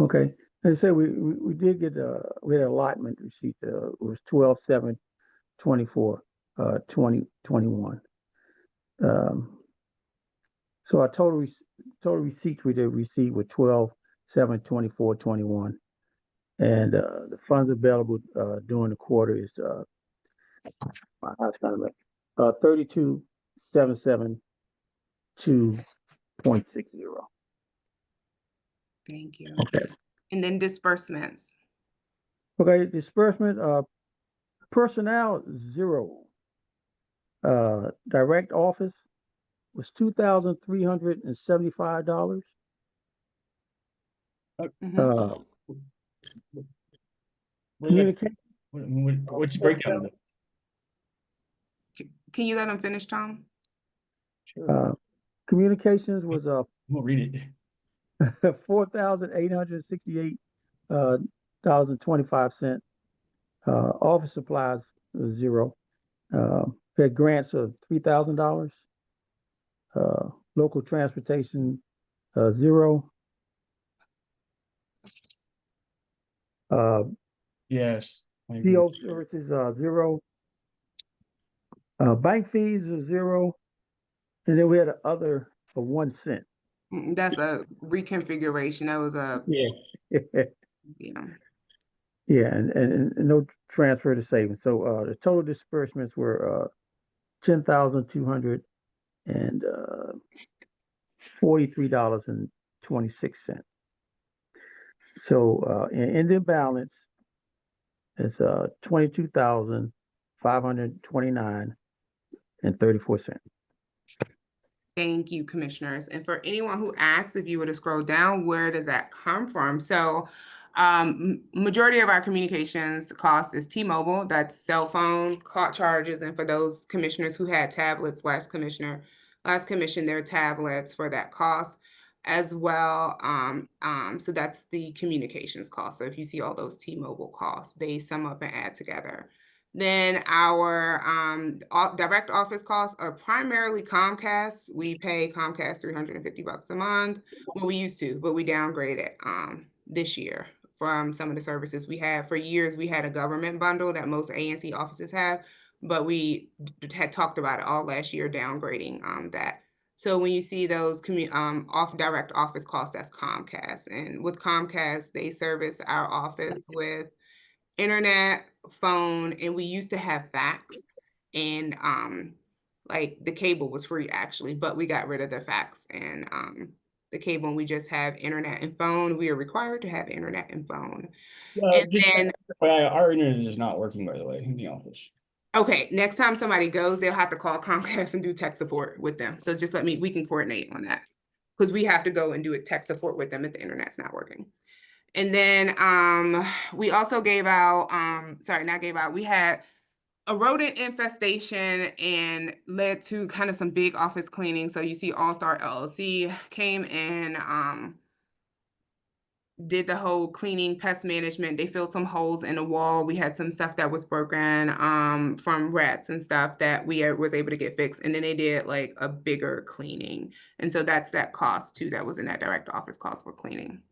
[SPEAKER 3] Okay. As I said, we did get we had an allotment receipt. It was 12/7/24/2021. So our total receipts we did receive were 12/7/24/21, and the funds available during the quarter is 32,772.60.
[SPEAKER 1] Thank you.
[SPEAKER 3] Okay.
[SPEAKER 1] And then disbursements.
[SPEAKER 3] Okay, disbursement, personnel, zero. Direct office was $2,375. Communication.
[SPEAKER 9] What's the breakdown of it?
[SPEAKER 1] Can you let him finish, Tom?
[SPEAKER 3] Communications was
[SPEAKER 9] We'll read it.
[SPEAKER 3] $4,868 dollars and 25 cents. Office supplies was zero. We had grants of $3,000. Local transportation, zero.
[SPEAKER 9] Yes. I agree.
[SPEAKER 3] PO services, zero. Bank fees are zero. And then we had other for 1 cent.
[SPEAKER 1] That's a reconfiguration. That was a
[SPEAKER 3] Yeah.
[SPEAKER 1] yeah.
[SPEAKER 3] Yeah, and no transfer to savings. So the total disbursements were 10,243.26. So ending balance is 22,529.34.
[SPEAKER 1] Thank you, commissioners. And for anyone who asks, if you were to scroll down, where does that come from? So majority of our communications cost is T-Mobile. That's cell phone charges. And for those commissioners who had tablets, last commission, their tablets for that cost as well. So that's the communications cost. So if you see all those T-Mobile costs, they sum up and add together. Then our direct office costs are primarily Comcast. We pay Comcast $350 a month. Well, we used to, but we downgraded this year from some of the services we had. For years, we had a government bundle that most ANC offices have, but we had talked about it all last year, downgrading that. So when you see those direct office costs, that's Comcast. And with Comcast, they service our office with internet, phone, and we used to have fax, and like the cable was free actually, but we got rid of the fax and the cable, and we just have internet and phone. We are required to have internet and phone. And then
[SPEAKER 9] Our internet is not working, by the way, in the office.
[SPEAKER 1] okay, next time somebody goes, they'll have to call Comcast and do tech support with them. So just we can coordinate on that, because we have to go and do a tech support with them if the internet's not working. And then we also gave out, we had a rodent infestation and led to kind of some big office cleaning. So you see All Star LLC came in, did the whole cleaning, pest management. They filled some holes in the wall. We had some stuff that was broken from rats and stuff that we was able to get fixed. And then they did like a bigger cleaning. And so that's that cost too that was in that direct office cost for cleaning.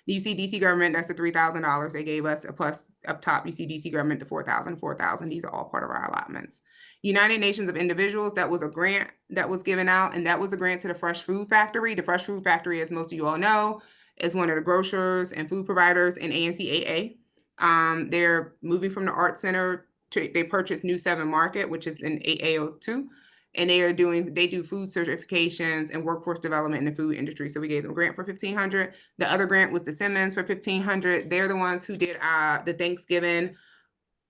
[SPEAKER 1] You see DC government, that's the $3,000 they gave us. Plus up top, you see DC government, the 4,000. These are all part of our allotments. United Nations of Individuals, that was a grant that was given out, and that was a grant to the Fresh Food Factory. The Fresh Food Factory, as most of you all know, is one of the grocers and food providers in ANCAA. They're moving from the Art Center they purchased New 7 Market, which is in AAO2. And they do food certifications and workforce development in the food industry. So we gave them a grant for $1,500. The other grant was the Simmons for $1,500. They're the ones who did the Thanksgiving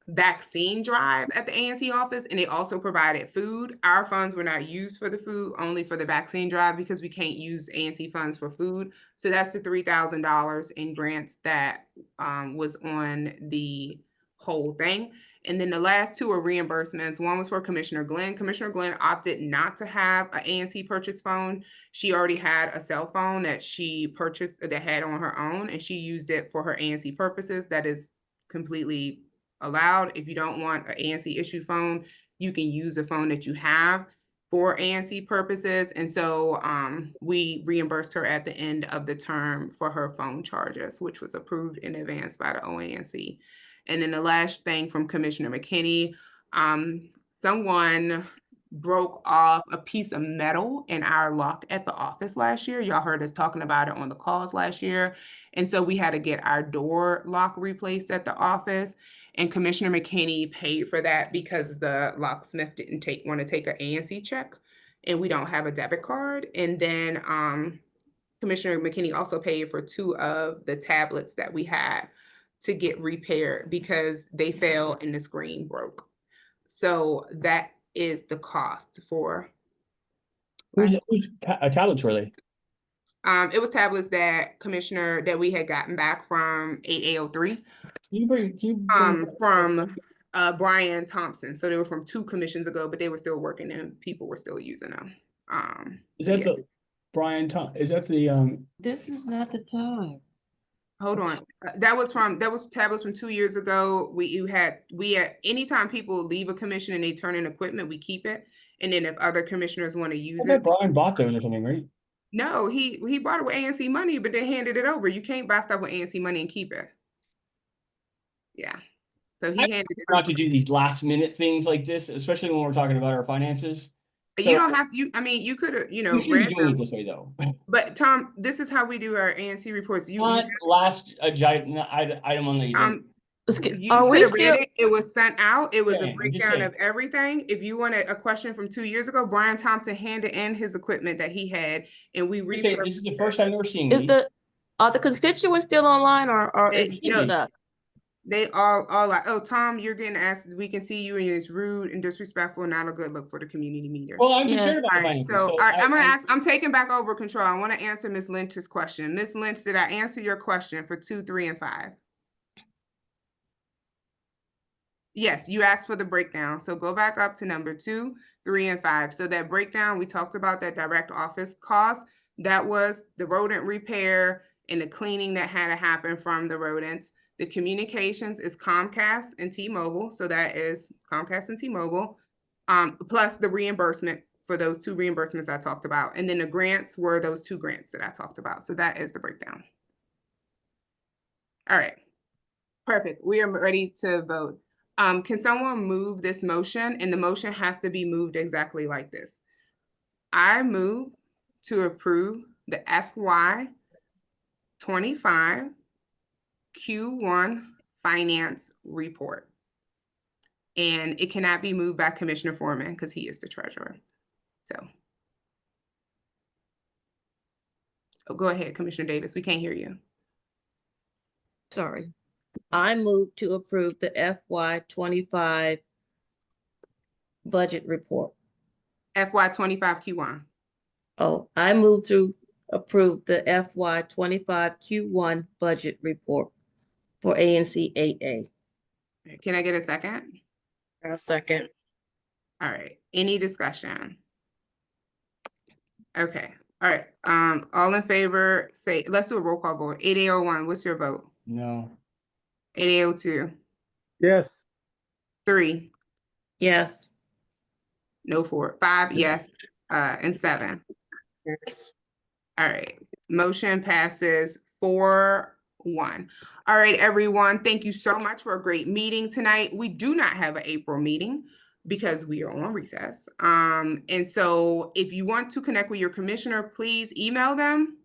[SPEAKER 1] vaccine drive at the ANC office, and they also provided food. Our funds were not used for the food, only for the vaccine drive, because we can't use ANC funds for food. So that's the $3,000 in grants that was on the whole thing. And then the last two are reimbursements. One was for Commissioner Glenn. Commissioner Glenn opted not to have an ANC purchase phone. She already had a cell phone that she purchased that had on her own, and she used it for her ANC purposes. That is completely allowed. If you don't want an ANC issue phone, you can use a phone that you have for ANC purposes. And so we reimbursed her at the end of the term for her phone charges, which was approved in advance by the OANC. And then the last thing from Commissioner McKinney, someone broke off a piece of metal in our lock at the office last year. Y'all heard us talking about it on the calls last year. And so we had to get our door lock replaced at the office. And Commissioner McKinney paid for that because the locksmith didn't want to take an ANC check, and we don't have a debit card. And then Commissioner McKinney also paid for 2 of the tablets that we had to get repaired because they fell and the screen broke. So that is the cost for.
[SPEAKER 9] Whose tablets were they?
[SPEAKER 1] It was tablets that we had gotten back from 8A03. From Brian Thompson. So they were from 2 commissions ago, but they were still working and people were still using them.
[SPEAKER 9] Is that the Brian Tom? Is that the
[SPEAKER 2] This is not the time.
[SPEAKER 1] Hold on. That was tablets from 2 years ago. We had anytime people leave a commission and they turn in equipment, we keep it. And then if other commissioners want to use it.
[SPEAKER 9] Brian bought those or something, right?
[SPEAKER 1] No, he bought it with ANC money, but they handed it over. You can't buy stuff with ANC money and keep it. Yeah. So he handed it
[SPEAKER 9] not to do these last minute things like this, especially when we're talking about our finances.
[SPEAKER 1] You don't have you. I mean, you could have,
[SPEAKER 9] We shouldn't be doing it this way, though.
[SPEAKER 1] But Tom, this is how we do our ANC reports.
[SPEAKER 9] Last item on the event.
[SPEAKER 1] You could have read it. It was sent out. It was a breakdown of everything. If you wanted a question from 2 years ago, Brian Thompson handed in his equipment that he had, and we repurposed.
[SPEAKER 9] This is the first time we're seeing these.
[SPEAKER 2] Are the constituents still online, or is it just us?
[SPEAKER 1] They all like, oh, Tom, you're getting asked. We can see you, and it's rude and disrespectful. Not a good look for the community meter.
[SPEAKER 9] Well, I'm concerned about
[SPEAKER 1] all right, so I'm gonna ask. I'm taking back over control. I want to answer Ms. Lynch's question. Ms. Lynch, did I answer your question for 2, 3, and 5? Yes, you asked for the breakdown. So go back up to number 2, 3, and 5. So that breakdown, we talked about that direct office cost. That was the rodent repair and the cleaning that had to happen from the rodents. The communications is Comcast and T-Mobile. So that is Comcast and T-Mobile, plus the reimbursement for those 2 reimbursements I talked about. And then the grants were those 2 grants that I talked about. So that is the breakdown. All right, perfect. We are ready to vote. Can someone move this motion? And the motion has to be moved exactly like this. I move to approve the FY 25 Q1 finance report. And it cannot be moved by Commissioner Foreman because he is the treasurer. So go ahead, Commissioner Davis. We can't hear you.
[SPEAKER 2] Sorry. I move to approve the FY 25 budget report.
[SPEAKER 1] FY 25 Q1.
[SPEAKER 2] Oh, I move to approve the FY 25 Q1 budget report for ANC 8A.
[SPEAKER 1] Can I get a second?
[SPEAKER 6] A second.
[SPEAKER 1] All right. Any discussion? Okay. All right. All in favor, say, let's do a roll call vote. 8A01, what's your vote?
[SPEAKER 9] No.
[SPEAKER 1] 8A02.
[SPEAKER 3] Yes.
[SPEAKER 1] 3.
[SPEAKER 2] Yes.
[SPEAKER 1] No 4. 5, yes. And 7.
[SPEAKER 6] Yes.
[SPEAKER 1] All right. Motion passes 4-1. All right, everyone. Thank you so much for a great meeting tonight. We do not have an April meeting because we are on recess. And so if you want to connect with your commissioner, please email them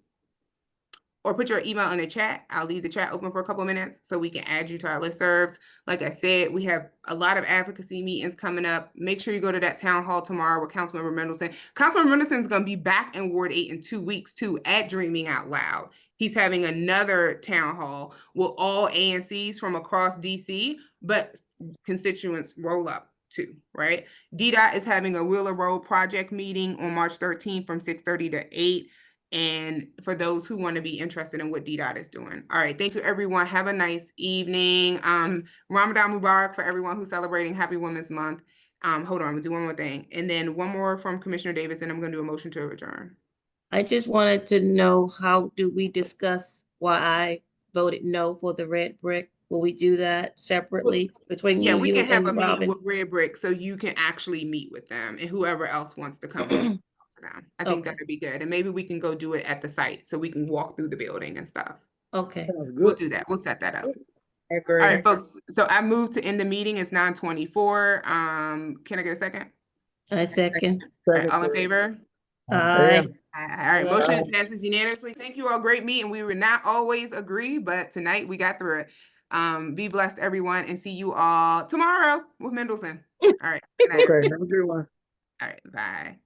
[SPEAKER 1] or put your email in the chat. I'll leave the chat open for a couple of minutes so we can add you to our listservs. Like I said, we have a lot of advocacy meetings coming up. Make sure you go to that town hall tomorrow with Councilmember Mendelson. Councilmember Mendelson is going to be back in Ward 8 in 2 weeks too at Dreaming Out Loud. He's having another town hall with all ANCs from across DC, but constituents roll up too, right? DDOT is having a Wheeler Road project meeting on March 13th from 6:30 to 8. And for those who want to be interested in what DDOT is doing. All right. Thank you, everyone. Have a nice evening. Ramadan Mubarak for everyone who's celebrating Happy Women's Month. Hold on, I'm gonna do one more thing. And then one more from Commissioner Davis, and I'm gonna do a motion to adjourn.
[SPEAKER 2] I just wanted to know, how do we discuss why I voted no for the red brick? Will we do that separately between
[SPEAKER 1] Yeah, we
[SPEAKER 2] you
[SPEAKER 1] can have
[SPEAKER 2] and
[SPEAKER 1] a meeting
[SPEAKER 2] Robin?
[SPEAKER 1] with Red Brick so you can actually meet with them and whoever else wants to come to them. I think that would be good. And maybe we can go do it at the site so we can walk through the building and stuff.
[SPEAKER 2] Okay.
[SPEAKER 1] We'll do that. We'll set that up.
[SPEAKER 6] I agree.
[SPEAKER 1] All right, folks. So I moved to end the meeting. It's 9:24. Can I get a second?
[SPEAKER 2] I second.
[SPEAKER 1] All right, all in favor?
[SPEAKER 2] Aye.
[SPEAKER 1] All right, motion passes unanimously. Thank you all. Great meeting. We would not always agree, but tonight we got through it. Be blessed, everyone, and see you all tomorrow with Mendelson. All right. Good night.
[SPEAKER 3] Okay, have a good one.
[SPEAKER 1] All right, bye.